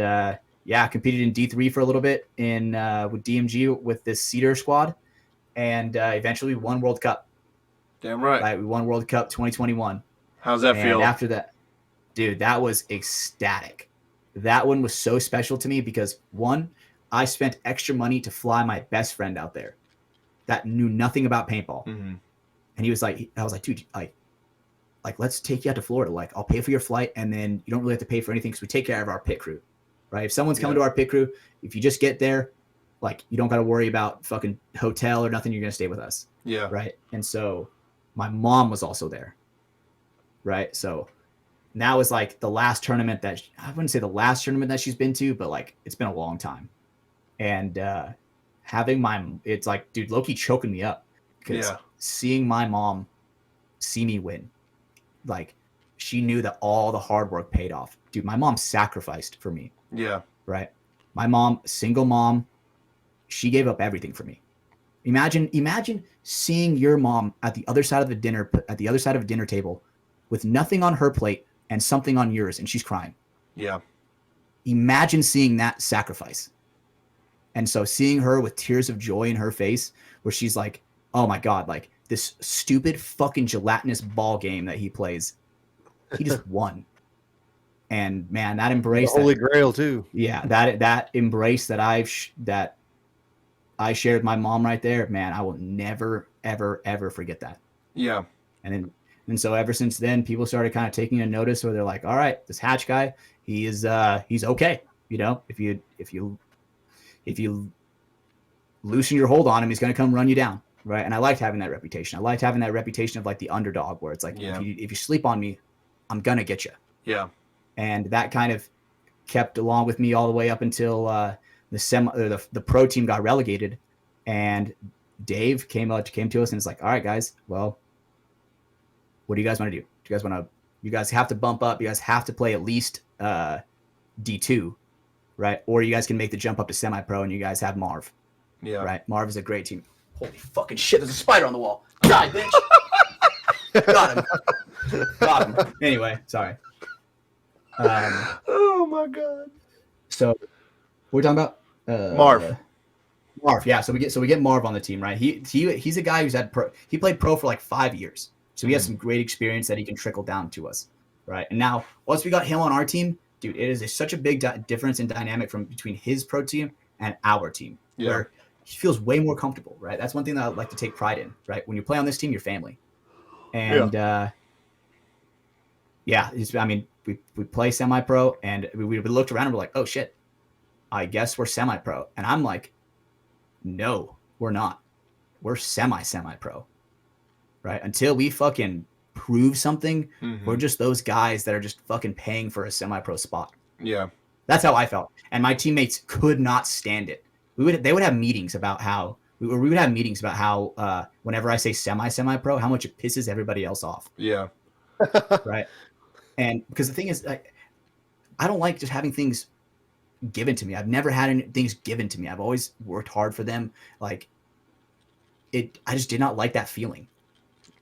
yeah, competed in D3 for a little bit in with DMG with this Cedar squad, and eventually won World Cup. Damn right. Right, we won World Cup 2021. How's that feel? And after that, dude, that was ecstatic. That one was so special to me because, one, I spent extra money to fly my best friend out there that knew nothing about paintball. And he was like, I was like, dude, like let's take you out to Florida. Like, I'll pay for your flight, and then you don't really have to pay for anything because we take care of our pit crew, right? If someone's coming to our pit crew, if you just get there, like, you don't got to worry about fucking hotel or nothing. You're going to stay with us. Yeah. Right. And so my mom was also there. Right. So now is like the last tournament that I wouldn't say the last tournament that she's been to, but like, it's been a long time. And it's like, dude, low-key choking me up, because seeing my mom see me win, like, she knew that all the hard work paid off. Dude, my mom sacrificed for me. Yeah. Right. My mom, single mom, she gave up everything for me. Imagine seeing your mom at the other side of a dinner table with nothing on her plate and something on yours, and she's crying. Yeah. Imagine seeing that sacrifice. And so seeing her with tears of joy in her face, where she's like, oh my God, like, this stupid fucking gelatinous ball game that he plays, he just won. And man, that embrace, the Holy Grail too. Yeah, that embrace that I shared with my mom right there, man, I will never, ever, ever forget that. Yeah. And so ever since then, people started kind of taking a notice, where they're like, all right, this Hatch guy, he's okay. You know, if you loosen your hold on him, he's going to come run you down. Right. And I liked having that reputation. I liked having that reputation of like the underdog, where it's like, if you sleep on me, I'm going to get you. Yeah. And that kind of kept along with me all the way up until the pro team got relegated, and Dave came to us and it's like, all right, guys, well, what do you guys want to do? You guys have to bump up. You guys have to play at least D2, right? Or you guys can make the jump up to semi-pro, and you guys have Marv. Yeah. Right. Marv is a great team. Holy fucking shit! There's a spider on the wall. Die, bitch. Got him. Anyway, sorry. Oh my God. So, what we're talking about? Marv, yeah. So we get Marv on the team, right? He's a guy who's he played pro for like 5 years, so he has some great experience that he can trickle down to us, right? And now once we got him on our team, dude, it is such a big difference in dynamic between his pro team and our team, where he feels way more comfortable, right? That's one thing that I like to take pride in, right? When you play on this team, you're family, and I mean, we play semi-pro, and we looked around and we're like, oh shit, I guess we're semi-pro, and I'm like, no, we're not. We're semi-pro, right? Until we fucking prove something, we're just those guys that are just fucking paying for a semi-pro spot. Yeah. That's how I felt. And my teammates could not stand it. They would have meetings about how whenever I say semi-pro, how much it pisses everybody else off. Yeah. Right. And because the thing is, I don't like just having things given to me. I've never had any things given to me. I've always worked hard for them. Like I just did not like that feeling.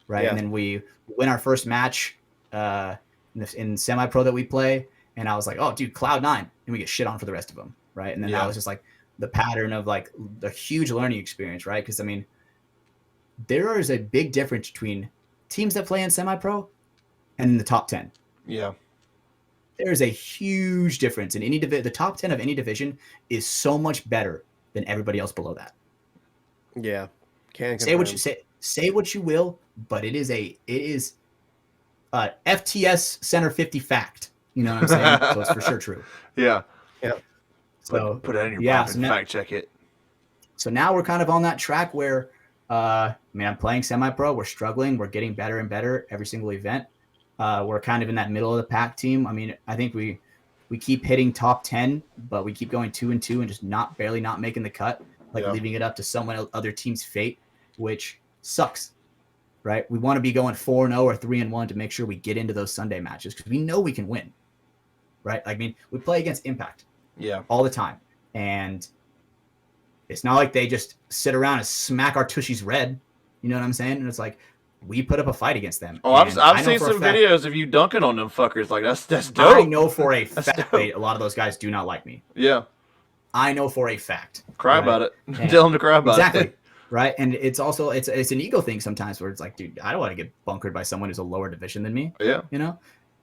Right. Yeah. And then we win our first match in semi-pro that we play. And I was like, oh, dude, Cloud9. And we get shit on for the rest of them. Right. And then that was just like the pattern of like the huge learning experience. Right. Because I mean, there is a big difference between teams that play in semi-pro and in the top 10. Yeah. There's a huge difference in the top 10 of any division is so much better than everybody else below that. Yeah. Say what you will, but it is FTS Center 50 fact. You know what I'm saying? So it's for sure true. Yeah. Yeah. So put it in your pocket and fact check it. So now we're kind of on that track where I'm playing semi-pro, we're struggling, we're getting better and better every single event. We're kind of in that middle of the pack team. I mean, I think we keep hitting top 10, but we keep going 2-2 and just barely not making the cut, leaving it up to other team's fate, which sucks, right? We want to be going 4-0 or 3-1 to make sure we get into those Sunday matches because we know we can win, right? I mean, we play against Impact, all the time, and it's not like they just sit around and smack our tushies red. You know what I'm saying? And it's like, we put up a fight against them. Oh, I've seen some videos of you dunking on them fuckers. Like that's dope. I know for a fact a lot of those guys do not like me. Yeah. I know for a fact. Cry about it. Tell them to cry about it. Exactly. Right. And it's also it's an ego thing sometimes where it's like, dude, I don't want to get bunkered by someone who's a lower division than me. Yeah. You know?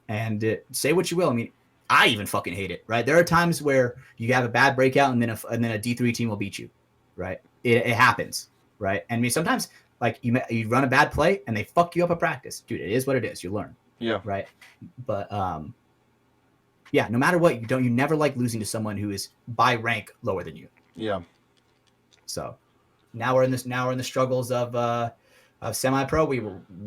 And say what you will. I mean, I even fucking hate it. Right. There are times where you have a bad breakout and then a D3 team will beat you. Right. It happens. Right. And I mean, sometimes like you run a bad play and they fuck you up at practice. Dude, it is what it is. You learn. Yeah. Right. But no matter what, you never like losing to someone who is by rank lower than you. Yeah. So now we're in the struggles of semi-pro.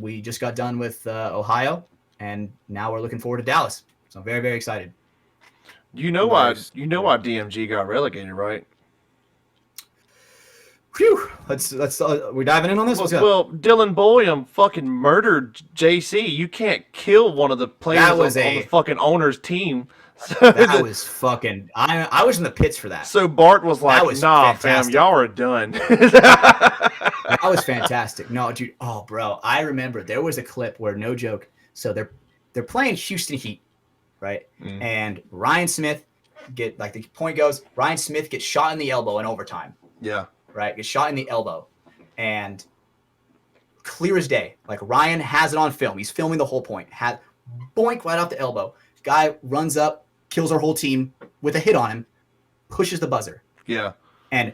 We just got done with Ohio, and now we're looking forward to Dallas. So I'm very, very excited. You know why DMG got relegated, right? Whew. Let's we're diving in on this. Well, Dylan Bulliam fucking murdered JC. You can't kill one of the players on the fucking owner's team. That was fucking. I was in the pits for that. So Bart was like, "Nah, fantastic. Fam, y'all are done." That was fantastic. No, dude. Oh, bro, I remember there was a clip where, no joke. So they're playing Houston Heat, right? And Ryan Smith the point goes, Ryan Smith gets shot in the elbow in overtime. Yeah. Right, gets shot in the elbow, and clear as day. Like Ryan has it on film. He's filming the whole point. Boink right off the elbow. Guy runs up, kills our whole team with a hit on him, pushes the buzzer. Yeah. And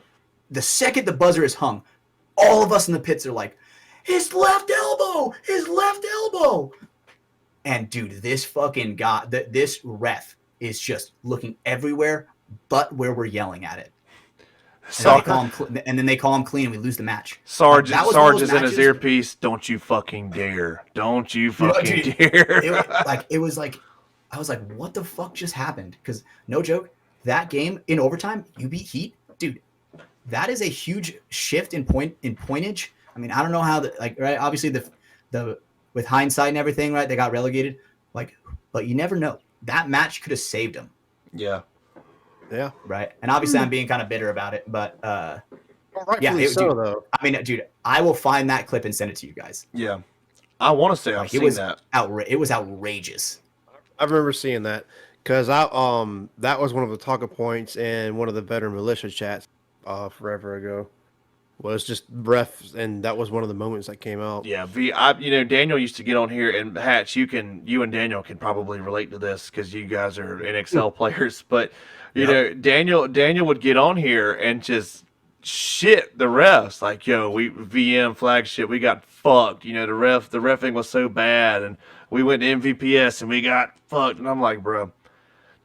the second the buzzer is hung, all of us in the pits are like, his left elbow. And dude, this fucking guy, this ref is just looking everywhere but where we're yelling at it. And then they call him clean and we lose the match. Sarge is in his earpiece. Don't you fucking dare. Don't you fucking dare. I was like, what the fuck just happened? Because no joke, that game in overtime, you beat Heat. Dude, that is a huge shift in pointage. I mean, I don't know how right, obviously the with hindsight and everything, right, they got relegated. But you never know. That match could have saved them. Yeah. Yeah. Right. And obviously I'm being kind of bitter about it, but though. I mean, dude, I will find that clip and send it to you guys. Yeah. I want to say I've seen that. It was outrageous. I remember seeing that because that was one of the talking points in one of the veteran militia chats. forever ago. Well, it's just ref, and that was one of the moments that came out. Yeah, Daniel used to get on here, and Hatch, you and Daniel can probably relate to this because you guys are NXL players. But Daniel would get on here and just shit the refs, like, yo, we VM flagship, we got fucked. The refing was so bad, and we went to MVPS and we got fucked. And I'm like, bro,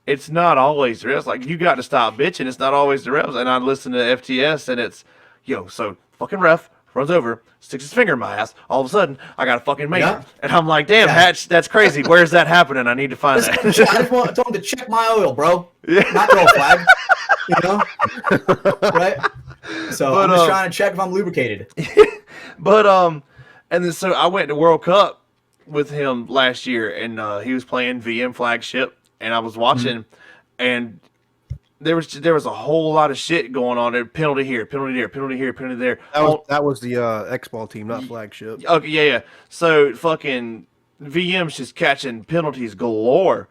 it's not always the refs. Like, you got to stop bitching. It's not always the refs. And I listen to FTS, and it's, yo, so fucking ref runs over, sticks his finger in my ass. All of a sudden, I got a fucking major. Yeah. And I'm like, damn, Hatch, that's crazy. Where's that happening? I need to find that. I just told him to check my oil, bro. Not throw a flag. Right? So I'm just trying to check if I'm lubricated. But, and then so I went to World Cup with him last year, and he was playing VM flagship, and I was watching, and there was a whole lot of shit going on there. Penalty here, penalty there, penalty here, penalty there. That was the X-Ball team, not flagship. Okay, yeah. So fucking VM's just catching penalties galore,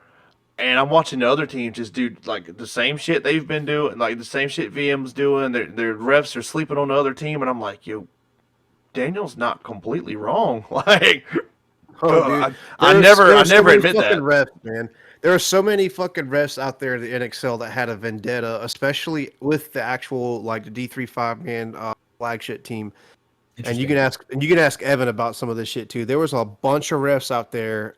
and I'm watching the other teams just do like the same shit they've been doing, like the same shit VM's doing. Their refs are sleeping on the other team, and I'm like, yo, Daniel's not completely wrong. Like, I never admit that. Refs, man. There are so many fucking refs out there in the NXL that had a vendetta, especially with the actual like the D35 man flagship team. And you can ask Evan about some of this shit too. There was a bunch of refs out there.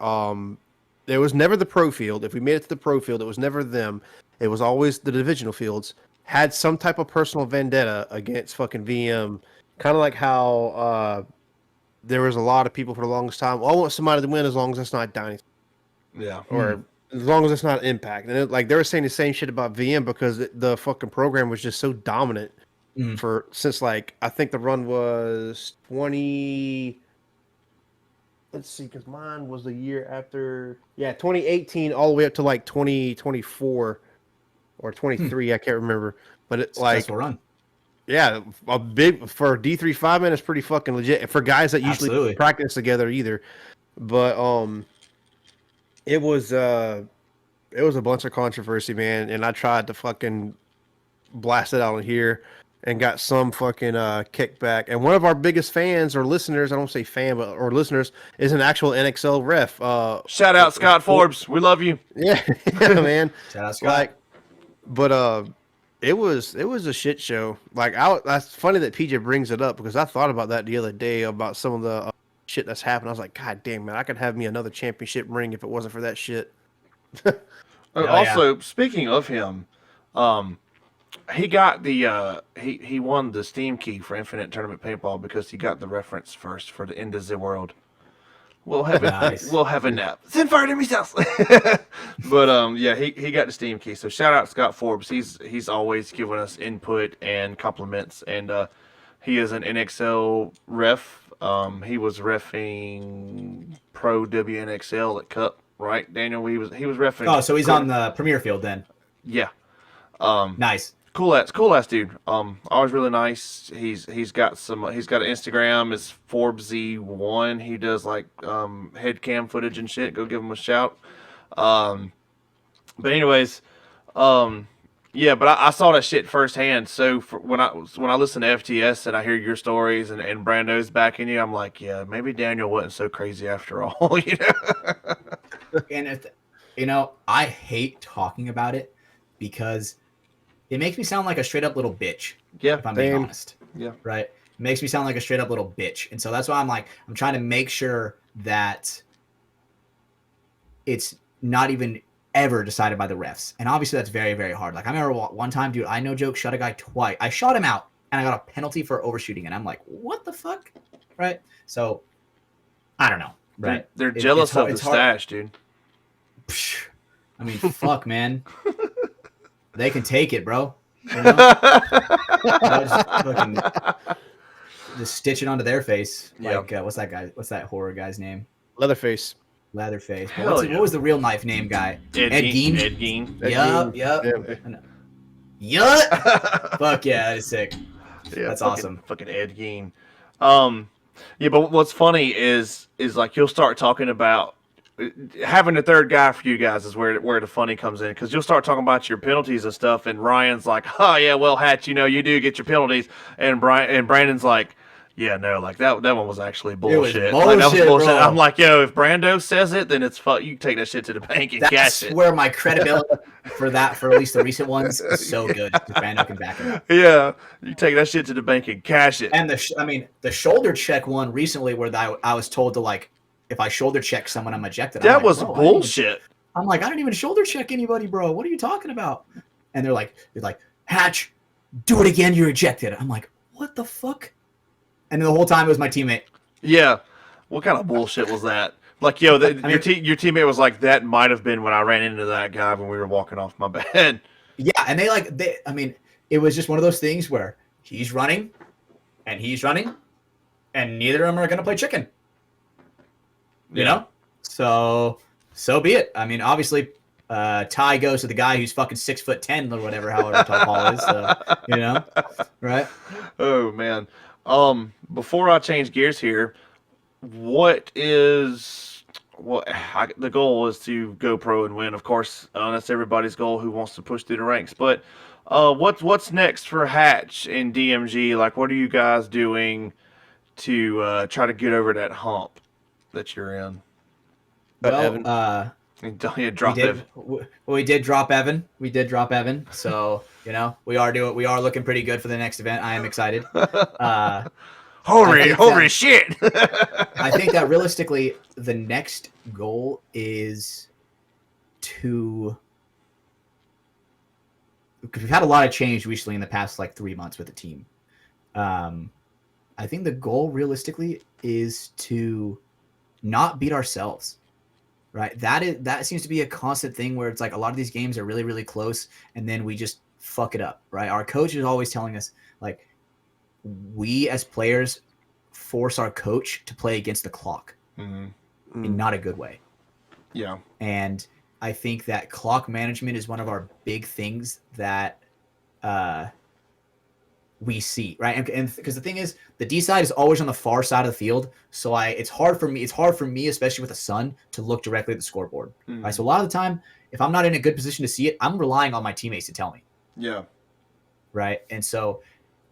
There was never the pro field. If we made it to the pro field, it was never them. It was always the divisional fields. Had some type of personal vendetta against fucking VM. Kind of like how there was a lot of people for the longest time. Well, I want somebody to win as long as it's not Dynasty. Yeah. Or as long as it's not Impact. And they were saying the same shit about VM because the fucking program was just so dominant since like I think the run was 20. Let's see, because mine was the year after 2018 all the way up to like 2024 or 23. I can't remember, but it's like run. Yeah, a big for D35 man is pretty fucking legit for guys that usually practice together either. But it was a bunch of controversy, man, and I tried to fucking blast it out on here and got some fucking kickback. And one of our biggest fans or listeners, I don't say fan, but or listeners, is an actual NXL ref. Shout out Scott Forbes, we love you. Yeah, man. Shout out Scott. But it was a shit show. Like that's funny that PJ brings it up because I thought about that the other day about some of the shit that's happened. I was like, God damn, man, I could have me another championship ring if it wasn't for that shit. Also, speaking of him, he got the he won the Steam key for Infinite Tournament Paintball because he got the reference first for the end of the world. We'll have we'll have a nap. Send fire to me, house. But yeah, he got the Steam key. So shout out Scott Forbes. He's always giving us input and compliments, and he is an NXL ref. He was reffing Pro WNXL at Cup, right, Daniel? He was reffing. Oh, so he's on the Premier Field then. Yeah. Nice. Cool ass dude. Always really nice. He's got an Instagram. It's Forbesy1. He does like head cam footage and shit. Go give him a shout. But anyways, yeah. But I saw that shit firsthand. So when I listen to FTS and I hear your stories and Brando's backing you, I'm like, yeah, maybe Daniel wasn't so crazy after all. And I hate talking about it because it makes me sound like a straight up little bitch. Yeah, if I'm being honest. Yeah, right. It makes me sound like a straight up little bitch, and so that's why I'm trying to make sure that it's not even ever decided by the refs. And obviously that's very, very hard. Like I remember one time, dude, I no joke, shot a guy twice. I shot him out, and I got a penalty for overshooting, and I'm like, what the fuck, right? So I don't know, right? They're jealous of the stash, dude. I mean, fuck, man. They can take it, bro. Just stitch it onto their face. Like, what's that horror guy's name? Leatherface. What was the real knife name guy? Ed Gein. Yup. Fuck yeah, that is sick. Yeah, that's awesome. Fucking Ed Gein. Yeah, but what's funny is like you'll start talking about having a third guy for you guys is where the funny comes in, because you'll start talking about your penalties and stuff, and Ryan's like, "Oh yeah, well, Hatch, you do get your penalties," and Brandon's like, "Yeah, no, like that one was actually It was bullshit. Like, that was bullshit, bullshit." bro. I'm like, "Yo, if Brando says it, then it's fuck. You take that shit to the bank and cash That's it." where my credibility for at least the recent ones, is so good. Brando can back it up. Yeah, you take that shit to the bank and cash it. And the shoulder check one recently, where I was told to, like, if I shoulder check someone, I'm ejected. That I'm like, was bro, bullshit. I'm like, I didn't even shoulder check anybody, bro. What are you talking about? And they're like, Hatch, do it again, you're ejected. I'm like, what the fuck? And the whole time it was my teammate. Yeah, what kind of bullshit was that? Like, yo, your teammate was like, that might have been when I ran into that guy when we were walking off my bed. Yeah, and it was just one of those things where he's running, and neither of them are going to play chicken. You know? So be it. I mean, obviously, tie goes to the guy who's fucking 6'10" or whatever, however tall Paul is. Right? Oh man. Before I change gears here, the goal is to go pro and win. Of course, that's everybody's goal who wants to push through the ranks. But what's next for Hatch and DMG? Like, what are you guys doing to try to get over that hump that you're in? Well, we did drop Evan. So, we are looking pretty good for the next event. I am excited. Holy shit. I think that realistically, the next goal is because we've had a lot of change recently in the past, like, 3 months with the team. I think the goal realistically is to not beat ourselves. Right. That seems to be a constant thing where it's like a lot of these games are really, really close, and then we just fuck it up. Right. Our coach is always telling us, like, we as players force our coach to play against the clock in not a good way. Yeah. And I think that clock management is one of our big things that we see, right? And because the thing is, the D side is always on the far side of the field, so it's hard for me, especially with a son, to look directly at the scoreboard. Right? So a lot of the time, if I'm not in a good position to see it, I'm relying on my teammates to tell me. Yeah. Right. And so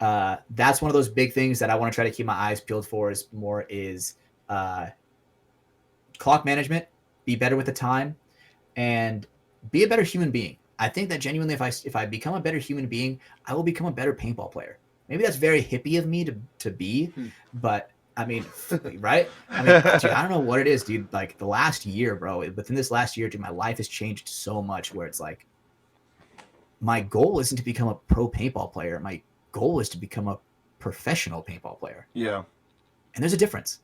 that's one of those big things that I want to try to keep my eyes peeled for, is clock management, be better with the time, and be a better human being. I think that genuinely, if I become a better human being, I will become a better paintball player. Maybe that's very hippie of me to be, but I mean, right? I mean, dude, I don't know what it is, dude. Like, the last year, bro, within this last year, dude, my life has changed so much, where it's like, my goal isn't to become a pro paintball player. My goal is to become a professional paintball player. Yeah. And there's a difference.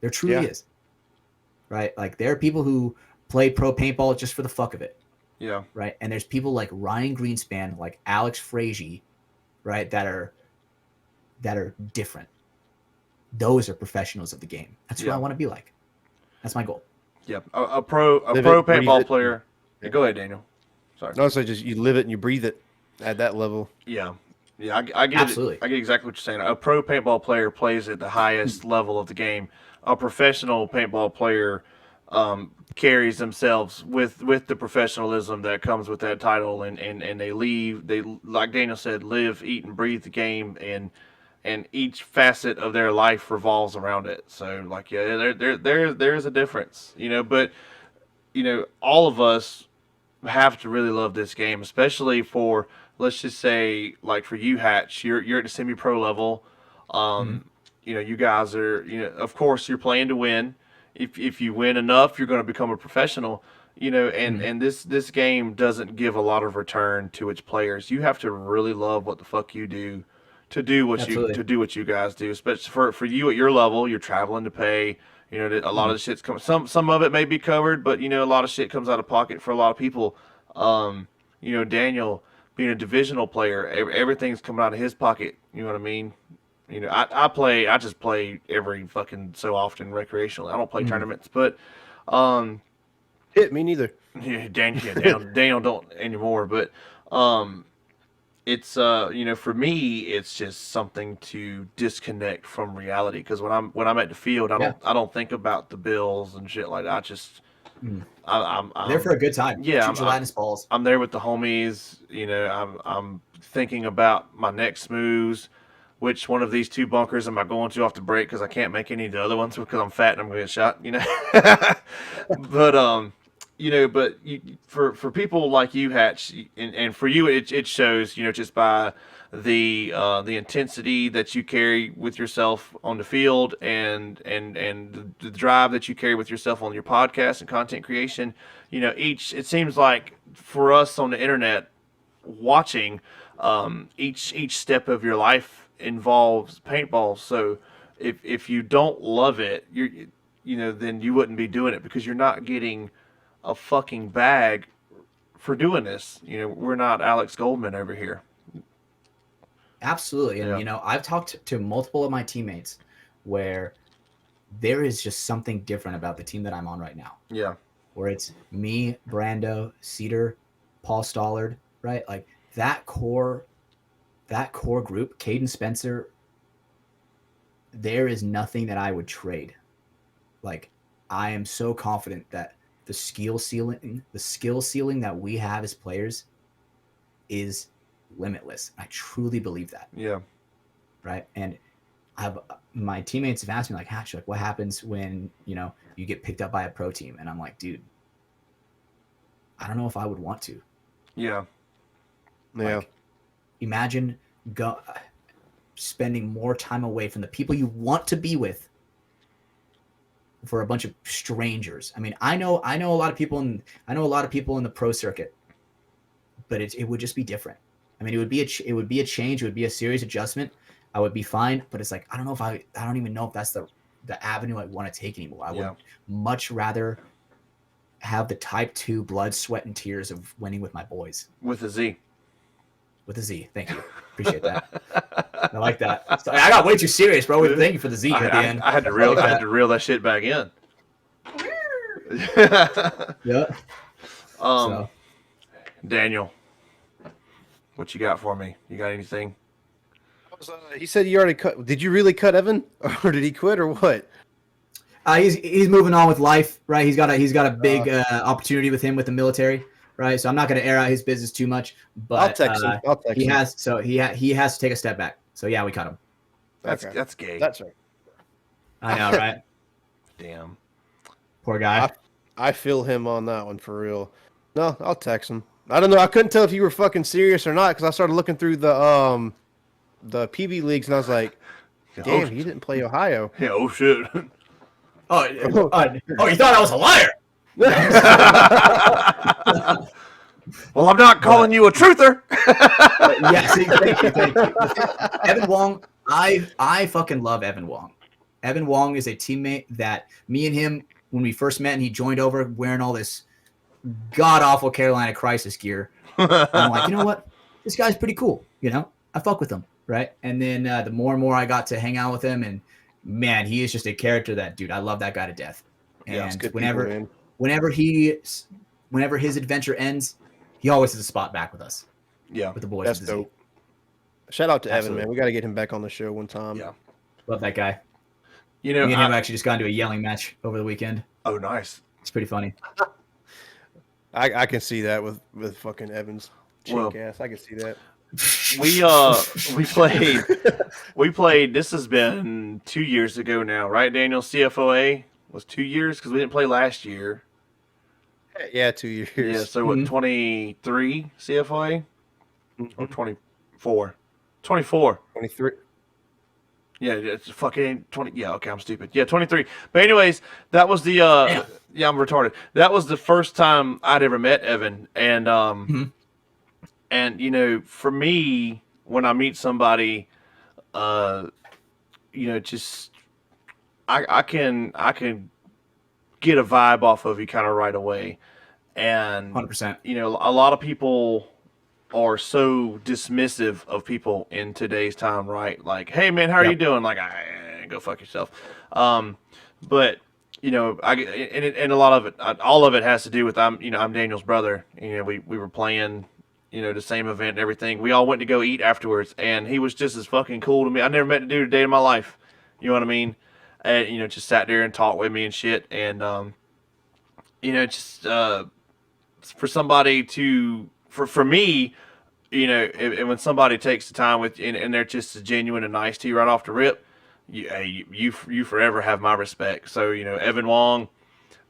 There truly is. Right? Like, there are people who play pro paintball just for the fuck of it. Yeah. Right. And there's people like Ryan Greenspan, like Alex Frazier, right, that are different. Those are professionals of the game. That's what I want to be like. That's my goal. Yeah. A pro paintball player. Yeah, go ahead, Daniel. Sorry. No, so just you live it and you breathe it at that level. Yeah. Yeah, I get Absolutely. I get exactly what you're saying. A pro paintball player plays at the highest level of the game. A professional paintball player carries themselves with the professionalism that comes with that title, and they like Daniel said, live, eat, and breathe the game, and each facet of their life revolves around it. So, like, yeah, there's a difference, but all of us have to really love this game, especially for, let's just say, like, for you, Hatch, you're at the semi-pro level. You guys are, of course, you're playing to win. If you win enough, you're going to become a professional, and this game doesn't give a lot of return to its players. You have to really love what the fuck you do to do what you guys do, especially for you at your level. You're traveling to pay, a lot of the shit's some of it may be covered, but a lot of shit comes out of pocket for a lot of people. Daniel being a divisional player, everything's coming out of his pocket. You know what I mean? I just play every fucking so often recreationally. I don't play tournaments, but me neither. Daniel don't anymore. But it's for me it's just something to disconnect from reality, because when I'm at the field, Yeah. I don't think about the bills and shit like that. I just Mm. I'm There for a good time. yeah, Shoot gelatinous balls. I'm there with the homies. I'm thinking about my next moves. Which one of these two bunkers am I going to off the break, because I can't make any of the other ones because I'm fat and I'm going to get shot. But but for people like you, Hatch, and for you, it shows, just by the intensity that you carry with yourself on the field, and the drive that you carry with yourself on your podcast and content creation. It seems like for us on the internet watching, each step of your life involves paintball. So if you don't love it, then you wouldn't be doing it, because you're not getting a fucking bag for doing this. We're not Alex Goldman over here. Absolutely. And, Yeah. I've talked to multiple of my teammates where there is just something different about the team that I'm on right now, Yeah. where it's me, Brando, Cedar, Paul Stollard, right? Like that core group, Caden Spencer, there is nothing that I would trade. Like, I am so confident that the skill ceiling that we have as players is limitless. I truly believe that. Yeah. Right. And my teammates have asked me, like, Hatch, like, what happens when, you get picked up by a pro team? And I'm like, dude, I don't know if I would want to. Yeah. Yeah. Like, imagine spending more time away from the people you want to be with for a bunch of strangers. I mean, I know a lot of people in the pro circuit, but it would just be different. I mean, it would be a change. It would be a serious adjustment. I would be fine, but it's like, I don't even know if that's the avenue I want to take anymore. I would much rather have the type 2 blood, sweat, and tears of winning with my boys. With a Z. With a Z. Thank you. Appreciate that. I like that. So I got way too serious, bro. Thank you for the Z at the end. I had to reel that shit back in. Yeah. Daniel, what you got for me? You got anything? He said you already cut. Did you really cut Evan, or did he quit, or what? He's moving on with life, right? He's got a big opportunity with him with the military, right? So I'm not going to air out his business too much, but I'll text him. He has to take a step back. So yeah, we cut him. That's gay. That's right. I know, right? Damn. Poor guy. I feel him on that one for real. No, I'll text him. I don't know. I couldn't tell if you were fucking serious or not, because I started looking through the PB leagues and I was like, damn, he didn't play Ohio. Yeah. Oh shit. Oh, you thought I was a liar? Well, I'm not calling you a truther. Yes, thank you. Evan Wong, I fucking love Evan Wong. Evan Wong is a teammate that me and him, when we first met and he joined over wearing all this god-awful Carolina Crisis gear, I'm like, you know what? This guy's pretty cool. I fuck with him, right? And then the more and more I got to hang out with him, and man, he is just a character that, dude, I love that guy to death. And whenever his adventure ends, he always has a spot back with us. Yeah. With the boys. That's dope. Shout out to Absolutely. Evan, man. We got to get him back on the show one time. Yeah. Love that guy. Me and him actually just got into a yelling match over the weekend. Oh, nice. It's pretty funny. I can see that with fucking Evan's cheek ass. I can see that. We played. This has been 2 years ago now, right? Daniel, CFOA was 2 years because we didn't play last year. Yeah, 2 years. Yeah, so what? 23 CFOA or 24? 24. 23. Yeah, it's fucking 20. Yeah, okay, I'm stupid. Yeah, 23. But anyways, that was the yeah, I'm retarded. That was the first time I'd ever met Evan, and and for me, when I meet somebody, just I can get a vibe off of you kind of right away, and 100%. A lot of people are so dismissive of people in today's time, right? Like, hey man, how are you doing? Like, go fuck yourself. But and a lot of it, all of it has to do with I'm Daniel's brother. We were playing the same event and everything. We all went to go eat afterwards, and he was just as fucking cool to me. I never met a dude a day in my life. You know what I mean? And just sat there and talked with me and shit. And just for somebody for me, when somebody takes the time with and they're just as genuine and nice to you right off the rip, you forever have my respect. So Evan Wong.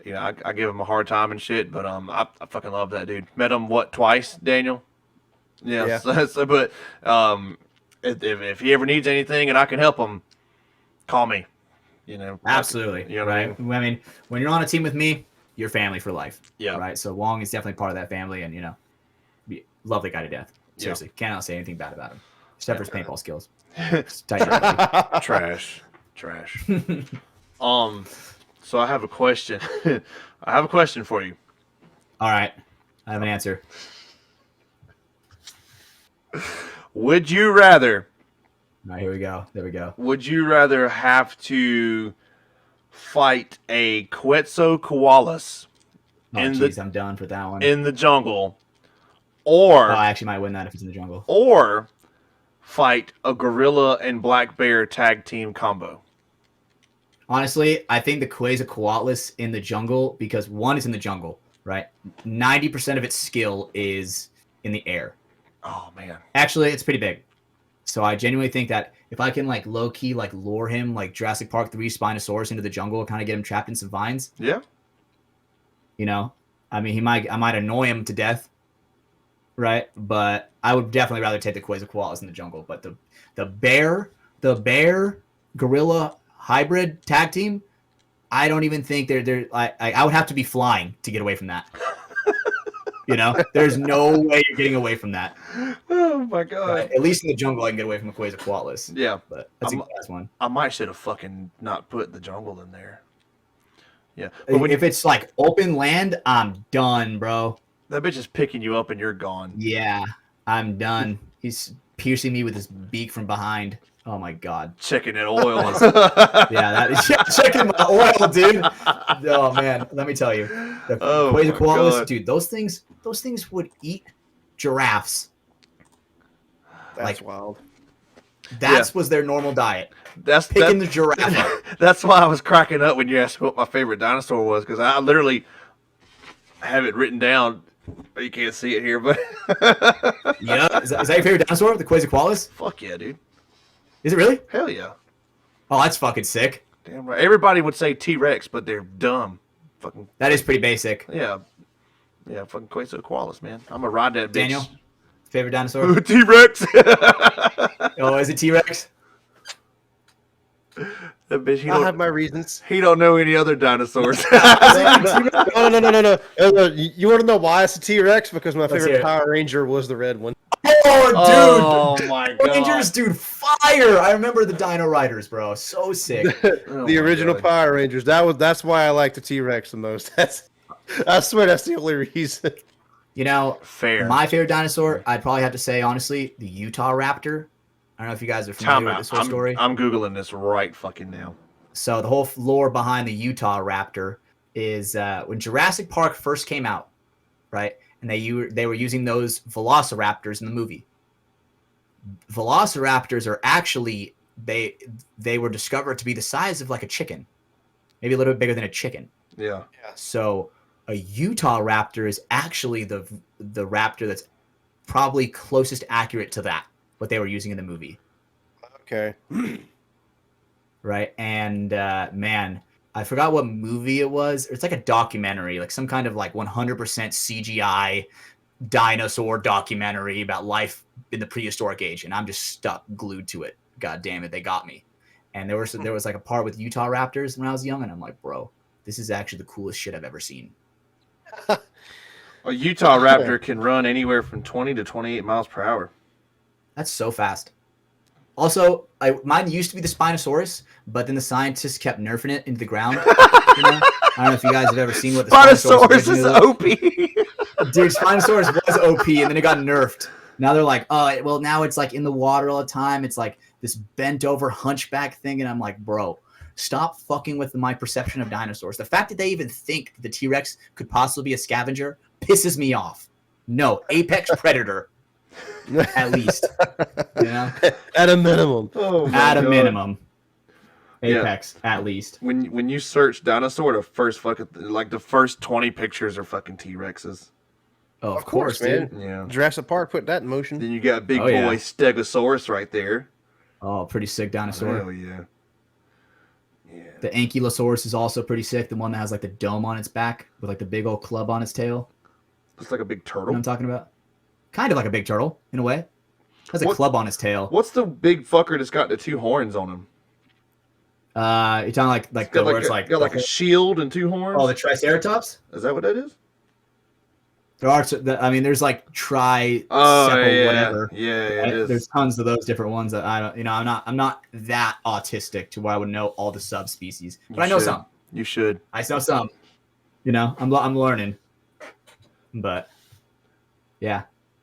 I give him a hard time and shit, but I fucking love that dude. Met him twice, Daniel. Yeah. But if he ever needs anything and I can help him, call me. Absolutely. Right. I mean, when you're on a team with me, you're family for life. Yeah. Right. So Wong is definitely part of that family, and love the guy to death. Seriously, cannot say anything bad about him except for his paintball skills. Trash. So I have a question. I have a question for you. All right, I have an answer. Would you rather? All right, here we go. There we go. Would you rather have to fight a Quetzalcoatlus I'm done for that one. in the jungle, or I actually might win that if it's in the jungle, or fight a gorilla and black bear tag team combo? Honestly, I think the Quetzalcoatlus in the jungle, because one is in the jungle, right? 90% of its skill is in the air. Oh man. Actually, it's pretty big. So I genuinely think that if I can low key lure him like Jurassic Park 3 Spinosaurus into the jungle, kind of get him trapped in some vines. Yeah. I mean, I might annoy him to death, right? But I would definitely rather take the Quetzalcoatlus in the jungle. But the bear gorilla hybrid tag team, I don't even think they're I would have to be flying to get away from that. There's no way you're getting away from that. Oh my god. Right? At least in the jungle, I can get away from a Quetzalcoatlus. Yeah, but that's a gas one. I might should have fucking not put the jungle in there. Yeah, but if it's open land, I'm done, bro. That bitch is picking you up and you're gone. Yeah, I'm done. He's piercing me with his beak from behind. Oh my god. Checking that oil. Checking my oil, dude. Oh man, let me tell you, the Quetzalcoatlus, dude. Those things would eat giraffes. That's wild. That was their normal diet. That's picking the giraffe up. That's why I was cracking up when you asked what my favorite dinosaur was, because I literally have it written down. You can't see it here, but yeah. Is that your favorite dinosaur, the Quetzalcoatlus? Fuck yeah, dude. Is it really? Hell yeah. Oh, that's fucking sick. Damn right. Everybody would say T-Rex, but they're dumb. Fucking. That is pretty basic. Yeah. Yeah, fucking Quetzalcoatlus, man. I'm gonna ride that bitch. Daniel, favorite dinosaur? T-Rex. Oh, is it T-Rex? That bitch. I have my reasons. He don't know any other dinosaurs. No. You want to know why it's a T-Rex? Because my favorite Power Ranger was the red one. Oh, dude! Oh my god! Rangers, dude, fire! I remember the Dino Riders, bro. So sick. The original Power Rangers. That's why I like the T-Rex the most. I swear that's the only reason. Fair. My favorite dinosaur, I'd probably have to say, honestly, the Utah Raptor. I don't know if you guys are familiar with this whole story. I'm Googling this right fucking now. So the whole lore behind the Utah Raptor is when Jurassic Park first came out, right? And they were using those velociraptors in the movie. Velociraptors are actually, they were discovered to be the size of like a chicken. Maybe a little bit bigger than a chicken. Yeah. So a Utah Raptor is actually the raptor that's probably closest accurate to that, what they were using in the movie. Okay. Right. And man, I forgot what movie it was. It's like a documentary, like some kind of 100% CGI dinosaur documentary about life in the prehistoric age. And I'm just stuck glued to it. God damn it. They got me. And there was like a part with Utah Raptors when I was young. And I'm like, bro, this is actually the coolest shit I've ever seen. A Utah Raptor can run anywhere from 20 to 28 miles per hour. That's so fast. Also, mine used to be the Spinosaurus, but then the scientists kept nerfing it into the ground. I don't know if you guys have ever seen what the Spinosaurus is OP. Dude, Spinosaurus was OP, and then it got nerfed. Now they're like, oh, well, now it's in the water all the time. It's like this bent over hunchback thing, and I'm like, bro, stop fucking with my perception of dinosaurs. The fact that they even think the T-Rex could possibly be a scavenger pisses me off. No, apex predator. At least, you know, At a minimum. Oh my at a God. minimum, Yeah. apex at least. When you search dinosaur, the first fucking like the first 20 pictures are fucking T-Rexes. Oh, Of course, man. dude. Yeah. Jurassic Park put that in motion. Then you got big Oh, boy yeah. Stegosaurus right there. Oh, pretty sick dinosaur. Hell yeah. Yeah. The Ankylosaurus is also pretty sick. The one that has like the dome on its back with like the big old club on its tail. Looks like a big You know turtle. what I'm talking about? Kind of like a big turtle in a way. Has a What- club on its tail. What's the big fucker that's got the two horns on him? You're talking like Got where like, it's like got like a shield and two horns. oh, the Triceratops. Is that what that is? There are, I mean, there's like Oh yeah, whatever. yeah, Right? it is. There's tons of those different ones that I don't, you know, I'm not that autistic to where I would know all the subspecies, but You I know should. some. You should. I know some. You know, I'm learning. But yeah,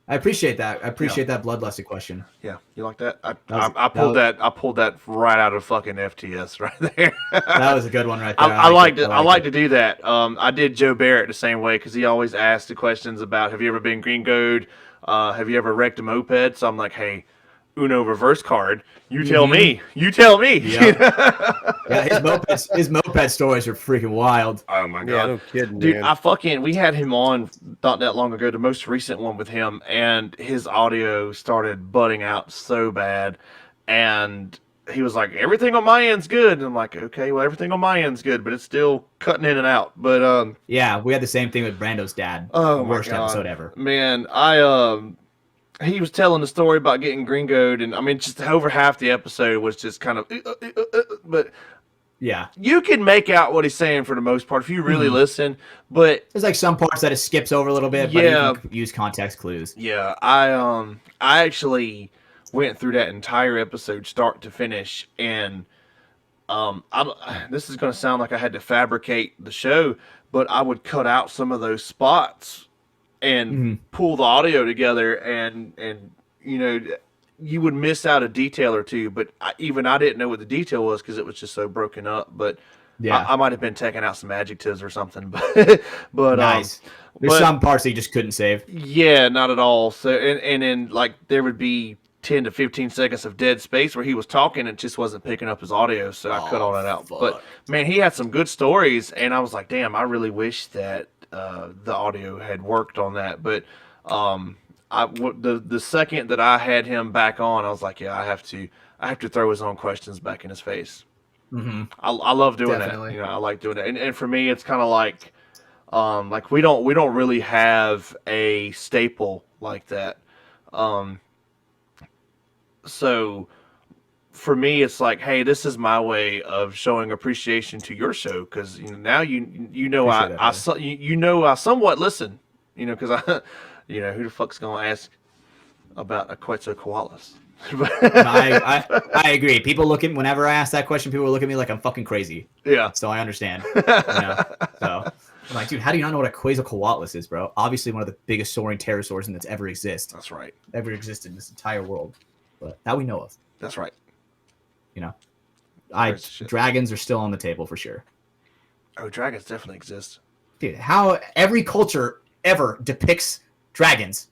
I appreciate that. I appreciate that bloodlusted question. Yeah, you like that? I was- pulled that right out of fucking FTS right there. That was a good one right there. I like it. I like to do that. I did Joe Barrett the same way because he always asked the questions about have you ever been gringoed? Have you ever wrecked a moped? So I'm like, hey, Uno reverse card. You tell me. You tell me. Yeah, his moped stories are freaking wild. Oh my god. Yeah, no kidding, Dude, man. we had him on not that long ago, the most recent one with him, and his audio started butting out so bad. And he was like, everything on my end's good. And I'm like, okay, well, everything on my end's good, but it's still cutting in and out. But, Yeah, we had the same thing with Brando's dad. oh my Worst God. episode ever. Man, he was telling the story about getting gringoed, and I mean, just over half the episode was just kind of, but Yeah. you can make out what he's saying for the most part if you really listen. But There's like some parts that it skips over a little bit, Yeah. but you can use context clues. yeah, I actually went through that entire episode start to finish, and this is going to sound like I had to fabricate the show, but I would cut out some of those spots and pull the audio together, and you know, you would miss out a detail or two, but I didn't know what the detail was because it was just so broken up. But Yeah. I might have been taking out some adjectives or something. But Nice. There's but- some parts that you just couldn't save. yeah, not at all. So and then like there would be 10 to 15 seconds of dead space where he was talking and just wasn't picking up his audio, so I cut all that out. fuck. But man, he had some good stories, and I was like, damn, I really wish that the audio had worked on that. But the second that I had him back on, I was like, yeah, I have to throw his own questions back in his face. Mm-hmm. I love doing Definitely. that. You know, I like doing that, and for me, it's kind of like we don't really have a staple like that. So for me, it's like, hey, this is my way of showing appreciation to your show because now you know Appreciate that, I somewhat listen, because I who the fuck's gonna ask about Quetzalcoatlus? I agree. People look at whenever I ask that question, people look at me like I'm fucking crazy. Yeah. So I understand. You know? So I'm like, dude, how do you not know what a Quetzalcoatlus is, bro? Obviously, one of the biggest soaring pterosaurs that's ever That's right. ever existed in this entire world, but that we know of. That's right. You know, Crazy shit. dragons are still on the table for sure. Oh, dragons definitely exist. Dude, how every culture ever depicts dragons.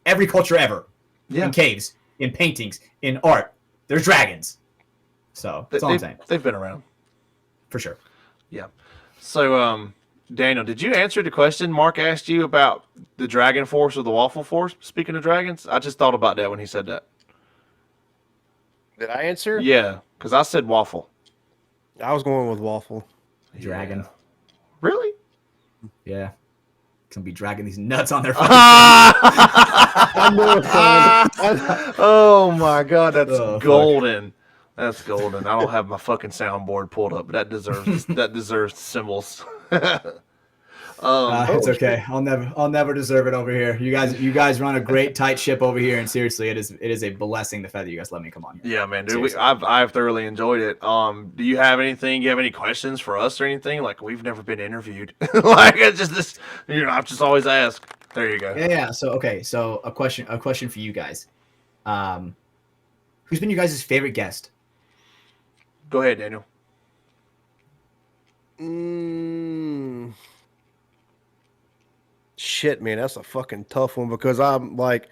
Every culture ever. Yeah. In caves, in paintings, in art, there's dragons. So that's all I'm saying. They've been around. For sure. Yeah. So, Daniel, did you answer the question Mark asked you about the dragon force or the waffle force? Speaking of dragons, I just thought about that when he said that. Did I answer? Yeah, because I said waffle. I was going with waffle. Dragon. Yeah. Really? Yeah. Gonna be dragging these nuts on their I know it's coming. Oh my god, that's Oh, fuck. golden. That's golden. I don't have my fucking soundboard pulled up, but that deserves symbols. It's okay. I'll never deserve it over here. You guys run a great tight ship over here, and seriously, it is a blessing the fact that you guys let me come on here. Yeah, man, dude, Seriously. I've thoroughly enjoyed it. Do you have anything? You have any questions for us or anything? Like we've never been interviewed. Like it's just this. I've just always asked. There you go. Yeah. So okay. So a question for you guys. Who's been your guys' favorite guest? Go ahead, Daniel. Shit, man, that's a fucking tough one because I'm like,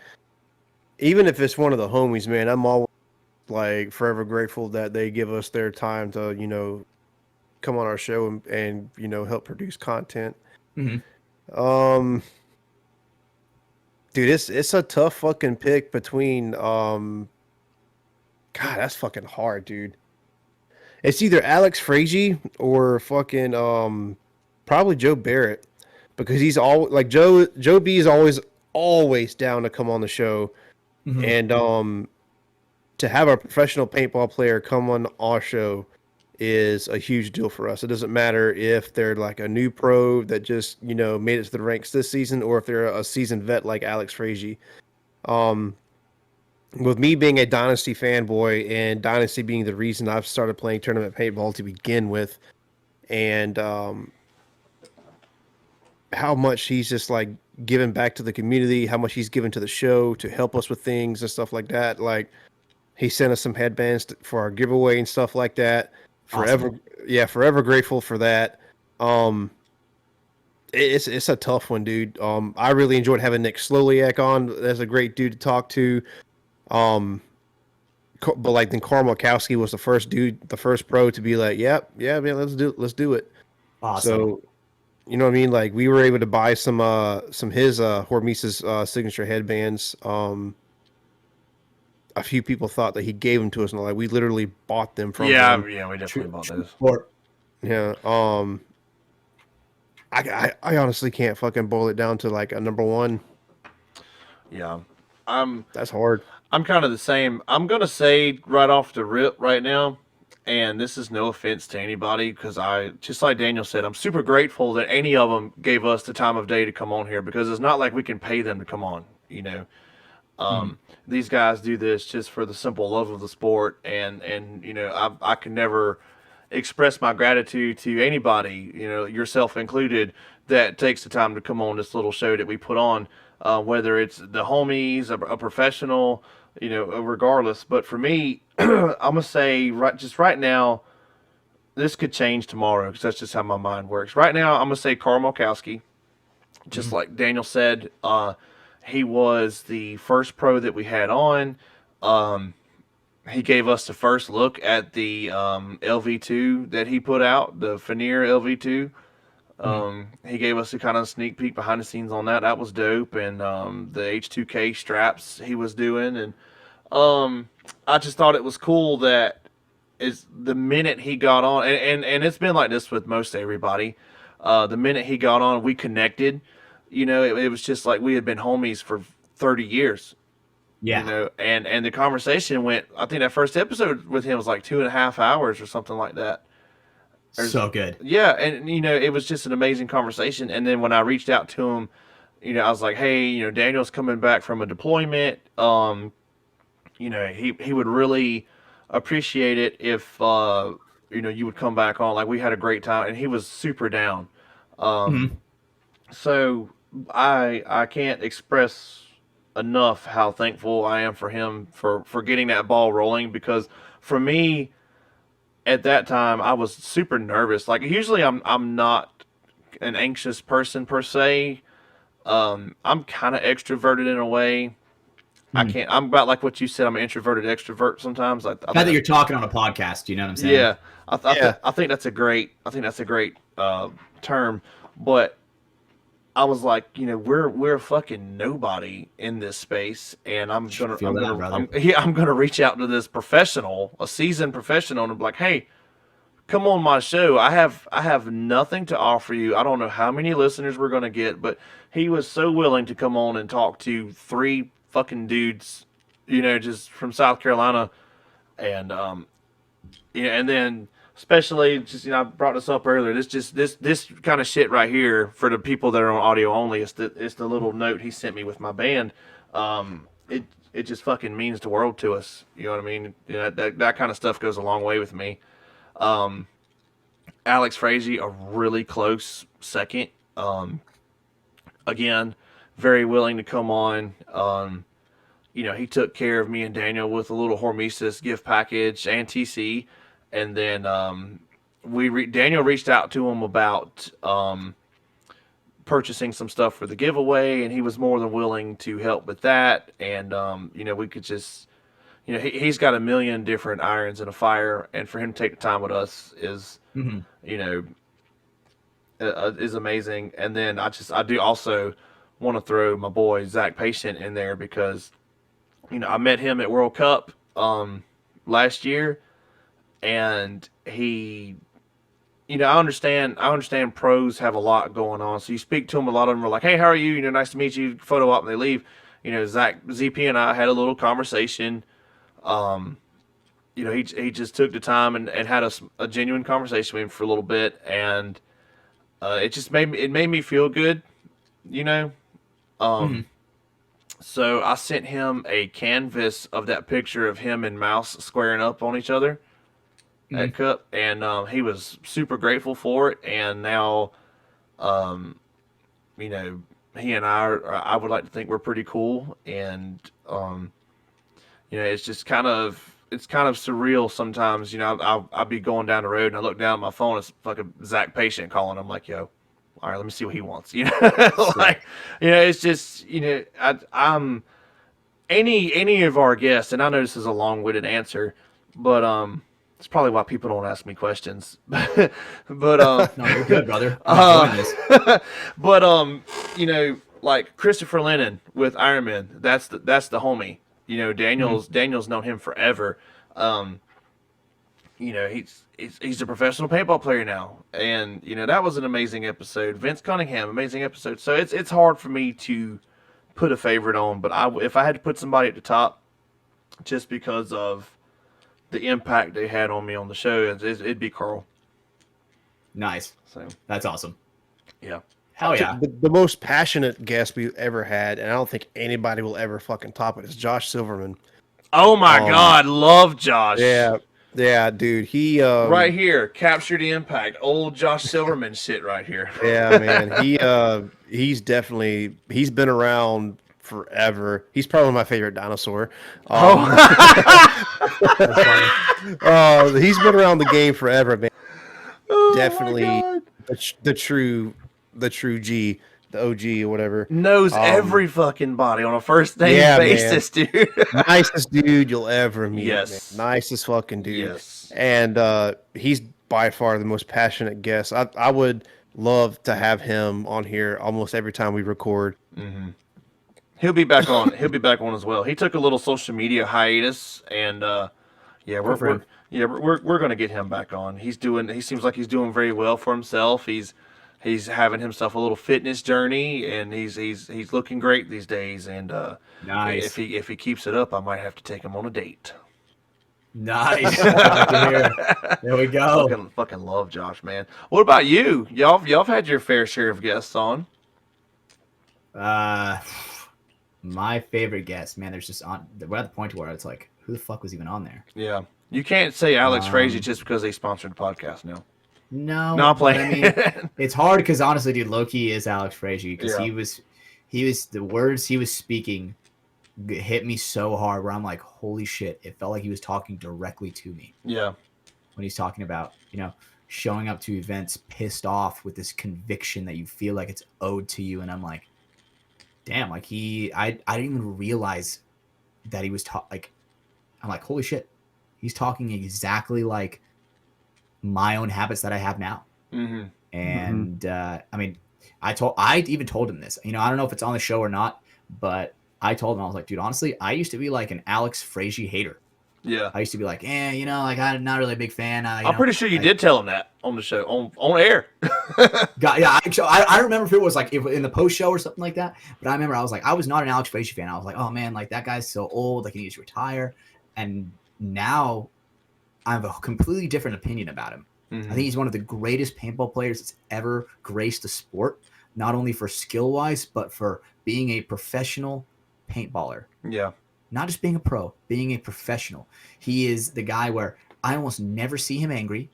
even if it's one of the homies, man, I'm always like forever grateful that they give us their time to, come on our show and help produce content. Mhm. Dude, it's a tough fucking pick between God, that's fucking hard, dude. It's either Alex Frazier or fucking probably Joe Barrett because he's all like Joe B is always down to come on the show Mhm. and to have a professional paintball player come on our show is a huge deal for us. It doesn't matter if they're like a new pro that just, made it to the ranks this season or if they're a seasoned vet like Alex Frazier. With me being a Dynasty fanboy and Dynasty being the reason I've started playing tournament paintball to begin with, and how much he's just like giving back to the community, how much he's given to the show to help us with things and stuff like that. Like he sent us some headbands for our giveaway and stuff like that. Forever, Awesome. yeah, forever grateful for that. It's a tough one, dude. I really enjoyed having Nick Sloliak on. That's a great dude to talk to. But like then Carl Makowski was the first pro to be like, yeah, man, let's do it. Awesome. So, you know what I mean? Like we were able to buy some his Hormesis signature headbands. A few people thought that he gave them to us, and like we literally bought them from him. Yeah, we definitely bought those. Or Yeah. I honestly can't fucking boil it down to like a number one. Yeah. That's hard. I'm kind of the same. I'm gonna say right off the rip right now, and this is no offense to anybody, because I, just like Daniel said, I'm super grateful that any of them gave us the time of day to come on here, because it's not like we can pay them to come on. These guys do this just for the simple love of the sport, and I can never express my gratitude to anybody, yourself included, that takes the time to come on this little show that we put on, whether it's the homies, a professional, regardless. But for me, I'm gonna say right now, this could change tomorrow because that's just how my mind works. Right now, I'm gonna say Carl Malkowski, just like Daniel said. He was the first pro that we had on. He gave us the first look at the LV2 that he put out, the Fanier LV2. He gave us a kind of sneak peek behind the scenes on that. That was dope. And the H2K straps he was doing. And I just thought it was cool that is the minute he got on, and it's been like this with most everybody. The minute he got on, we connected. It was just like we had been homies for 30 years. yeah. And the conversation went, I think that first episode with him was like 2.5 hours or something like that. So good. Yeah, and it was just an amazing conversation. And then when I reached out to him, I was like, hey, Daniel's coming back from a deployment. He would really appreciate it if you would come back on. Like, we had a great time, and he was super down. So I can't express enough how thankful I am for him for getting that ball rolling, because for me at that time I was super nervous. Like, usually I'm not an anxious person per se. I'm kind of extroverted in a way. I'm about like what you said. I'm an introverted extrovert sometimes. I Now that you're talking on a podcast, you know what I'm saying? yeah, Yeah. I think that's a great term. But I was like, we're fucking nobody in this space, and I'm gonna reach out to this professional, a seasoned professional, and be like, hey, come on my show. I have nothing to offer you. I don't know how many listeners we're gonna get, but he was so willing to come on and talk to 3 fucking dudes, just from South Carolina, and and then especially just I brought this up earlier. This kind of shit right here for the people that are on audio only. It's the little note he sent me with my band. It just fucking means the world to us. You know what I mean? That kind of stuff goes a long way with me. Alex Frazier, a really close second. Again, very willing to come on. He took care of me and Daniel with a little Hormesis gift package and TC. And then Daniel reached out to him about purchasing some stuff for the giveaway, and he was more than willing to help with that. And we could just, he's got a million different irons in a fire, and for him to take the time with us is, Mhm. is amazing. And then I do also want to throw my boy Zach Patient in there because, I met him at World Cup last year, and he, I understand pros have a lot going on. So you speak to them, a lot of them are like, "Hey, how are you? Nice to meet you." Photo op, and they leave. Zach ZP and I had a little conversation. He just took the time and had a genuine conversation with him for a little bit, and it just made me feel good, you know. Mhm. So I sent him a canvas of that picture of him and Mouse squaring up on each other at Cup, and he was super grateful for it. And now, um, he and I would like to think we're pretty cool, and it's just it's kind of surreal sometimes. I'll be going down the road and I look down at my phone, it's fucking Zach Patient calling. I'm like, yo, all right, let me see what he wants. Like, it's just, I'm any of our guests, and I know this is a long-winded answer, but it's probably why people don't ask me questions. but No, you're good, brother. I'm enjoying this. but like Christopher Lennon with Iron Man, that's the homie. Daniel's known him forever. He's a professional paintball player now, and that was an amazing episode. Vince Cunningham, amazing episode. So it's hard for me to put a favorite on, but if I had to put somebody at the top, just because of the impact they had on me on the show, it'd be Carl. Nice. So That's awesome. yeah. Hell yeah. The most passionate guest we've ever had, and I don't think anybody will ever fucking top it, is Josh Silverman. Oh my God, love Josh. Yeah, dude. He right here, capture the impact. Old Josh Silverman shit right here. Yeah, man. He's been around forever. He's probably my favorite dinosaur. He's been around the game forever, man. Oh, Definitely the true G, the OG or whatever. Knows every fucking body on a first name basis, dude. Nicest dude you'll ever meet. Yes. Man. Nicest fucking dude. Yes. And he's by far the most passionate guest. I would love to have him on here almost every time we record. Mm-hmm. He'll be back on. He'll be back on as well. He took a little social media hiatus, and we're gonna get him back on. He seems like he's doing very well for himself. He's having himself a little fitness journey, and he's looking great these days. And Nice. if he keeps it up, I might have to take him on a date. Nice. There we go. Fucking love Josh, man. What about you? Y'all had your fair share of guests on. My favorite guest, man. We're at the point where it's like, who the fuck was even on there? Yeah, you can't say Alex Frazee just because they sponsored the podcast now. No, I'm playing. I mean, it's hard because honestly, dude, Loki is Alex Frazee because he was the words he was speaking hit me so hard where I'm like, holy shit! It felt like he was talking directly to me. Yeah, when he's talking about showing up to events pissed off with this conviction that you feel like it's owed to you, and I'm like, damn, like I didn't even realize that he was I'm like, holy shit, he's talking exactly like my own habits that I have now. mm-hmm. And I mean, I even told him this. I don't know if it's on the show or not, but I told him, I was like, dude, honestly, I used to be like an Alex Frazee hater. Yeah, I used to be like, like I'm not really a big fan. I'm pretty sure you did tell him that on the show, on air. I remember if it was like in the post show or something like that. But I remember I was like, I was not an Alex Frazee fan. I was like, oh man, like that guy's so old, like he needs to retire. And now I have a completely different opinion about him. Mm-hmm. I think he's one of the greatest paintball players that's ever graced the sport, not only for skill wise, but for being a professional paintballer. Yeah. Not just being a pro, being a professional. He is the guy where I almost never see him angry,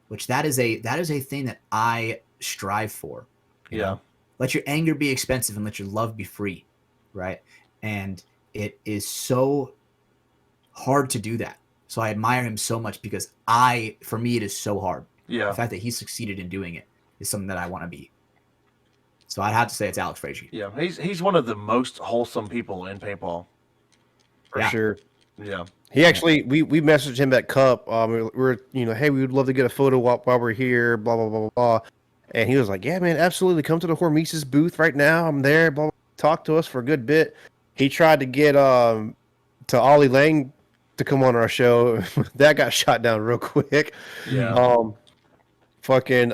which that is a thing that I strive for. You know? Let your anger be expensive and let your love be free, right? And it is so hard to do that. So I admire him so much because for me, it is so hard. Yeah. The fact that he succeeded in doing it is something that I want to be. So I'd have to say it's Alex Frazier. Yeah, he's one of the most wholesome people in paintball. For Yeah. sure. Yeah. He actually, we messaged him at Cup. We're hey, we would love to get a photo while we're here. Blah blah blah blah blah. And he was like, yeah, man, absolutely. Come to the Hormesis booth right now. I'm there. Blah, blah, talk to us for a good bit. He tried to get to Ollie Lang to come on our show. That got shot down real quick. Yeah. Fucking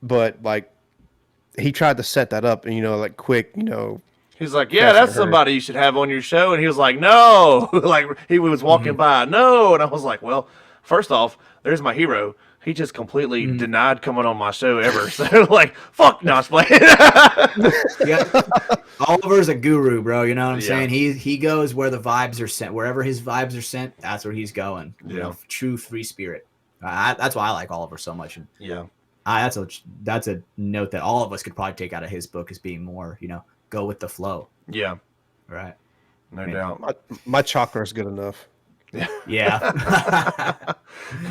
but like he tried to set that up and like quick, He's like, yeah, that's her. somebody you should have on your show. And he was like, no. Like, he was walking by, no. And I was like, well, first off, there's my hero. He just completely denied coming on my show ever. So, like, fuck, no, I was playing. Yeah. Oliver's a guru, bro. You know what I'm Yeah. saying? He goes where the vibes are sent. Wherever his vibes are sent, that's where he's going. You know, true free spirit. That's why I like Oliver so much. And Yeah. that's a note that all of us could probably take out of his book as being more, go with the flow. Yeah. Right. No doubt. My chakra is good enough. Yeah.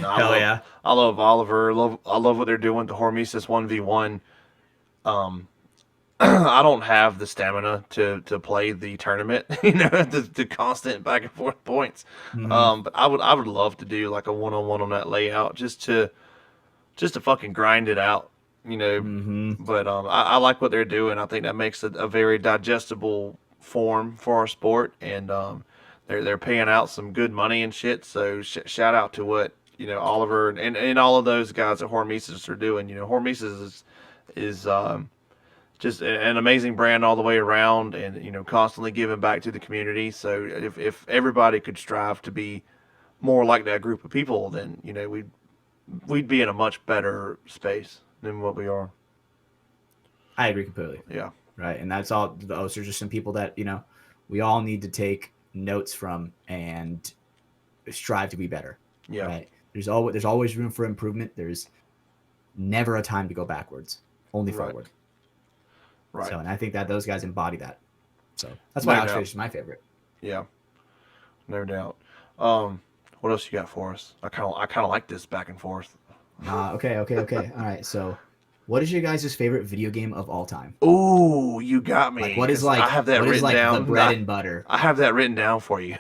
Hell yeah. I love Oliver. I love what they're doing to Hormesis 1v1. I don't have the stamina to play the tournament, the constant back and forth points. But I would love to do like a one-on-one on that layout just to fucking grind it out, But I like what they're doing. I think that makes it a very digestible form for our sport, and they're paying out some good money and shit. So shout out to what Oliver and all of those guys at Hormesis are doing. Hormesis is just an amazing brand all the way around, and constantly giving back to the community. So if everybody could strive to be more like that group of people, then we'd be in a much better space than what we are. I agree completely. Yeah. Right. And that's all. Those are just some people that we all need to take notes from and strive to be better. Yeah. Right. There's always room for improvement. There's never a time to go backwards, only forward. Right. So, and I think that those guys embody that. So that's why Alex Frazier is my favorite. Yeah. No doubt. What else you got for us? I kind of like this back and forth. Okay. All right. So, what is your guys' favorite video game of all time? Ooh, you got me. Like, what is I have that written down. The bread and butter. I have that written down for you.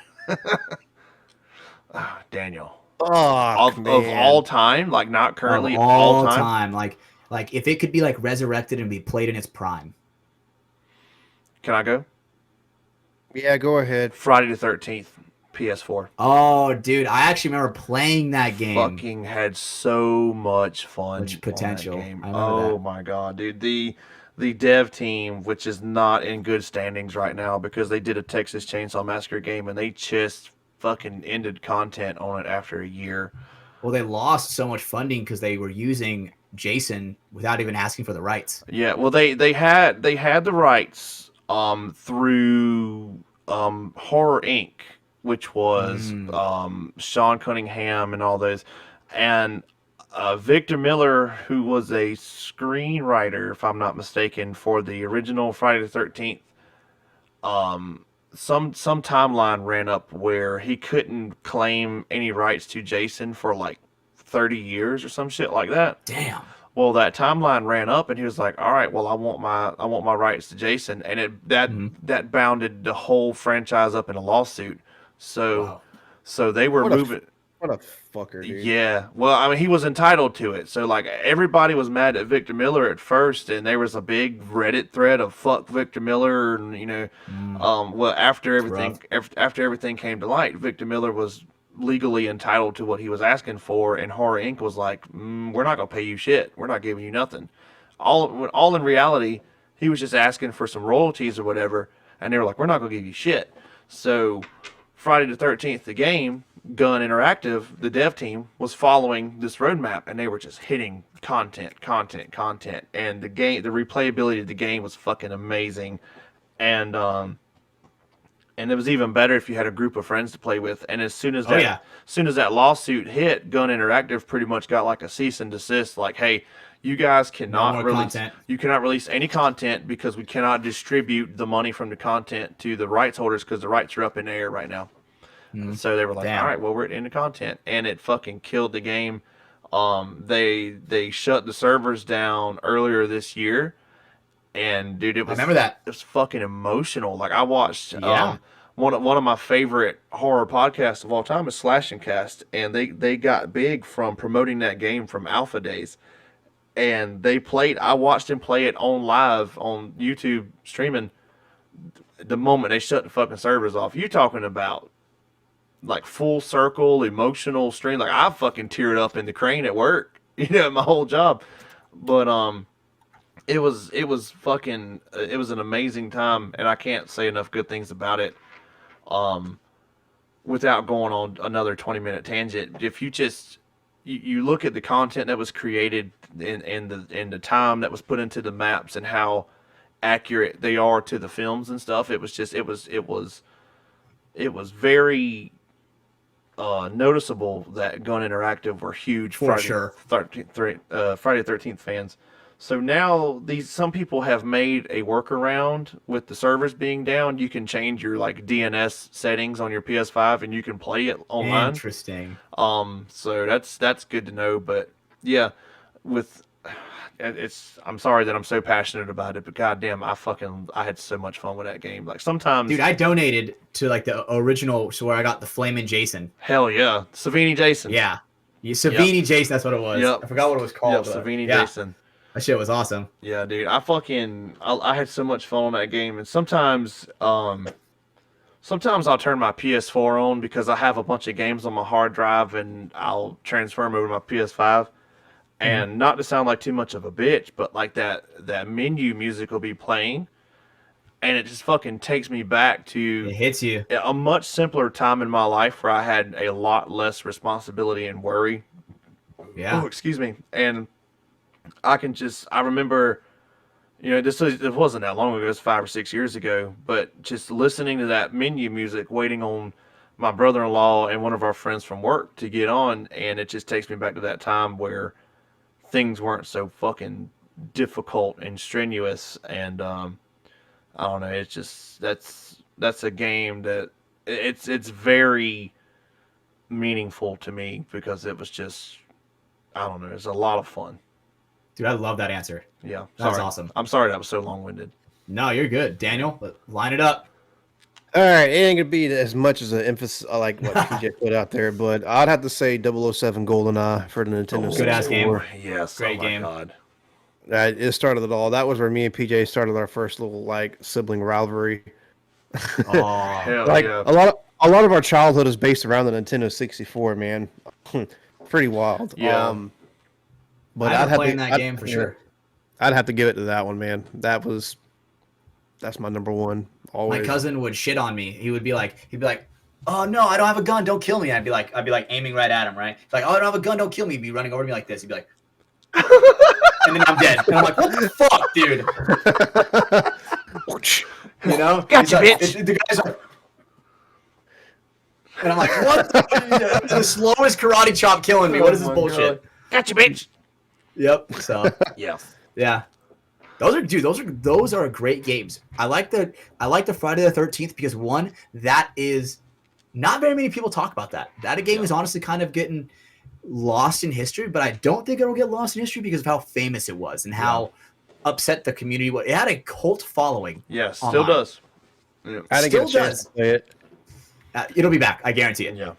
Daniel. Oh, Of all time, like not currently, Of all time. Like if it could be like resurrected and be played in its prime. Can I go? Yeah, go ahead. Friday the 13th, PS4. Oh, dude, I actually remember playing that game. Fucking had so much fun. Much potential. On that game. I remember Oh that. my god, dude. The dev team, which is not in good standings right now because they did a Texas Chainsaw Massacre game and they just fucking ended content on it after a year. Well, they lost so much funding because they were using Jason without even asking for the rights. Yeah, well they had the rights through Horror Inc., which was Sean Cunningham and all those, and Victor Miller, who was a screenwriter, if I'm not mistaken, for the original Friday the 13th. Some timeline ran up where he couldn't claim any rights to Jason for like 30 years or some shit like that. Damn. Well, that timeline ran up, and he was like, "All right, well, I want my rights to Jason," and that bounded the whole franchise up in a lawsuit. So they were moving. What a fucker, dude. Yeah, well, I mean, he was entitled to it. So like everybody was mad at Victor Miller at first, and there was a big Reddit thread of "fuck Victor Miller," and well, after everything came to light, Victor Miller was legally entitled to what he was asking for, and Horror Inc. was like, we're not gonna pay you shit. We're not giving you nothing. All in reality, he was just asking for some royalties or whatever, and they were like, we're not gonna give you shit. So Friday the 13th, the game, Gun Interactive, the dev team, was following this roadmap, and they were just hitting content, and the replayability of the game was fucking amazing, and it was even better if you had a group of friends to play with. And as soon as that lawsuit hit, Gun Interactive pretty much got like a cease and desist, like, hey, you guys cannot release any content because we cannot distribute the money from the content to the rights holders because the rights are up in the air right now. So they were like, all right, well, we're into content, and it fucking killed the game. They shut the servers down earlier this year, and dude, it I was remember that. it was fucking emotional. Like I watched Yeah. one of my favorite horror podcasts of all time is Slash and Cast, and they got big from promoting that game from alpha days. And they played. I watched him play it on live on YouTube streaming. The moment they shut the fucking servers off, you talking about like full circle emotional stream? Like I fucking teared up in the crane at work, my whole job. But it was fucking it was an amazing time, and I can't say enough good things about it. Without going on another 20-minute tangent, if you just you look at the content that was created in the time that was put into the maps and how accurate they are to the films and stuff, it was very noticeable that Gun Interactive were huge For sure. Friday the 13th fans. So now some people have made a workaround with the servers being down. You can change your like DNS settings on your PS5 and you can play it online. Interesting. So that's good to know. But yeah, I'm sorry that I'm so passionate about it, but goddamn, I had so much fun with that game. Like sometimes, Dude, I donated to like the original, so where I got the Flamin' Jason. hell yeah, Savini Jason. Yeah, Savini Jason. That's what it was. Yep. I forgot what it was called. Yep, Savini yeah. Jason. That shit was awesome. Yeah, dude, I had so much fun on that game, and sometimes I'll turn my PS4 on because I have a bunch of games on my hard drive, and I'll transfer them over to my PS5. And not to sound like too much of a bitch, but like that menu music will be playing, and it just fucking takes me back to It hits you. a much simpler time in my life where I had a lot less responsibility and worry. Yeah. Oh, excuse me. And I remember, it wasn't that long ago, it was 5 or 6 years ago, but just listening to that menu music, waiting on my brother-in-law and one of our friends from work to get on, and it just takes me back to that time where things weren't so fucking difficult and strenuous. And I don't know, it's just that's a game that it's very meaningful to me because it was just, I don't know, it's a lot of fun. Dude, I love that answer. Yeah, That's sorry. awesome. I'm sorry that was so long-winded. No, you're good. Daniel, line it up. All right, it ain't gonna be as much as an emphasis like what PJ put out there, but I'd have to say 007 GoldenEye for the Nintendo 64. Good ass game. Yes, Great oh my game. God. It started it all. That was where me and PJ started our first little like sibling rivalry. Oh, Hell Like yeah. a lot of our childhood is based around the Nintendo 64, man. Pretty wild. Yeah. But I'd playing that game for sure. I'd have to give it to that one, man. That's my number one. Always. My cousin would shit on me. He'd be like, "Oh no, I don't have a gun. Don't kill me." I'd be like aiming right at him, right? He's like, "Oh, I don't have a gun. Don't kill me." He'd be running over to me like this. He'd be like, and then I'm dead. And I'm like, "What the fuck, dude?" Gotcha, Like, bitch. The guy's like, and I'm like, "What?" The slowest karate chop killing me. What is this Oh my bullshit? God. Gotcha, bitch. Yep. So Yeah. yeah. Those are great games. I like the Friday the 13th because one, that is not very many people talk about that. That game is honestly kind of getting lost in history, but I don't think it'll get lost in history because of how famous it was and how upset the community was. It had a cult following. Yeah, still online. does. Yeah. I didn't get a Still chance does. to play it. It'll be back. I guarantee it. Yeah.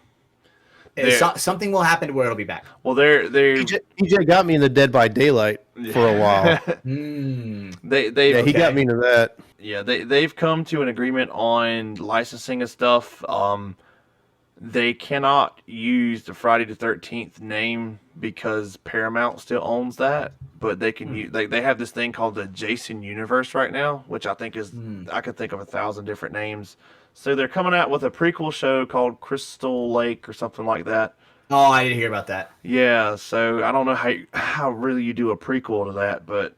Something will happen to where it'll be back. Well, they're PJ got me in the Dead by Daylight for a while. they He got me into that. Yeah, they've come to an agreement on licensing and stuff. They cannot use the Friday the 13th name because Paramount still owns that, but they can use, they have this thing called the Jason Universe right now, which I think is I could think of 1,000 different names. So they're coming out with a prequel show called Crystal Lake or something like that. Oh, I didn't hear about that. Yeah, so I don't know how really you do a prequel to that, but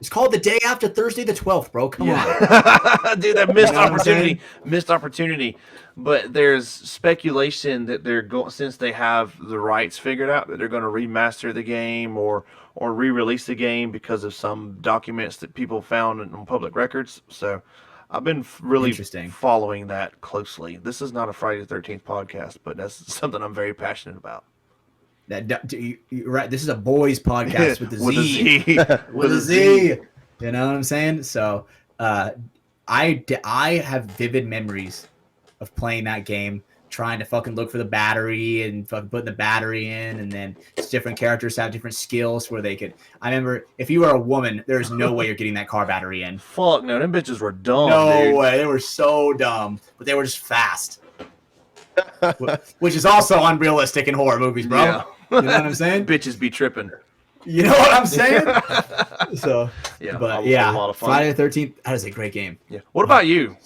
It's called The Day After Thursday the 12th, bro. Come on. dude, that missed You know what I'm saying? missed opportunity. But there's speculation that they're going, since they have the rights figured out, that they're going to remaster the game or re-release the game because of some documents that people found on public records. So I've been really Interesting. following that closely. This is not a Friday the 13th podcast, but that's something I'm very passionate about. You're right. This is a boys podcast with a Z. With a Z. With a Z. You know what I'm saying? So I have vivid memories of playing that game, trying to fucking look for the battery and fucking putting the battery in, and then different characters have different skills where they could. I remember if you were a woman, there's no way you're getting that car battery in. Fuck no, them bitches were dumb. No dude. way, they were so dumb, but they were just fast, which is also unrealistic in horror movies, bro. Yeah. You know what I'm saying? Bitches be tripping. You know what I'm saying? So, Yeah, but a yeah, lot of fun. Friday the 13th, that is a great game. Yeah. What about you?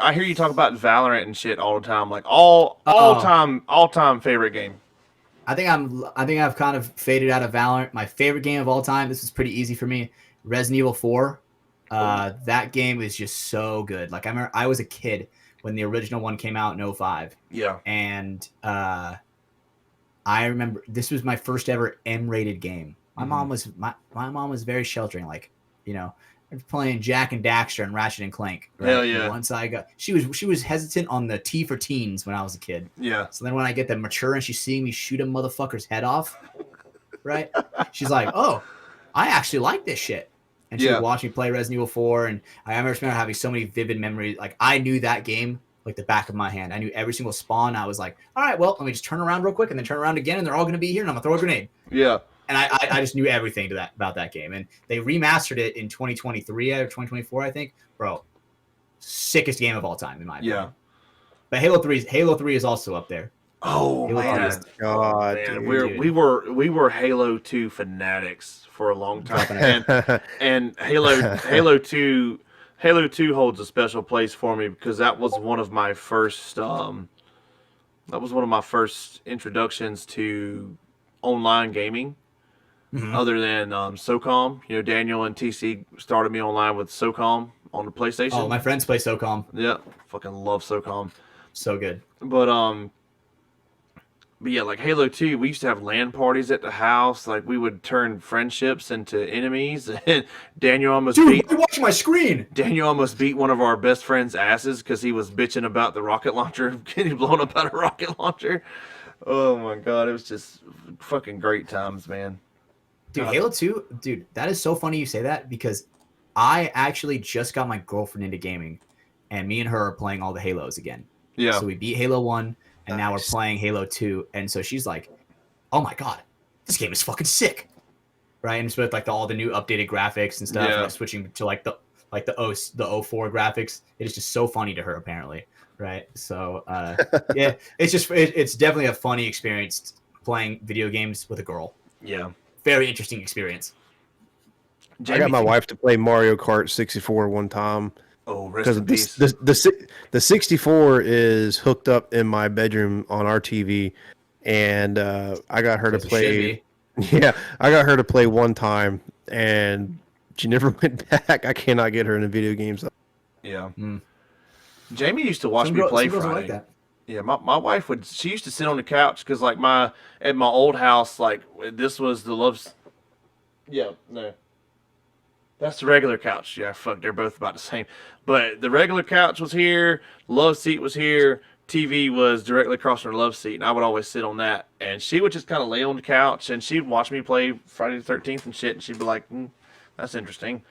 I hear you talk about Valorant and shit all the time. Like all time favorite game. I think I've kind of faded out of Valorant. My favorite game of all time, this is pretty easy for me, Resident Evil 4. That game is just so good. Like I remember I was a kid when the original one came out in 2005. Yeah. And I remember this was my first ever M-rated game. My mom was very sheltering, like, you know, playing Jack and Daxter and Ratchet and Clank. Right? Hell yeah. And once she was hesitant on the T for teens when I was a kid. Yeah. So then when I get the mature and she's seeing me shoot a motherfucker's head off, right? She's like, "Oh, I actually like this shit." And she would watch me play Resident Evil 4, and I remember having so many vivid memories. Like I knew that game like the back of my hand. I knew every single spawn. I was like, "All right, well, let me just turn around real quick and then turn around again, and they're all going to be here, and I'm gonna throw a grenade." Yeah. And I just knew everything about that game. And they remastered it in 2023 or 2024, I think. Bro, sickest game of all time in my opinion. Yeah. But Halo 3 is also up there. Oh Halo man. 3 is- God, Man, dude. we were Halo 2 fanatics for a long time. and Halo 2 holds a special place for me because that was one of my first introductions to online gaming. Mhm. Other than SOCOM. You know, Daniel and TC started me online with SOCOM on the PlayStation. Oh, my friends play SOCOM. Yeah, fucking love SOCOM. So good. But yeah, like Halo 2, we used to have LAN parties at the house. Like we would turn friendships into enemies. And Daniel almost Dude, why are you watching my screen? beat one of our best friends' asses because he was bitching about the rocket launcher, getting blown up by a rocket launcher. Oh my god, it was just fucking great times, man. Dude, Halo 2, dude, that is so funny you say that because I actually just got my girlfriend into gaming and me and her are playing all the Halos again. Yeah. So we beat Halo 1 and now we're playing Halo 2. And so she's like, "Oh my God, this game is fucking sick." Right? And it's with like all the new updated graphics and stuff. Yeah. And like switching to like the 04 graphics. It is just so funny to her apparently. Right. So yeah, it's definitely a funny experience playing video games with a girl. Yeah. Very interesting experience. I got my wife to play Mario Kart 64 one time Oh, rest because in peace. the 64 is hooked up in my bedroom on our TV, and I got her to As it should play. be. Yeah, I got her to play one time, and she never went back. I cannot get her into video games. Yeah. Mm. Jamie used to watch Some me play girls are Friday. like that. Yeah, my wife she used to sit on the couch because like at my old house, like this was the loves. Yeah, no. That's the regular couch. Yeah, fuck, they're both about the same. But the regular couch was here, love seat was here, TV was directly across from the love seat, and I would always sit on that. And she would just kind of lay on the couch, and she'd watch me play Friday the 13th and shit, and she'd be like, "That's interesting."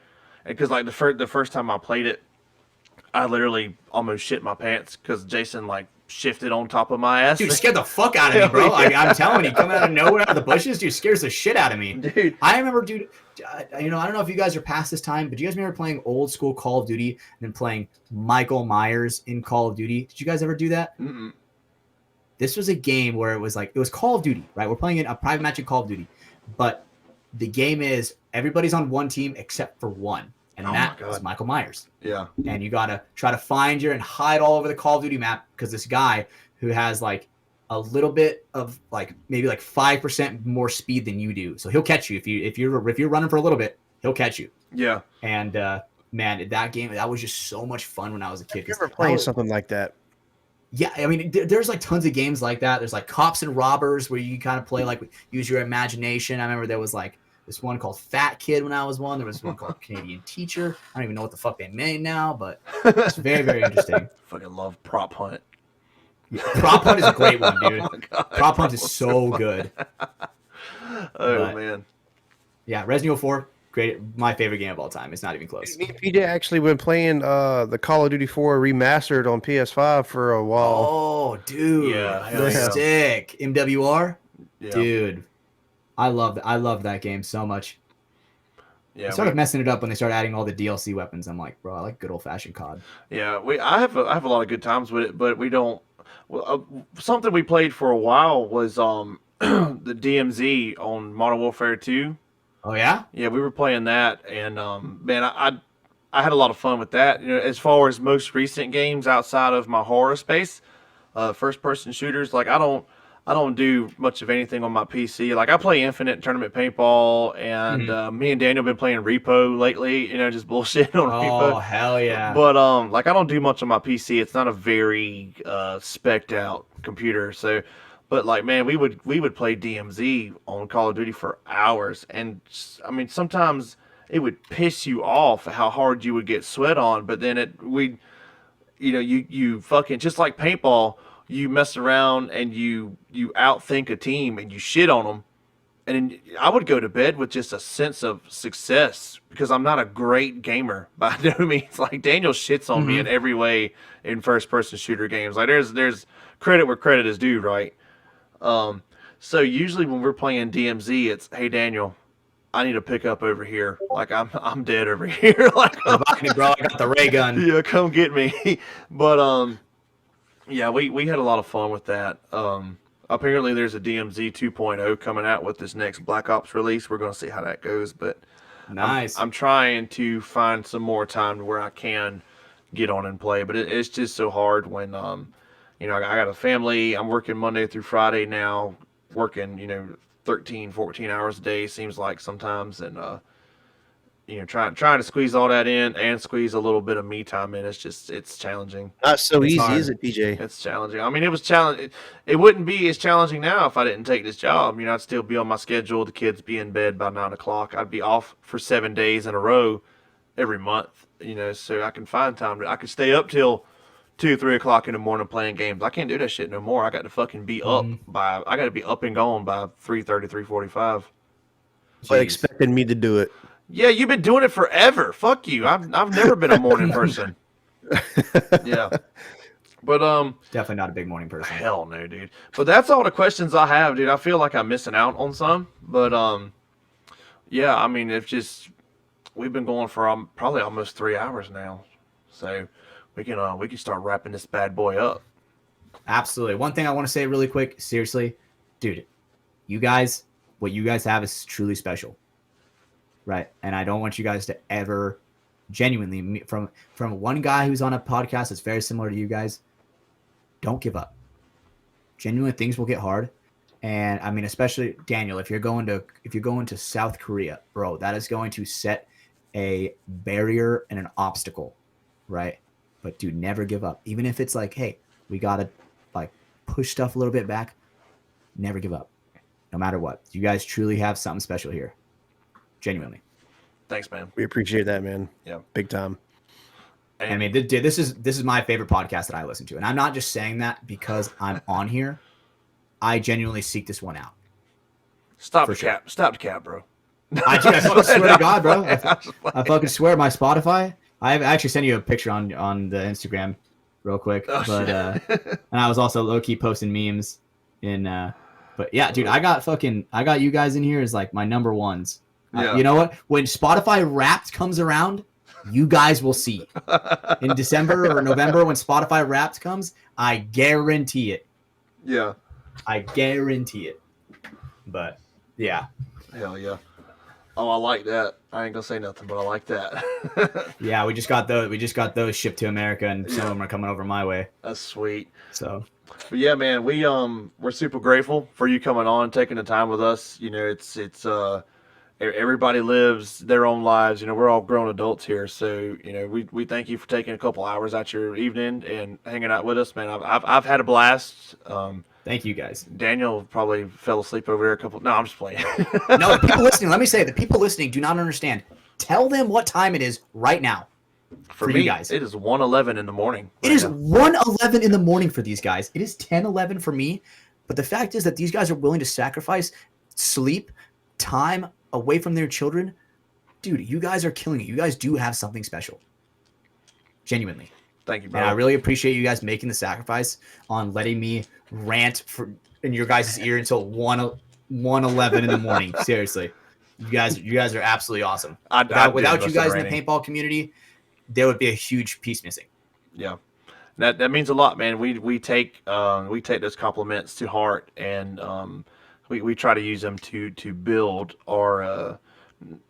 Because like the first time I played it, I literally almost shit my pants because Jason like shifted on top of my ass. Dude, scared the fuck out of me, bro. I'm telling you, coming out of nowhere, out of the bushes, dude, scares the shit out of me. Dude. I remember, dude, I don't know if you guys are past this time, but do you guys remember playing old school Call of Duty and then playing Michael Myers in Call of Duty? Did you guys ever do that? Mm-mm. This was a game where it was Call of Duty, right? We're playing in a private match in Call of Duty, but the game is everybody's on one team except for one, and Oh that my God. is Michael Myers. Yeah. And you gotta try to find and hide all over the Call of Duty map because this guy who has like a little bit of like maybe like 5% more speed than you do, so he'll catch you if you're running for a little bit, he'll catch you. Yeah. And man, that game that was just so much fun when I was a kid. Have you ever played something like that? Yeah, I mean, there's like tons of games like that. There's like Cops and Robbers where you kind of play like use your imagination. I remember there was like this one called Fat Kid when I was one. There was one called Canadian Teacher. I don't even know what the fuck they made now, but it's very, very interesting. Fucking love Prop Hunt. Yeah, Prop Hunt is a great one, dude. Oh my God, Prop Hunt is so good. Oh But- man. Yeah, Resident Evil 4, Great, my favorite game of all time. It's not even close. Me and PJ actually been playing the Call of Duty 4 remastered on PS5 for a while. Oh, dude, Yeah, hell yeah. sick. MWR, Yeah. dude, I love that game so much. Yeah, I started messing it up when they started adding all the DLC weapons. I'm like, bro, I like good old fashioned COD. yeah. I have a lot of good times with it, but we don't. Well, something we played for a while was the DMZ on Modern Warfare 2. Oh yeah, Yeah, we were playing that, and man, I had a lot of fun with that. You know, as far as most recent games outside of my horror space, first person shooters, like I don't do much of anything on my PC. Like I play Infinite Tournament Paintball, and me and Daniel been playing Repo lately. You know, just bullshit on Repo. oh hell yeah. But like I don't do much on my PC. It's not a very spec'd out computer. So, but like man, we would play DMZ on Call of Duty for hours, and I mean sometimes it would piss you off how hard you would get sweat on. But then you fucking just like paintball. You mess around and you outthink a team and you shit on them. And then I would go to bed with just a sense of success because I'm not a great gamer by no means. Like Daniel shits on me in every way in first person shooter games. Like there's credit where credit is due, right? So usually when we're playing DMZ, it's hey Daniel, I need to pick up over here. Like I'm dead over here. Like Revive me, bro. I got the ray gun. yeah, come get me. But yeah, we had a lot of fun with that. Apparently there's a DMZ 2.0 coming out with this next Black Ops release. We're gonna see how that goes, but Nice. I'm trying to find some more time where I can get on and play, but it's just so hard when I got a family. I'm working Monday through Friday now, working 13, 14 hours a day seems like sometimes, and trying to squeeze all that in and squeeze a little bit of me time in. It's challenging. Not so It's easy, hard. is it, PJ? It's challenging. I mean, it was challenging. It wouldn't be as challenging now if I didn't take this job. I'd still be on my schedule. The kids be in bed by 9 o'clock. I'd be off for 7 days in a row every month. So I can find time. I can stay up till 2, 3 o'clock in the morning playing games. I can't do that shit no more. I got to fucking be up by. I got to be up and gone by 3:30, 3:45. But expecting me to do it. Yeah, you've been doing it forever. Fuck you. I've never been a morning person. Yeah. But Definitely not a big morning person. hell no, dude. But that's all the questions I have, dude. I feel like I'm missing out on some, but yeah, I mean, it's just we've been going for probably almost 3 hours now. So we can start wrapping this bad boy up. Absolutely. One thing I want to say really quick, seriously, dude, what you guys have is truly special. Right. And I don't want you guys to ever genuinely from one guy who's on a podcast that's very similar to you guys, don't give up. Genuinely, things will get hard. And I mean, especially Daniel, if you're going to South Korea, bro, that is going to set a barrier and an obstacle, right? But dude, never give up. Even if it's like, hey, we gotta like push stuff a little bit back, never give up. No matter what. You guys truly have something special here. Genuinely. Thanks, man. We appreciate that, man. Yeah. Big time. I mean, this is my favorite podcast that I listen to, and I'm not just saying that because I'm on here. I genuinely seek this one out. Stop the cap, bro. I fucking swear to God, bro. I fucking swear. My Spotify. I actually sent you a picture on the Instagram, real quick. But and I was also low key posting memes in. But yeah, dude, I got you guys in here as like my number ones. Yeah. You know what? When Spotify Wrapped comes around, you guys will see. In December or November when Spotify Wrapped comes, I guarantee it. Yeah. I guarantee it. But yeah. Hell yeah. Oh, I like that. I ain't gonna say nothing, but I like that. Yeah, we just got those shipped to America, and some of them are coming over my way. That's sweet. So But yeah, man, we're super grateful for you coming on, taking the time with us. It's everybody lives their own lives. We're all grown adults here, so we thank you for taking a couple hours out your evening and hanging out with us, man. I've had a blast. thank you guys. Daniel probably fell asleep over there a couple. No, I'm just playing. No, the people listening. Let me say, the people listening do not understand. Tell them what time it is right now. For me, you guys, it is 1:11 in the morning. It is 1:11 in the morning for these guys. It is 10:11 for me. But the fact is that these guys are willing to sacrifice sleep, time away from their children dude, you guys are killing it. You guys do have something special. Genuinely. Thank you, bro. And I really appreciate you guys making the sacrifice on letting me rant in your guys' ear until 1:11 in the morning. Seriously. You guys are absolutely awesome. Without you guys in the paintball community, there would be a huge piece missing. Yeah. That means a lot, man. We take those compliments to heart, and we try to use them to build our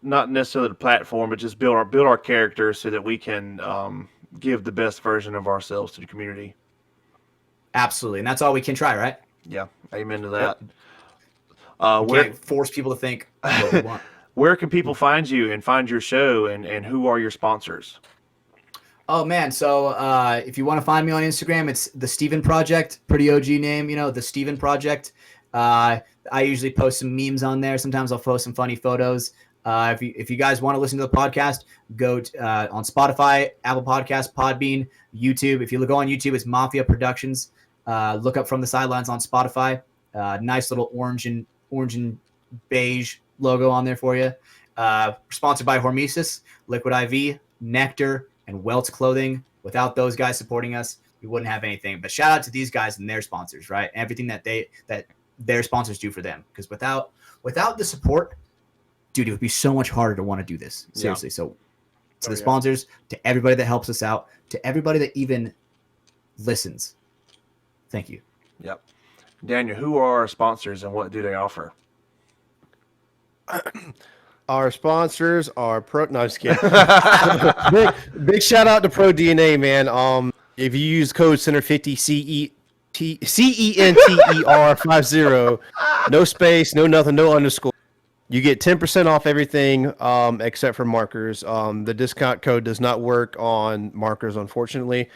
not necessarily the platform, but just build our character so that we can give the best version of ourselves to the community. Absolutely, and that's all we can try, right? Yeah, amen to that. We can't force people to think what we want. Where can people find you and find your show, and who are your sponsors? Oh man, so if you want to find me on Instagram, it's the Steven Project, pretty OG name, the Steven Project. I usually post some memes on there. Sometimes I'll post some funny photos. If you guys want to listen to the podcast, go on Spotify, Apple Podcasts, Podbean, YouTube. If you go on YouTube, it's Mafia Productions. Look up From the Sidelines on Spotify. Nice little orange and beige logo on there for you. Sponsored by Hormesis, Liquid IV, Nectar, and Welts Clothing. Without those guys supporting us, we wouldn't have anything. But shout out to these guys and their sponsors, right? Everything that their sponsors do for them. Because without the support, dude, it would be so much harder to want to do this. Seriously. Yeah. So to the sponsors, to everybody that helps us out, to everybody that even listens, thank you. Yep. Daniel, who are our sponsors and what do they offer? Our sponsors are Pro. No, I'm just kidding. big shout out to Pro DNA, man. If you use code Center50 CENTER50, no space, no nothing, no underscore, you get 10% off everything except for markers. The discount code does not work on markers, unfortunately.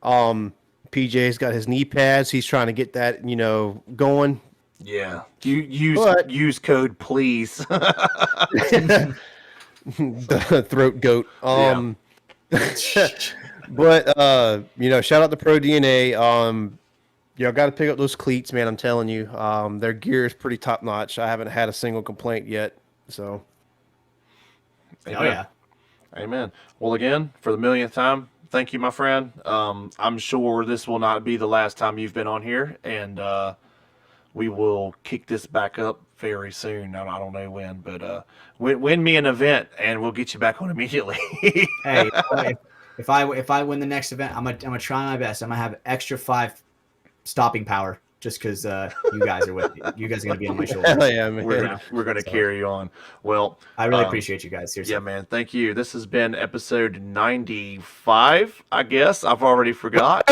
PJ's got his knee pads. He's trying to get that, going. Yeah. Use code, please. The throat goat. But shout out to Pro DNA. Y'all got to pick up those cleats, man. I'm telling you, their gear is pretty top notch. I haven't had a single complaint yet. So, Amen. Oh yeah, amen. Well, again, for the millionth time, thank you, my friend. I'm sure this will not be the last time you've been on here, and we will kick this back up very soon. I don't know when, but win me an event, and we'll get you back on immediately. Hey, if I win the next event, I'm gonna try my best. I'm gonna have extra 5 stopping power just because you guys are with me. You guys are gonna be on my shoulders. Hell yeah, man. We're gonna carry you on. Well, I really appreciate you guys. Seriously. Yeah, man. Thank you. This has been episode 95. I guess I've already forgot.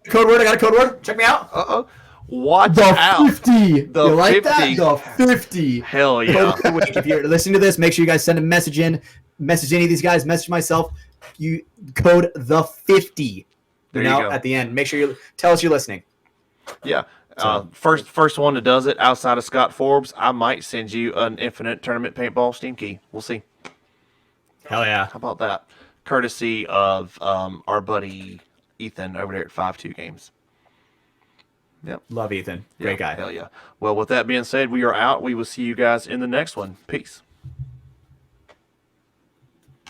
Code word. I got a code word. Check me out. Watch out. 50. The you like 50. That? The 50. Hell yeah. If you're listening to this, make sure you guys send a message in. Message any of these guys. Message myself. You code the 50. There you go. At the end. Make sure you tell us you're listening. Yeah. First one that does it outside of Scott Forbes, I might send you an Infinite Tournament Paintball Steam Key. We'll see. Hell yeah. How about that? Courtesy of our buddy Ethan over there at 5-2 Games. Yep. Love Ethan. Great guy. Hell yeah. Well, with that being said, we are out. We will see you guys in the next one. Peace.